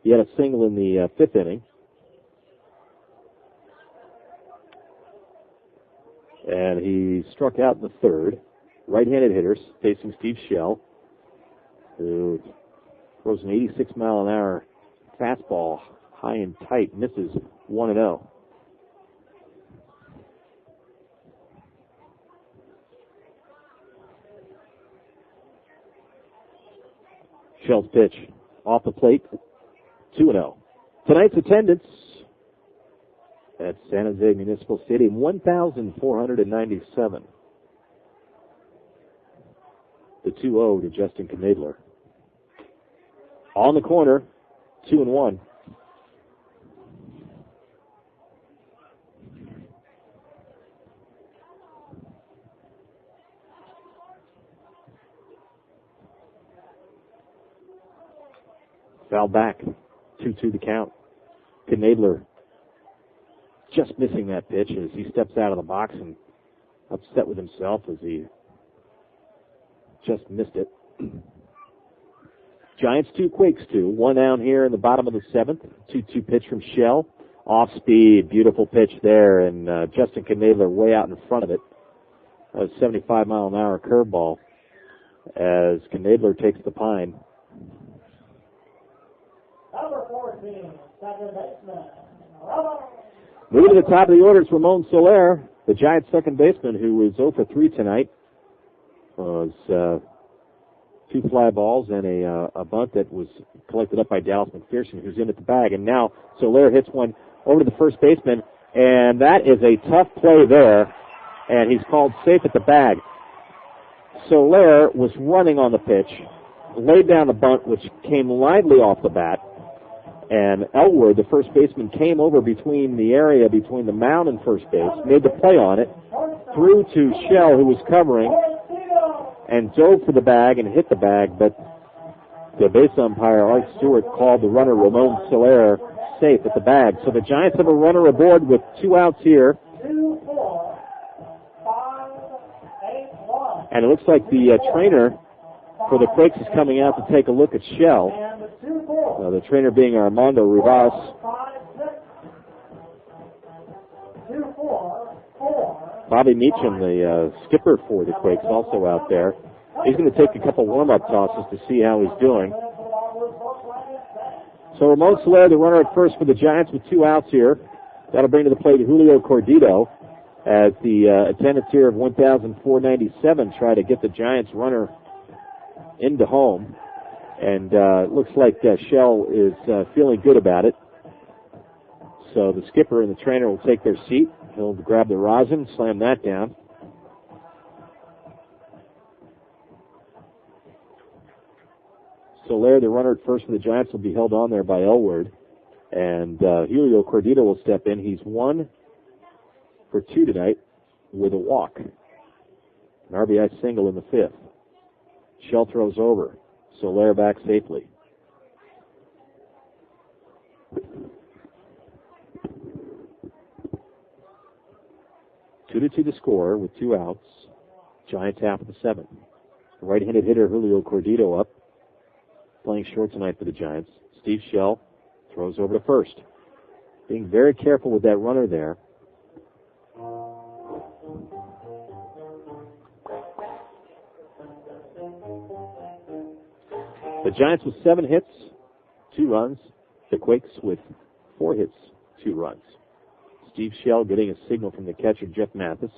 He had a single in the fifth inning. And he struck out in the third. Right-handed hitter facing Steve Shell, who throws an 86-mile-an-hour fastball high and tight, misses 1-0. Shell's pitch off the plate, 2-0. Tonight's attendance at San Jose Municipal Stadium, 1,497. The 2-0 to Justin Knadler. On the corner, 2-1. Foul back, 2-2 the count. Knadler just missing that pitch as he steps out of the box and upset with himself as he just missed it. Giants 2, Quakes 2. 1 down here in the bottom of the seventh. 2-2 pitch from Shell. Off speed, beautiful pitch there, and Justin Knadler way out in front of it. A 75-mile-an-hour curveball as Knadler takes the pine. Number 14, second baseman. Moving to the top of the order, it's Ramon Soler, the Giants' second baseman, who is 0 for 3 tonight. was 2 fly balls and a bunt that was collected up by Dallas McPherson, who's in at the bag. And now Soler hits one over to the first baseman, and that is a tough play there, and he's called safe at the bag. Soler was running on the pitch, laid down the bunt, which came lightly off the bat, and Elwood, the first baseman, came over between the area between the mound and first base, made the play on it, threw to Shell, who was covering, and dove for the bag and hit the bag, but the base umpire, Art Stewart, called the runner, Ramon Soler, safe at the bag. So the Giants have a runner aboard with 2 outs here. 2, 4, 5, 8, 1. And it looks like the trainer for the Quakes is coming out to take a look at Shell. And the 2, 4. The trainer being Armando Rivas. 5, 6. 2, 4, 4. Bobby Meacham, the skipper for the Quakes, also out there. He's going to take a couple warm-up tosses to see how he's doing. So Ramon Soler, the runner at first for the Giants with 2 outs here. That'll bring to the plate Julio Cordito as the attendance here of 1,497 try to get the Giants runner into home. And it looks like Shell is feeling good about it. So the skipper and the trainer will take their seat. He'll grab the rosin, slam that down. Soler, the runner at first for the Giants, will be held on there by Elward. And Julio Cordito will step in. He's 1 for 2 tonight with a walk. An RBI single in the 5th. Shell throws over. Soler back safely. Two to the score with 2 outs. Giants half of the 7th. The right-handed hitter Julio Cordito up, playing short tonight for the Giants. Steve Shell throws over to first. Being very careful with that runner there. The Giants with 7 hits, 2 runs. The Quakes with 4 hits, 2 runs. Steve Shell getting a signal from the catcher, Jeff Mathis.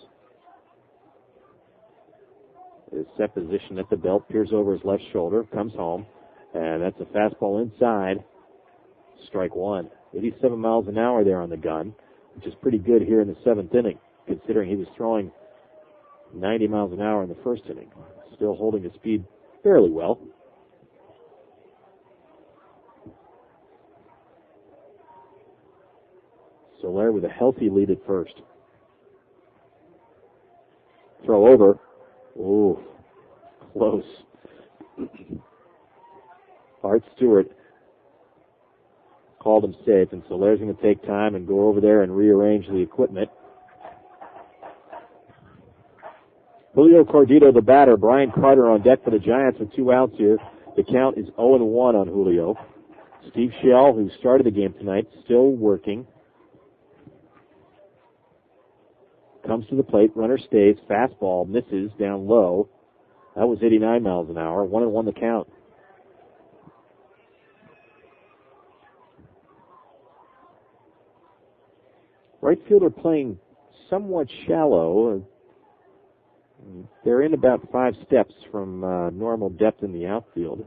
His set position at the belt, peers over his left shoulder, comes home, and that's a fastball inside. Strike 1. 87 miles an hour there on the gun, which is pretty good here in the 7th inning, considering he was throwing 90 miles an hour in the 1st inning. Still holding his speed fairly well. Soler with a healthy lead at first. Throw over. Ooh, close. Art Stewart called him safe, and Soler's going to take time and go over there and rearrange the equipment. Julio Cordito, the batter. Brian Carter on deck for the Giants with 2 outs here. The count is 0-1 on Julio. Steve Shell, who started the game tonight, still working. Comes to the plate, runner stays, fastball, misses, down low. That was 89 miles an hour, 1-1 the count. Right fielder playing somewhat shallow. They're in about 5 steps from normal depth in the outfield.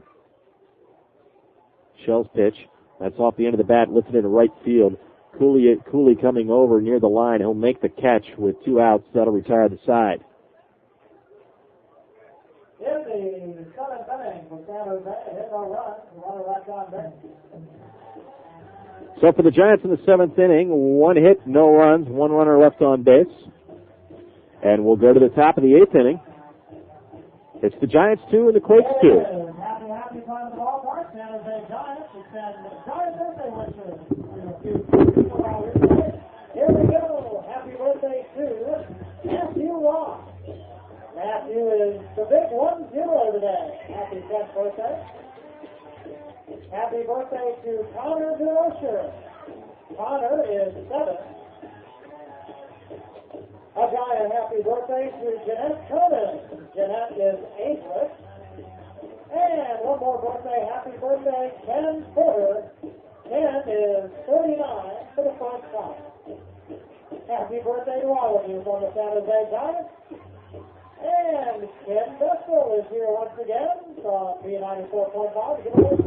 Shell's pitch, that's off the end of the bat, lifted into right field. Cooley coming over near the line. He'll make the catch with 2 outs. That'll retire the side. In the 7th inning for San Jose, hit no run. Runner left on base. So for the Giants in the 7th inning, 1 hit, no runs, 1 runner left on base. And we'll go to the top of the 8th inning. It's the Giants 2 and the Quakes 2. Happy time at the ballpark. San Jose Giants. It's Giants birthday wishes. Here we go. Happy birthday to Matthew Ross. Matthew is the big 1-0 today. Happy 10th birthday. Happy birthday to Connor DeRocher. Connor is 7. A giant happy birthday to Jeanette Conan. Jeanette is 8th. And one more birthday. Happy birthday, Ken Porter. Ken is 39 for the first time. Happy birthday to all of you from the San Jose Giants. And Ken Bissell is here once again from B94.5 to give away $4.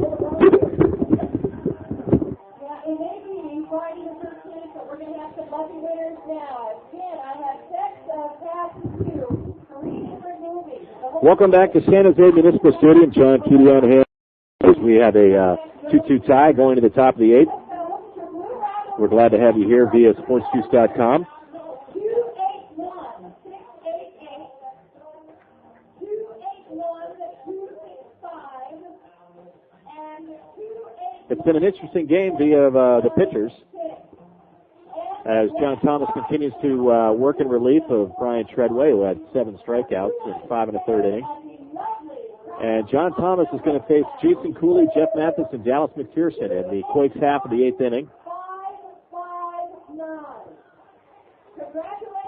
Yeah, it may be Friday the 13th, but we're going to have some lucky winners now. Again, I have 6 passes to 3 different movies. Welcome back to San Jose Municipal Stadium. John Keeley on hand. We have a 2-2 tie going to the top of the 8th. We're glad to have you here via sportsjuice.com. 281-688-281-265 and 281. It's been an interesting game via the pitchers as John Thomas continues to work in relief of Brian Treadway, who had 7 strikeouts in 5 1/3 innings. And John Thomas is going to face Jason Cooley, Jeff Mathis, and Dallas McPherson in the Quakes half of the 8th inning.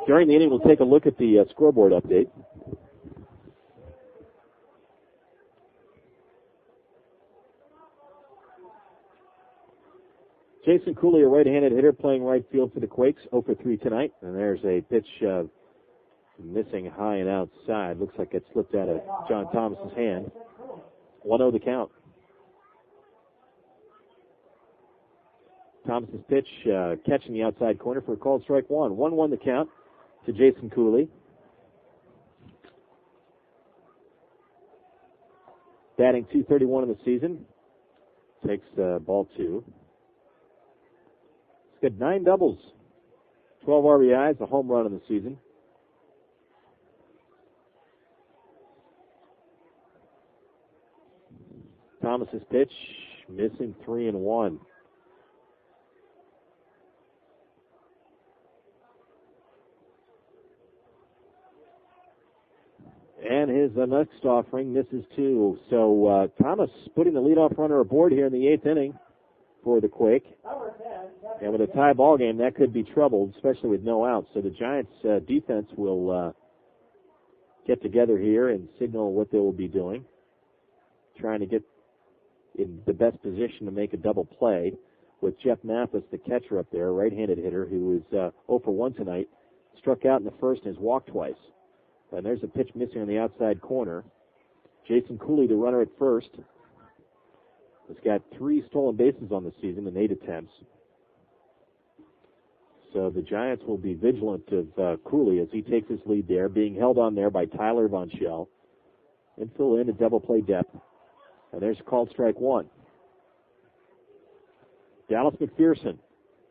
During the inning, we'll take a look at the scoreboard update. Jason Cooley, a right-handed hitter, playing right field for the Quakes, 0 for 3 tonight. And there's a pitch missing high and outside. Looks like it slipped out of John Thomas's hand. 1-0 the count. Thomas's pitch catching the outside corner for a called strike 1. 1-1 the count to Jason Cooley. Batting .231 in the season. Takes ball 2. He's got 9 doubles, 12 RBIs, a home run in the season. Thomas's pitch missing 3-1. And his next offering misses 2. So Thomas putting the leadoff runner aboard here in the 8th inning for the Quake. And with a tie ball game, that could be troubled, especially with no outs. So the Giants' defense will get together here and signal what they will be doing, trying to get in the best position to make a double play with Jeff Mathis, the catcher up there, right-handed hitter, who is 0 for 1 tonight, struck out in the first and has walked twice. And there's a pitch missing on the outside corner. Jason Cooley, the runner at first, has got 3 stolen bases on the season in 8 attempts. So the Giants will be vigilant of Cooley as he takes his lead there, being held on there by Tyler Von Schell. Infill in a double play depth. And there's called strike 1. Dallas McPherson,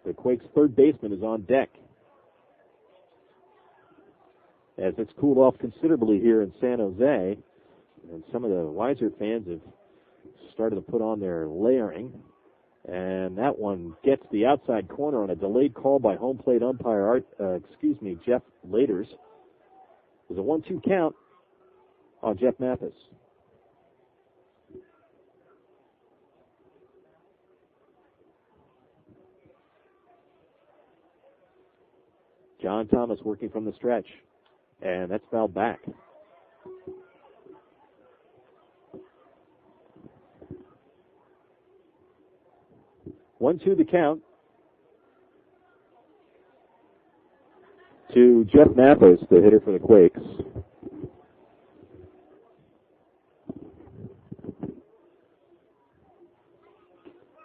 the Quakes' third baseman, is on deck. As it's cooled off considerably here in San Jose, and some of the wiser fans have started to put on their layering. And that one gets the outside corner on a delayed call by home plate umpire, Jeff Laters. There's a 1-2 count on Jeff Mathis. John Thomas working from the stretch. And that's fouled back. One, 2 the count to Jeff Mathis, the hitter for the Quakes.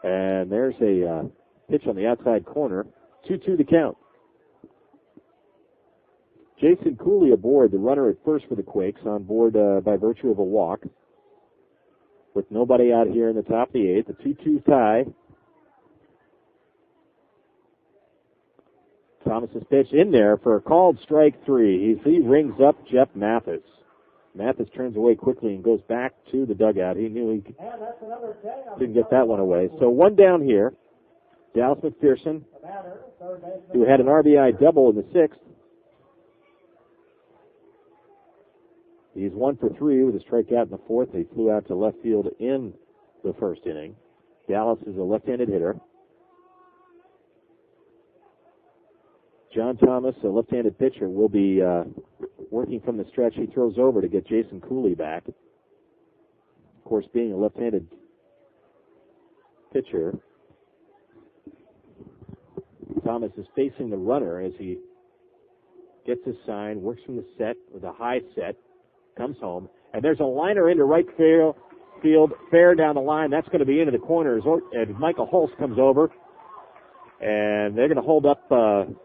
And there's a pitch on the outside corner. 2-2 the count. Jason Cooley aboard, the runner at first for the Quakes, on board by virtue of a walk. With nobody out here in the top of the 8th, a 2-2 tie. Thomas's pitch in there for a called strike 3. He rings up Jeff Mathis. Mathis turns away quickly and goes back to the dugout. He knew he didn't get that one away. So 1 down here. Dallas McPherson, who had an RBI double in the 6th. He's 1 for 3 with a strikeout in the 4th. He flew out to left field in the 1st inning. Dallas is a left-handed hitter. John Thomas, a left-handed pitcher, will be working from the stretch. He throws over to get Jason Cooley back. Of course, being a left-handed pitcher, Thomas is facing the runner as he gets his sign, works from the set with a high set. comes home. And there's a liner into right field, fair down the line. That's going to be into the corner as Michael Holst comes over. And they're going to hold up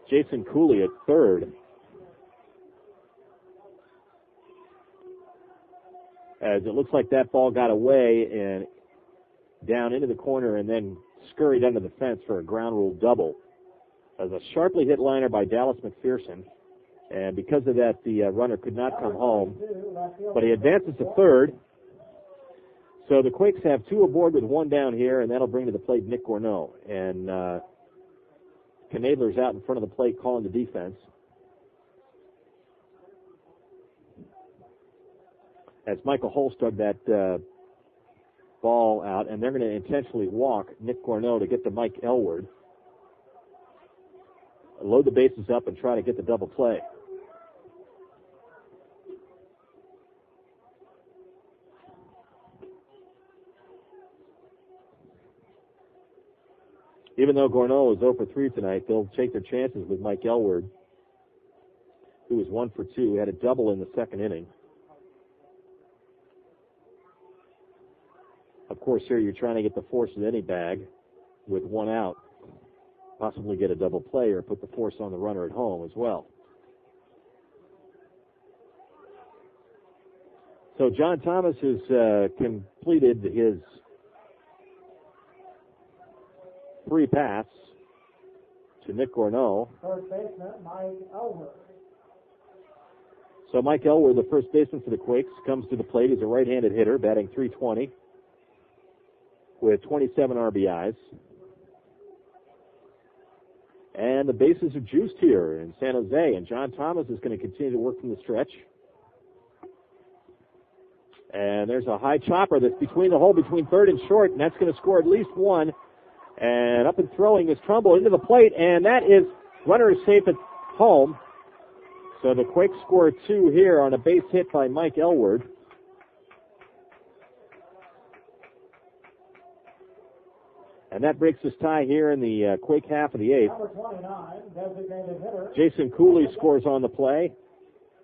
Jason Cooley at third. As it looks like that ball got away and down into the corner and then scurried under the fence for a ground rule double. As a sharply hit liner by Dallas McPherson. And because of that, the runner could not come home. But he advances to third. So the Quakes have two aboard with one down here, and that'll bring to the plate Nick Gorneau. And Knadler's out in front of the plate calling the defense. As Michael Holst dug that ball out, and they're going to intentionally walk Nick Gorneau to get to Mike Elward. Load the bases up and try to get the double play. Even though Gorneau is 0 for 3 tonight, they'll take their chances with Mike Elward, who was 1 for 2, had a double in the second inning. Of course, here you're trying to get the force in any bag with one out, possibly get a double play or put the force on the runner at home as well. So John Thomas has completed his 3 pass to Nick Gorneau. Third baseman, Mike Elward. So Mike Elward, the first baseman for the Quakes, comes to the plate. He's a right-handed hitter, batting .320 with 27 RBIs. And the bases are juiced here in San Jose, and John Thomas is going to continue to work from the stretch. And there's a high chopper that's between the hole between third and short, and that's going to score at least one. And up and throwing is Trumbull into the plate, and that is, runner is safe at home. So the Quakes score 2 here on a base hit by Mike Elward. And that breaks his tie here in the Quake half of the 8th. Number 29, designated hitter. Jason Cooley scores on the play,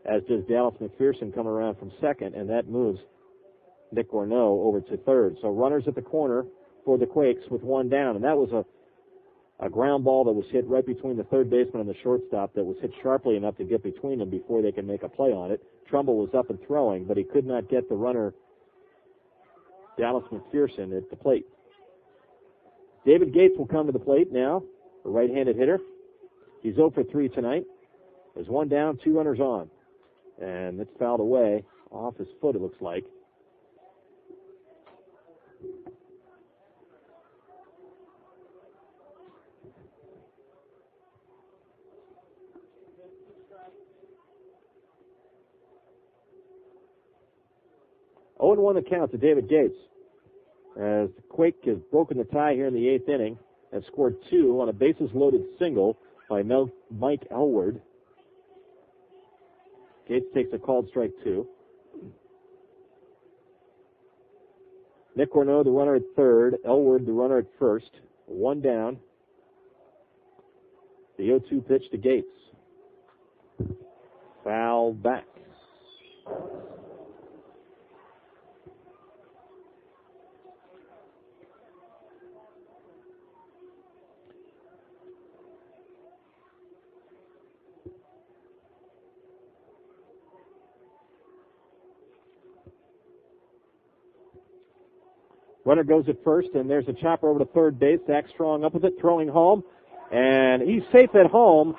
as does Dallas McPherson come around from second, and that moves Nick Gorneau over to third. So runners at the corner for the Quakes with one down. And that was a ground ball that was hit right between the third baseman and the shortstop that was hit sharply enough to get between them before they can make a play on it. Trumbull was up and throwing, but he could not get the runner, Dallas McPherson, at the plate. David Gates will come to the plate now, a right-handed hitter. He's 0 for 3 tonight. There's one down, 2 runners on. And it's fouled away off his foot, it looks like. Oh, 0-1 the count to David Gates, as the Quake has broken the tie here in the 8th inning and scored 2 on a bases-loaded single by Mike Elward. Gates takes a called strike 2. Nick Gorneau, the runner at third. Elward, the runner at first. One down. The 0-2 pitch to Gates. Foul back. Runner goes at first, and there's a chopper over to third base. Zach Strong up with it, throwing home, and he's safe at home.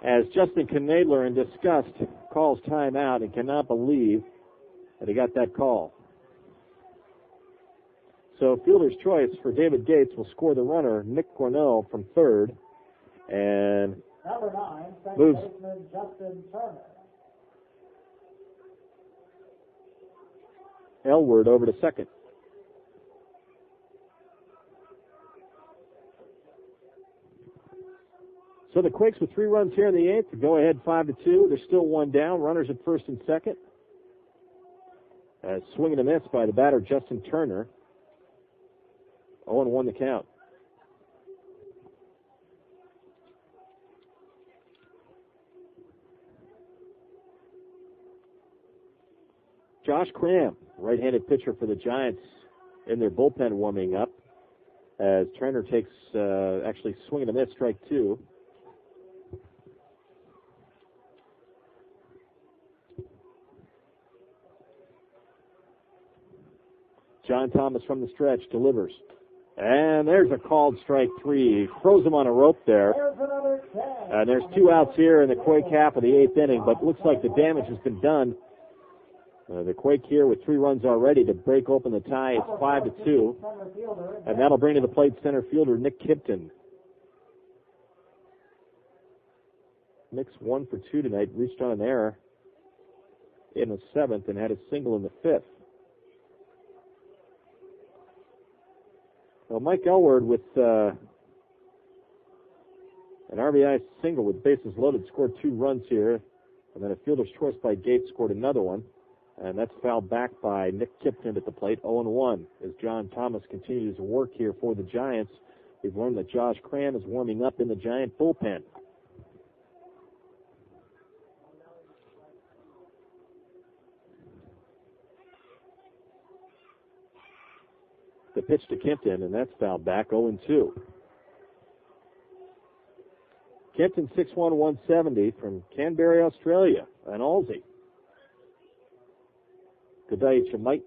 As Justin Knadler, in disgust, calls timeout and cannot believe that he got that call. So fielder's choice for David Gates will score the runner, Nick Gorneau, from third, and Number 9, second moves baseman Justin Turner. Elward over to second. So the Quakes with 3 runs here in the 8th go ahead 5-2. There's still one down. Runners at first and second. Swing and a miss by the batter, Justin Turner. 0-1 the count. Josh Cram, right-handed pitcher for the Giants, in their bullpen warming up, as Turner takes actually swing and a miss, strike two. John Thomas from the stretch delivers. And there's a called strike three. He throws him on a rope there. And there's 2 outs here in the Quake half of the 8th inning, but looks like the damage has been done. The Quake here with 3 runs already to break open the tie. It's 5-2. And that'll bring to the plate center fielder Nick Kipton. Nick's 1 for 2 tonight. Reached on an error in the 7th and had a single in the 5th. Well, Mike Elward with an RBI single with bases loaded scored 2 runs here. And then a fielder's choice by Gates scored another one. And that's fouled back by Nick Kipton at the plate, 0-1. As John Thomas continues to work here for the Giants, we've learned that Josh Cram is warming up in the Giant bullpen. The pitch to Kipton, and that's fouled back, 0-2. Kipton, 6'1", 170 from Canberra, Australia, an Aussie. Good day to Mike.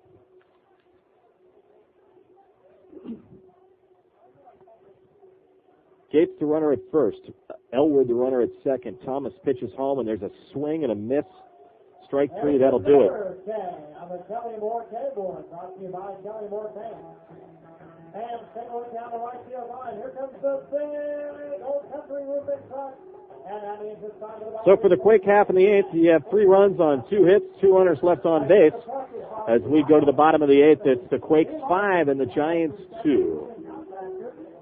Gates the runner at first. Elwood the runner at second. Thomas pitches home, and there's a swing and a miss. Strike 3, that'll do it. On the Kelly Moore K-board, brought to you by Kelly Moore K. And single down the right field line. Here comes the big old country roofing truck. And that means it's time to the So for the Quake half in the 8th, you have 3 runs on 2 hits, 2 runners left on base. As we go to the bottom of the 8th, it's the Quakes 5 and the Giants 2.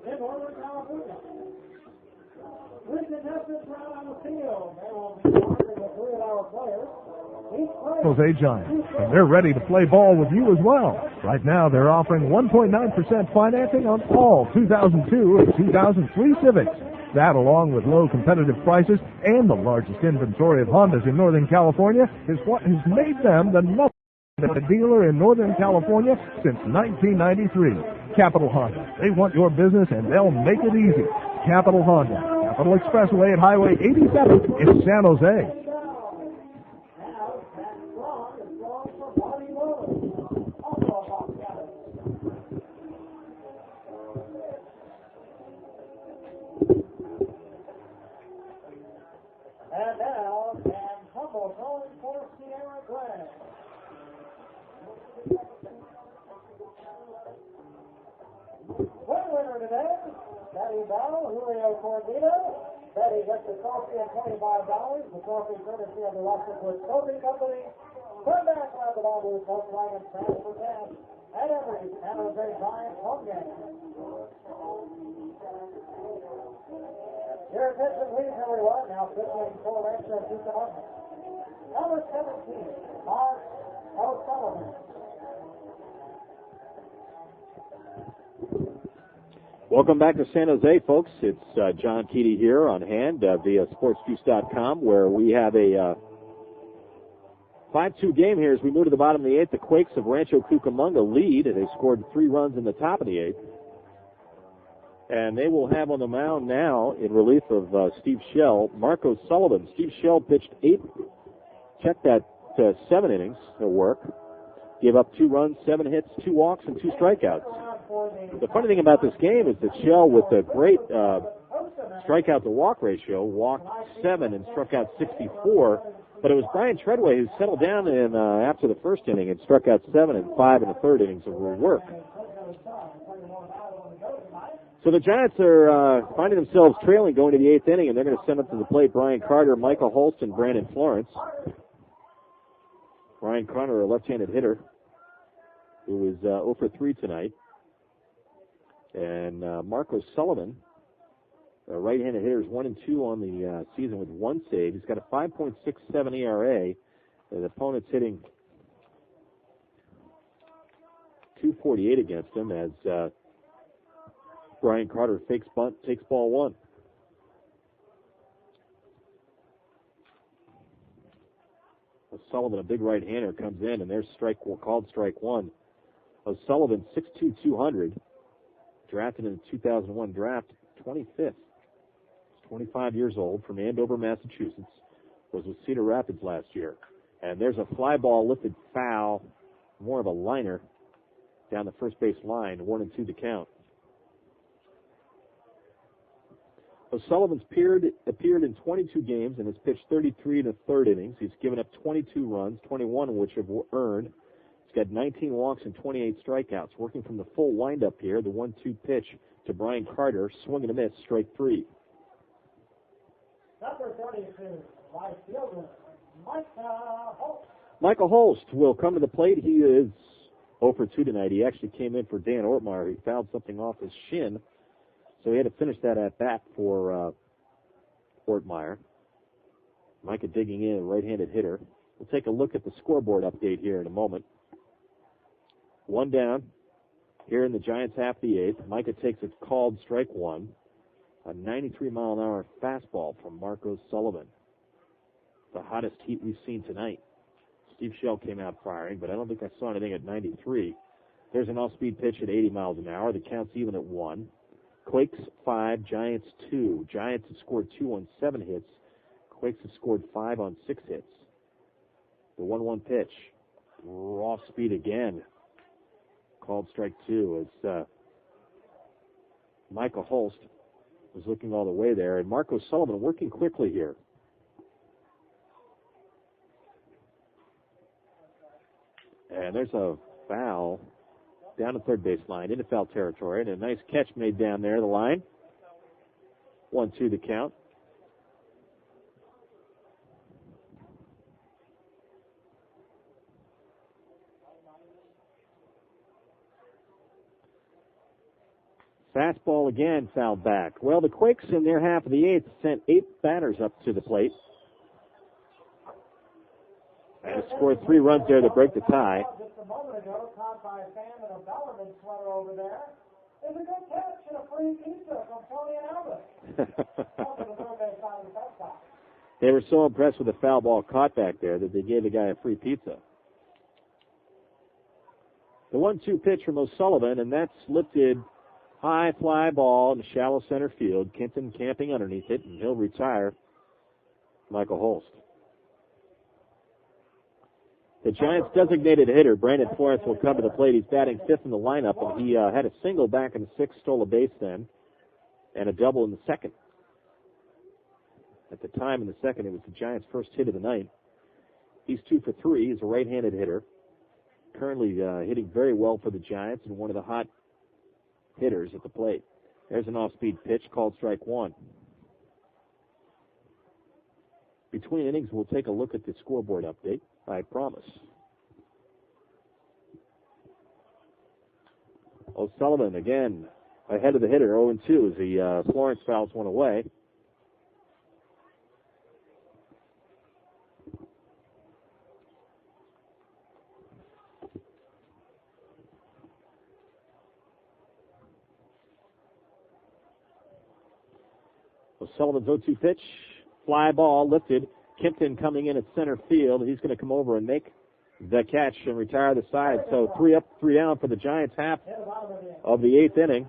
in Northern California. With contestants out on the field, they will be partnered with 3 of our players. Jose Giants, and they're ready to play ball with you as well. Right now, they're offering 1.9% financing on all 2002 and 2003 Civics. That, along with low competitive prices and the largest inventory of Hondas in Northern California, is what has made them the number one dealer in Northern California since 1993. Capital Honda. They want your business, and they'll make it easy. Capital Honda, Capital Expressway at Highway 87 in San Jose. And now, and Humble going for Sierra Gray. Winner today, Betty Bell, Julio Cordito. Betty gets the trophy at $25. The trophy courtesy of the Washington Trophy Company. Turn back around the ball with Volkswagen transfer cash at every San Jose Giants home game. Your attention, please, everyone. Now pitching for Rancho Cucamonga. Number 17, Mark O'Sullivan. Welcome back to San Jose, folks. It's John Keaty here on hand via SportsJuice.com, where we have a 5-2 game here as we move to the bottom of the 8th. The Quakes of Rancho Cucamonga lead. They scored 3 runs in the top of the 8th. And they will have on the mound now, in relief of Steve Shell, Marco Sullivan. Steve Shell pitched 7 innings of work. Gave up 2 runs, 7 hits, 2 walks, and 2 strikeouts. The funny thing about this game is that Shell, with a great strikeout to walk ratio, walked 7 and struck out 64. But it was Brian Treadway who settled down in after the first inning and struck out 7 and 5 in the third innings of work. So the Giants are finding themselves trailing going to the 8th inning, and they're going to send up to the plate Brian Carter, Michael Holst, and Brandon Florence. Brian Carter, a left-handed hitter, who is 0 for 3 tonight. And Marco Sullivan, a right-handed hitter, is 1-2 on the season with 1 save. He's got a 5.67 ERA. The opponent's hitting .248 against him as Brian Carter fakes bunt, takes ball 1. O'Sullivan, a big right-hander, comes in, and there's called strike one. O'Sullivan, 6'2", 200, drafted in the 2001 draft, 25th. He's 25 years old, from Andover, Massachusetts. Was with Cedar Rapids last year. And there's a fly ball lifted foul, more of a liner, down the first base line, 1-2 to count. O'Sullivan's appeared in 22 games and has pitched 33 in the third innings. He's given up 22 runs, 21 of which have earned. He's got 19 walks and 28 strikeouts. Working from the full windup here, the 1-2 pitch to Brian Carter, swing and a miss, strike three. Number 32, right fielder, Michael Holst will come to the plate. He is 0 for 2 tonight. He actually came in for Dan Ortmeyer. He fouled something off his shin, so he had to finish that at bat for Ortmeyer. Micah digging in, right-handed hitter. We'll take a look at the scoreboard update here in a moment. One down here in the Giants' half of the eighth. Micah takes a called strike one. A 93-mile-an-hour fastball from Marco Sullivan. The hottest heat we've seen tonight. Steve Shell came out firing, but I don't think I saw anything at 93. There's an off-speed pitch at 80 miles an hour. The count's even at 1. Quakes 5, Giants 2. Giants have scored 2 on 7 hits. Quakes have scored 5 on 6 hits. The 1-1 pitch. Off speed again. Called strike 2 as Michael Holst was looking all the way there, and Marco Sullivan working quickly here. And there's a foul down the third base line into foul territory, and a nice catch made down there the line. 1-2 the count. Fastball again fouled back. Well, the Quakes in their half of the eighth sent 8 batters up to the plate. And scored 3 runs there to break the tie. Just a moment ago, caught by a fan in a Bellarmine sweater over there. It's a good catch and a free pizza from Tony and Albert. They were so impressed with the foul ball caught back there that they gave the guy a free pizza. The 1-2 pitch from O'Sullivan, and that's lifted high fly ball in shallow center field. Kenton camping underneath it, and he'll retire Michael Holst. The Giants' designated hitter, Brandon Florence, will come to the plate. He's batting 5th in the lineup, and he had a single back in the 6th, stole a base then, and a double in the 2nd. At the time in the 2nd, it was the Giants' first hit of the night. He's 2 for 3. He's a right-handed hitter. Currently hitting very well for the Giants and one of the hot hitters at the plate. There's an off-speed pitch called strike 1. Between innings, we'll take a look at the scoreboard update, I promise. O'Sullivan again ahead of the hitter, 0-2 as the Florence fouls one away. O'Sullivan's 0-2 pitch. Fly ball lifted. Kempton coming in at center field. He's going to come over and make the catch and retire the side. So 3 up, 3 down for the Giants half of the 8th inning.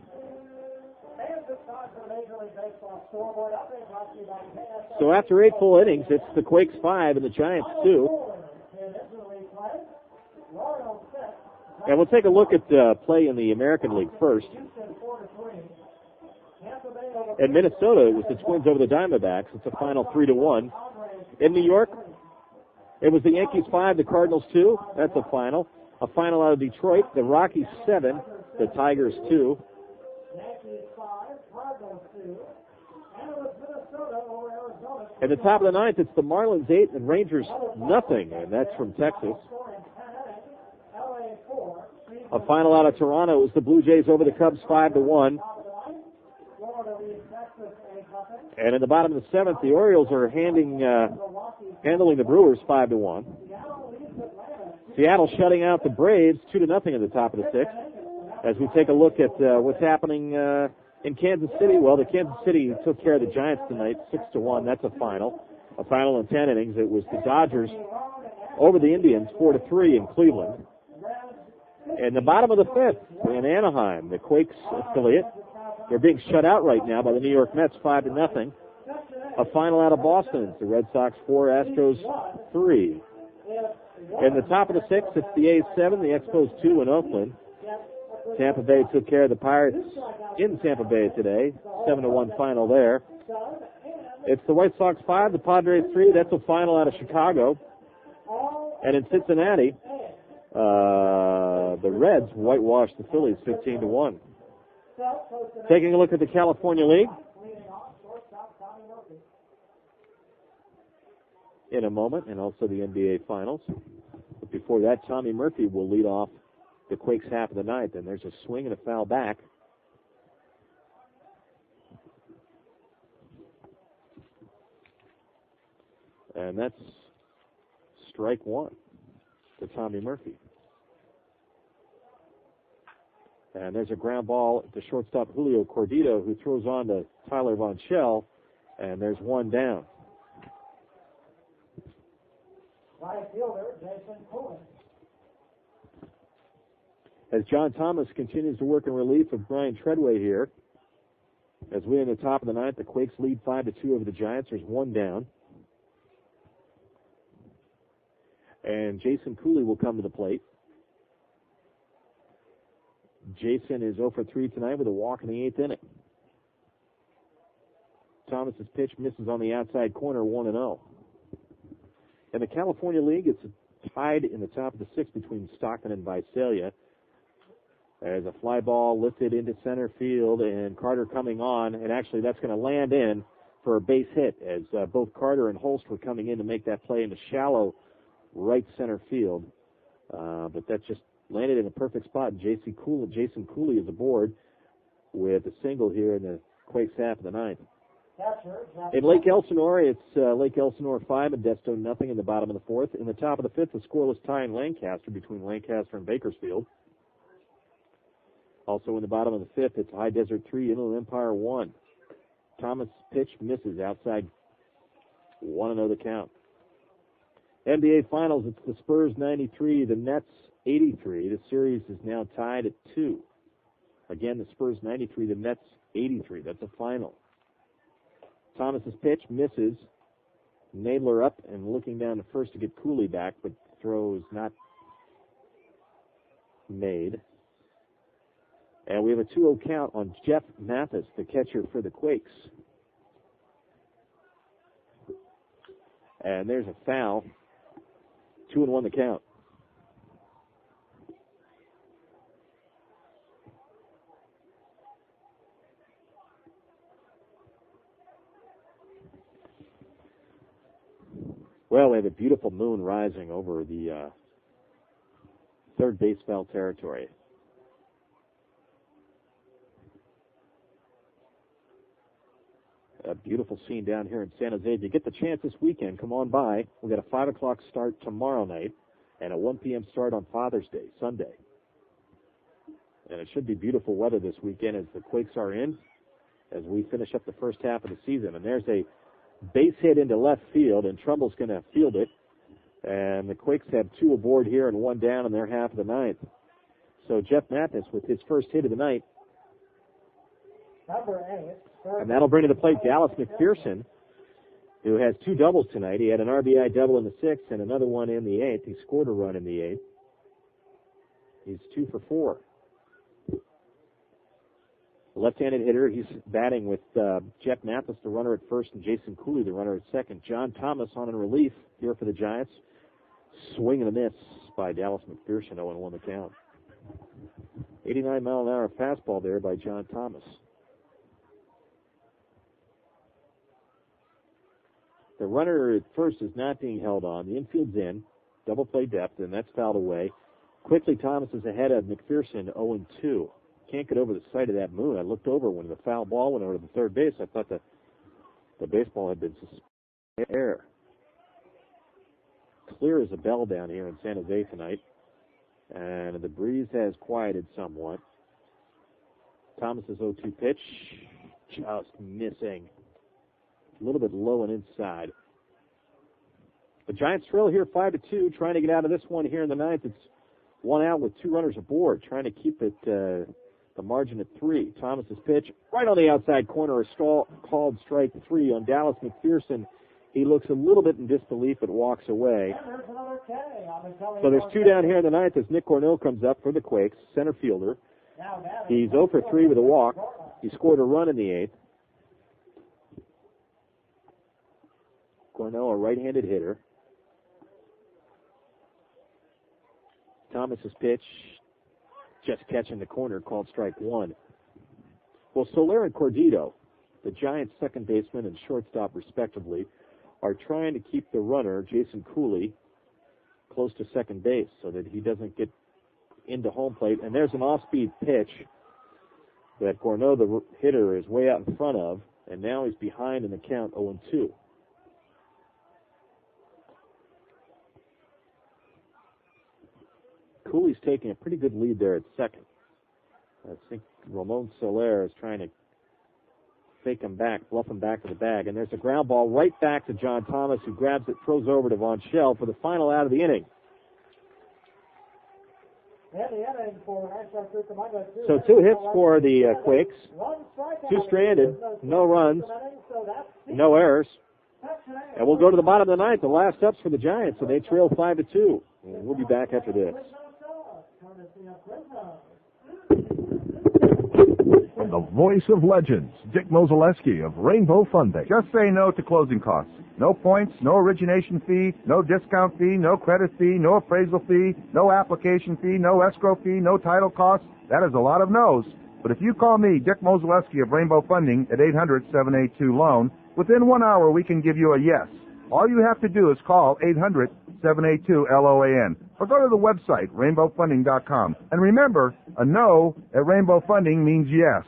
So after 8 full innings, it's the Quakes 5 and the Giants 2. And we'll take a look at play in the American League first. In Minnesota, it was the Twins over the Diamondbacks. It's a final 3-1. In New York, it was the Yankees 5, the Cardinals 2. That's a final. A final out of Detroit, the Rockies 7, the Tigers 2. At the top of the 9th, it's the Marlins 8 and Rangers nothing, and that's from Texas. A final out of Toronto was the Blue Jays over the Cubs 5-1. And in the bottom of the 7th, the Orioles are handling the Brewers 5-1. Seattle shutting out the Braves 2-0 at the top of the 6th. As we take a look at what's happening in Kansas City, well, the Kansas City took care of the Giants tonight 6-1. That's a final. A final in 10 innings. It was the Dodgers over the Indians 4-3 in Cleveland. In the bottom of the fifth in Anaheim, the Quakes affiliate, they're being shut out right now by the New York Mets 5-0. A final out of Boston. It's the Red Sox 4, Astros 3. In the top of the sixth, it's the A's 7, the Expos 2 in Oakland. Tampa Bay took care of the Pirates in Tampa Bay today. 7-1 final there. It's the White Sox 5, the Padres 3. That's a final out of Chicago. And in Cincinnati, the Reds whitewashed the Phillies 15-1. Taking a look at the California League in a moment, and also the NBA Finals. But before that, Tommy Murphy will lead off the Quakes half of the ninth, and there's a swing and a foul back. And that's strike one to Tommy Murphy. And there's a ground ball to shortstop Julio Cordito, who throws on to Tyler Von Schell, and there's one down. Right fielder, Jason Cooley. As John Thomas continues to work in relief of Brian Treadway here, as we in the top of the ninth, the Quakes lead 5-2 over the Giants. There's one down. And Jason Cooley will come to the plate. Jason is 0 for 3 tonight with a walk in the eighth inning. Thomas's pitch misses on the outside corner, 1-0. In the California League, it's tied in the top of the sixth between Stockton and Visalia. There's a fly ball lifted into center field, and Carter coming on, and actually that's going to land in for a base hit, as both Carter and Holst were coming in to make that play in the shallow right center field. But that just landed in a perfect spot. Jason Cooley is aboard with a single here in the Quakes half of the ninth. In Lake Elsinore, it's Lake Elsinore 5 and Desto nothing in the bottom of the fourth. In the top of the fifth, a scoreless tie in Lancaster between Lancaster and Bakersfield. Also in the bottom of the fifth, it's High Desert 3, Inland Empire 1. Thomas' pitch misses outside. 1-0 the count. NBA Finals, it's the Spurs 93, the Nets 83. The series is now tied at 2. Again, the Spurs 93, the Nets 83. That's a final. Thomas's pitch misses. Nadler up and looking down to first to get Cooley back, but throw is not made. And we have a 2-0 count on Jeff Mathis, the catcher for the Quakes. And there's a foul. 2-1 the count. Well, we have a beautiful moon rising over the third base foul territory. A beautiful scene down here in San Jose. If you get the chance this weekend, come on by. We've got a 5 o'clock start tomorrow night and a 1 p.m. start on Father's Day, Sunday. And it should be beautiful weather this weekend as the Quakes are in, as we finish up the first half of the season. And there's a base hit into left field, and Trumbull's going to field it. And the Quakes have 2 aboard here and 1 down in their half of the ninth. So Jeff Mathis with his first hit of the night. Number 8. And that'll bring to the plate Dallas McPherson, who has 2 doubles tonight. He had an RBI double in the 6th and another one in the 8th. He scored a run in the 8th. He's 2 for 4. Left-handed hitter. He's batting with Jeff Mathis, the runner at first, and Jason Cooley, the runner at second. John Thomas on in relief here for the Giants. Swing and a miss by Dallas McPherson, 0-1 the count. 89-mile-an-hour fastball there by John Thomas. The runner at first is not being held on. The infield's in. Double play depth, and that's fouled away. Quickly, Thomas is ahead of McPherson, 0-2. Can't get over the sight of that moon. I looked over when the foul ball went over to the third base. I thought the baseball had been suspended air. Clear as a bell down here in San Jose tonight. And the breeze has quieted somewhat. Thomas's 0-2 pitch. Just missing. A little bit low and inside. The Giants trail here 5-2, trying to get out of this one here in the ninth. It's one out with 2 runners aboard, trying to keep it the margin at 3. Thomas's pitch right on the outside corner, called strike 3 on Dallas McPherson. He looks a little bit in disbelief but walks away. So there's 2 down here in the ninth as Nick Cornell comes up for the Quakes, center fielder. He's 0 for 3 with a walk. He scored a run in the 8th. Cornell, a right-handed hitter. Thomas's pitch, just catching the corner, called strike 1. Well, Soler and Cordito, the Giants' second baseman and shortstop respectively, are trying to keep the runner, Jason Cooley, close to second base so that he doesn't get into home plate. And there's an off-speed pitch that Cornell, the hitter, is way out in front of, and now he's behind in the count 0-2. Cooley's taking a pretty good lead there at second. I think Ramon Soler is trying to fake him back, bluff him back to the bag. And there's a ground ball right back to John Thomas, who grabs it, throws over to Von Schell for the final out of the inning. So 2 hits for the Quakes, 2 stranded, no runs, no errors. And we'll go to the bottom of the ninth, the last ups for the Giants, so they trail 5-2. And we'll be back after this. From the voice of legends, Dick Mozeleski of Rainbow Funding. Just say no to closing costs. No points, no origination fee, no discount fee, no credit fee, no appraisal fee, no application fee, no escrow fee, no title costs. That is a lot of no's. But if you call me, Dick Mozeleski of Rainbow Funding, at 800-782-LOAN, within 1 hour we can give you a yes. All you have to do is call 800-782-LOAN or go to the website, rainbowfunding.com. And remember, a no at Rainbow Funding means yes.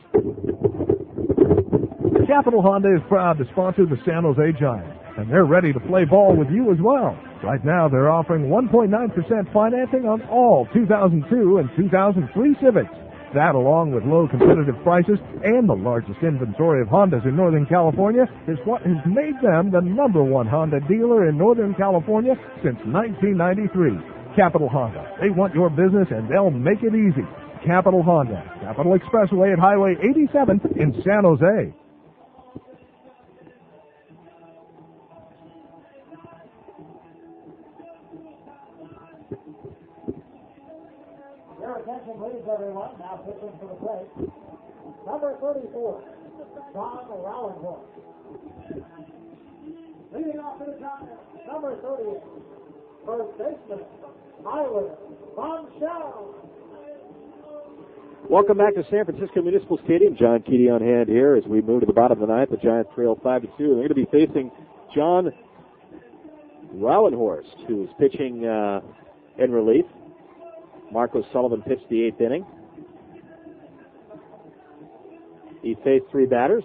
Capital Honda is proud to sponsor the San Jose Giants, and they're ready to play ball with you as well. Right now, they're offering 1.9% financing on all 2002 and 2003 Civics. That, along with low competitive prices and the largest inventory of Hondas in Northern California, is what has made them the #1 Honda dealer in Northern California since 1993. Capital Honda. They want your business, and they'll make it easy. Capital Honda, Capital Expressway at Highway 87 in San Jose. Your attention, please, everyone. Now pitching for the plate. Number 34, John Rowland. Leading off to the Giants, number 38, first baseman, Tyler Von Schell. Welcome back to San Francisco Municipal Stadium. John Keaty on hand here as we move to the bottom of the ninth. The Giants trail 5-2. They're going to be facing John Rauenhorst, who is pitching in relief. Marco Sullivan pitched the 8th inning. He faced 3 batters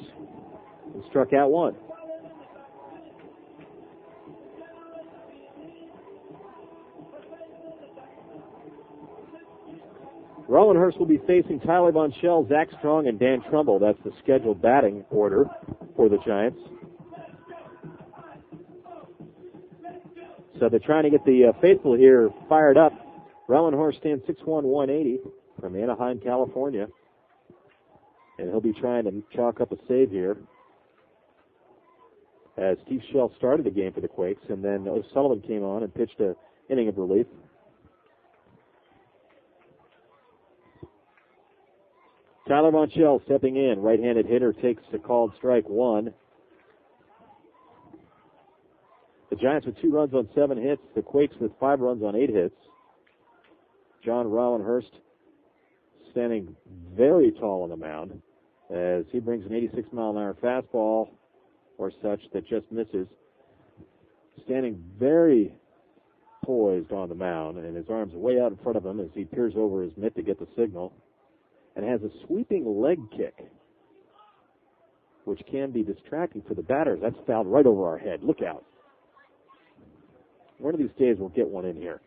and struck out 1. Rauenhorst will be facing Tyler Von Schell, Zach Strong, and Dan Trumbull. That's the scheduled batting order for the Giants. So they're trying to get the faithful here fired up. Rauenhorst stands 6'1", 180 from Anaheim, California. And he'll be trying to chalk up a save here. As Steve Schell started the game for the Quakes, and then O'Sullivan came on and pitched an inning of relief. Tyler Von Schell stepping in. Right-handed hitter takes a called strike 1. The Giants with 2 runs on 7 hits. The Quakes with 5 runs on 8 hits. John Rauenhorst standing very tall on the mound as he brings an 86-mile-an-hour fastball or such that just misses. Standing very poised on the mound, and his arms way out in front of him as he peers over his mitt to get the signal, and has a sweeping leg kick, which can be distracting for the batters. That's fouled right over our head. Look out. One of these days we'll get one in here.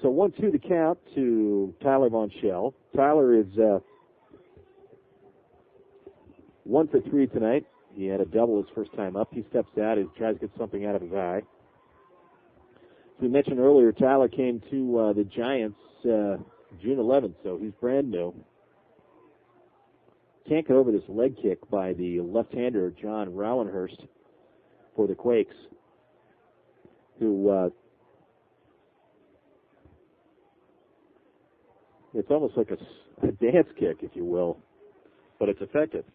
So 1-2 the count to Tyler Von Schell. Tyler is 1 for 3 tonight. He had a double his first time up. He steps out. He tries to get something out of his eye. we mentioned earlier, Tyler came to the Giants June 11th, so he's brand new. Can't get over this leg kick by the left-hander, John Rowenhurst, for the Quakes, who it's almost like a dance kick, if you will, but it's effective.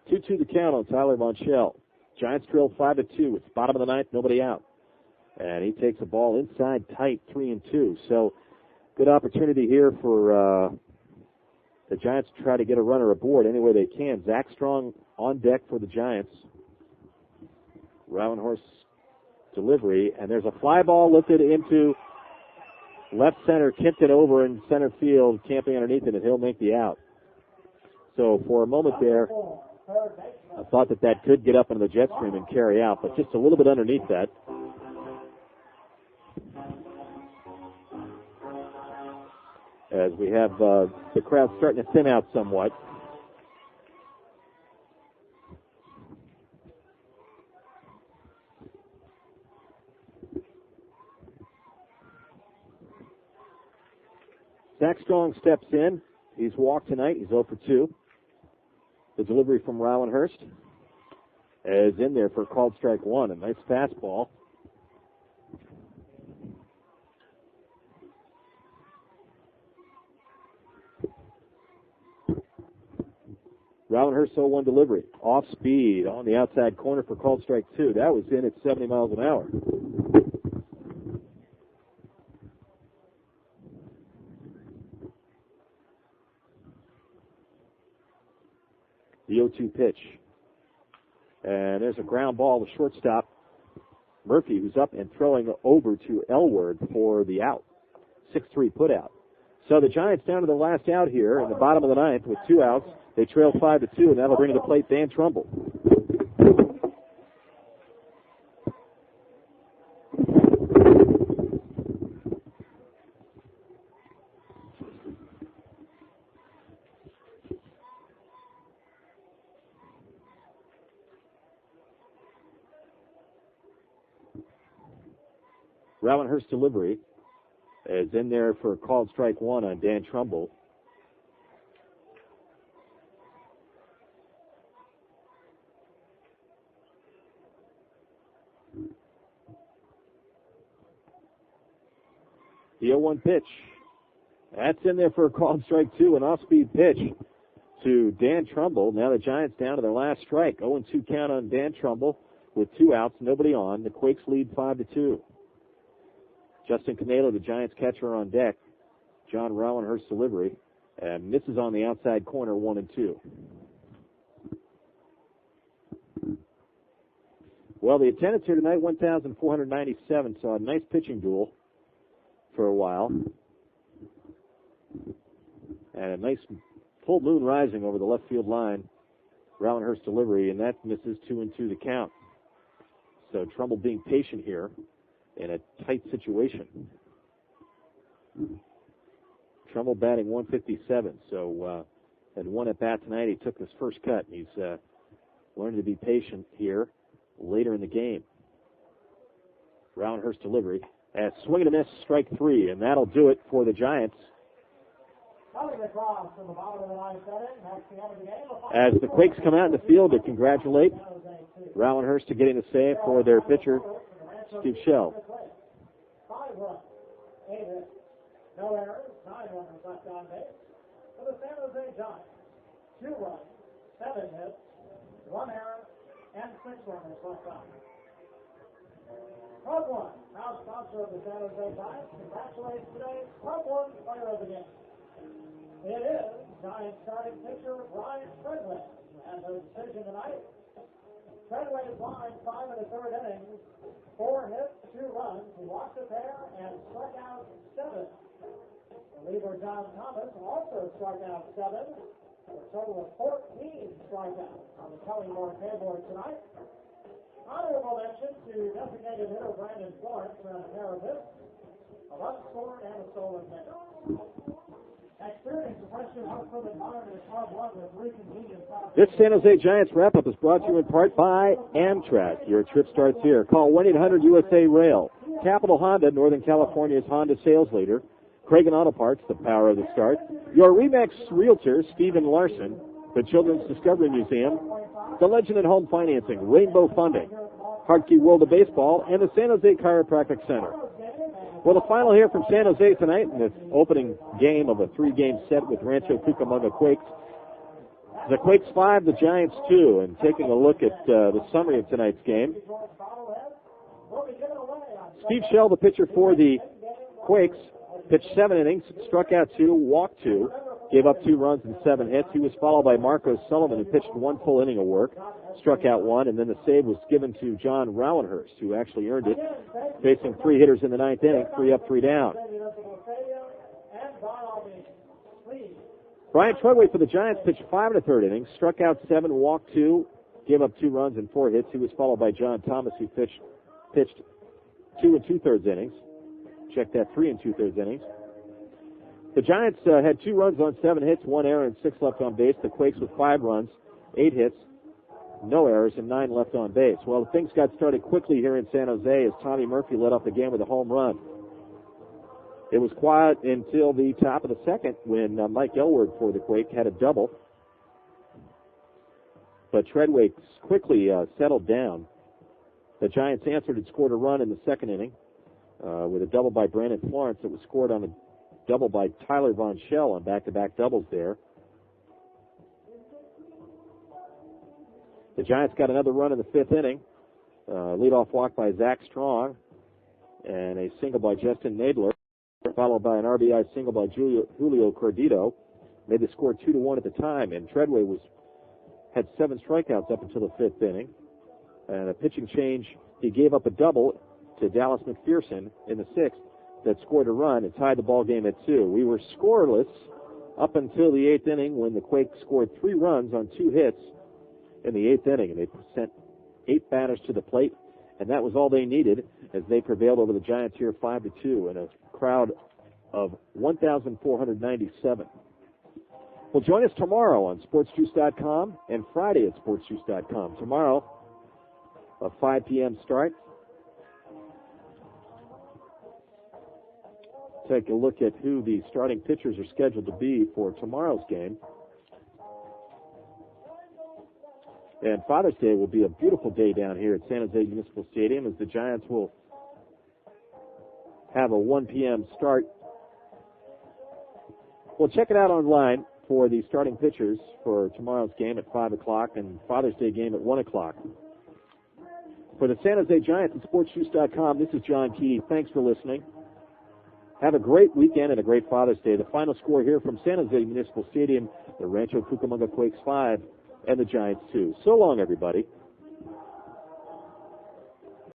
Two the count on Tyler Monchel. Giants trail 5-2. It's bottom of the ninth, nobody out. And he takes the ball inside tight, 3-2. So good opportunity here for the Giants to try to get a runner aboard any way they can. Zach Strong on deck for the Giants. Rowenhorst delivery, and there's a fly ball lifted into left center, tipped it over in center field, camping underneath it, and he'll make the out. So for a moment there, I thought that could get up into the jet stream and carry out, but just a little bit underneath that. As we have the crowd starting to thin out somewhat. Zach Strong steps in. He's walked tonight. He's 0 for 2. The delivery from Rowenhurst is in there for called strike one. A nice fastball. Rowenhurst 0-1 delivery. Off speed on the outside corner for called strike two. That was in at 70 miles an hour. The 0-2 pitch. And there's a ground ball to shortstop Murphy, who's up and throwing over to Elward for the out. 6-3 put out. So the Giants down to the last out here in the bottom of the ninth with 2 outs. They trail 5-2, and that'll bring to the plate Dan Trumbull. Rowenhurst delivery is in there for a called strike one on Dan Trumbull. The 0-1 pitch. That's in there for a called strike two, an off-speed pitch to Dan Trumbull. Now the Giants down to their last strike. 0-2 count on Dan Trumbull with 2 outs, nobody on. The Quakes lead 5-2. Justin Canelo, the Giants catcher, on deck. John Rowenhurst delivery, and misses on the outside corner, 1-2. Well, the attendance here tonight, 1,497, so a nice pitching duel for a while. And a nice full moon rising over the left field line. Rowenhurst delivery, and that misses 2-2 the count. So Trumbull being patient here in a tight situation. Trumbull batting 157, so had one at bat tonight. He took his first cut. He's learning to be patient here later in the game. Rowenhurst delivery. And swing and a miss, strike 3, and that'll do it for the Giants. As the Quakes come out in the field to congratulate Rowenhurst to getting the save for their pitcher, Steve Shell. 5 runs, 8 hits, no errors, 9 runners left on base. For the San Jose Giants, 2 runs, 7 hits, 1 error, and 6 runners left on. Club 1, proud sponsor of the San Jose Giants, congratulates today's Club 1 player of the game. It is Giants starting pitcher Brian Treadway, and the decision tonight. Treadway is lined 5 1/3 innings, 4 hits, 2 runs. He walked a pair and struck out 7. Reliever John Thomas also struck out 7, for a total of 14 strikeouts on the Kellymore K-board tonight. Honorable mention to designated hitter Brandon Florence for a pair of hits, a run scored, and a stolen base. This San Jose Giants wrap-up is brought to you in part by Amtrak. Your trip starts here. Call 1-800-USA-RAIL. Capital Honda, Northern California's Honda sales leader. Craig Auto Parts, the power of the start. Your Remax Realtor, Stephen Larson. The Children's Discovery Museum. The Legend at Home Financing. Rainbow Funding. Hartkey World of Baseball. And the San Jose Chiropractic Center. Well, the final here from San Jose tonight in this opening game of a 3-game set with Rancho Cucamonga Quakes. The Quakes 5, the Giants 2. And taking a look at the summary of tonight's game. Steve Shell, the pitcher for the Quakes, pitched 7 innings, struck out 2, walked 2, gave up 2 runs and 7 hits. He was followed by Marcos Sullivan, who pitched 1 full inning of work, struck out 1, and then the save was given to John Rowenhurst, who actually earned it, facing 3 hitters in the 9th inning, 3 up, 3 down. Brian Treadway for the Giants pitched 5 1/3 innings, struck out 7, walked 2, gave up 2 runs and 4 hits. He was followed by John Thomas, who pitched 2 2/3 innings. Check that, 3 2/3 innings. The Giants had 2 runs on 7 hits, 1 error, and 6 left on base. The Quakes with 5 runs, 8 hits, no errors, and 9 left on base. Well, things got started quickly here in San Jose as Tommy Murphy led off the game with a home run. It was quiet until the top of the second when Mike Elward for the Quake had a double. But Treadway quickly settled down. The Giants answered and scored a run in the second inning with a double by Brandon Florence. It was scored on a double by Tyler Von Schell on back-to-back doubles there. The Giants got another run in the 5th inning. Leadoff walk by Zach Strong and a single by Justin Nadler, followed by an RBI single by Julio Cordito. Made the score 2-1 at the time, and Treadway had 7 strikeouts up until the 5th inning. And a pitching change, he gave up a double to Dallas McPherson in the 6th that scored a run and tied the ball game at 2. We were scoreless up until the 8th inning when the Quakes scored 3 runs on 2 hits in the 8th inning, and they sent 8 batters to the plate, and that was all they needed as they prevailed over the Giants here 5-2 in a crowd of 1,497. Well, join us tomorrow on SportsJuice.com and Friday at SportsJuice.com. Tomorrow, a 5 p.m. start. Take a look at who the starting pitchers are scheduled to be for tomorrow's game. And Father's Day will be a beautiful day down here at San Jose Municipal Stadium as the Giants will have a 1 p.m. start. Well, check it out online for the starting pitchers for tomorrow's game at 5 o'clock and Father's Day game at 1 o'clock. For the San Jose Giants at SportsJuice.com, this is John Key. Thanks for listening. Have a great weekend and a great Father's Day. The final score here from San Jose Municipal Stadium, the Rancho Cucamonga Quakes 5 and the Giants 2. So long, everybody.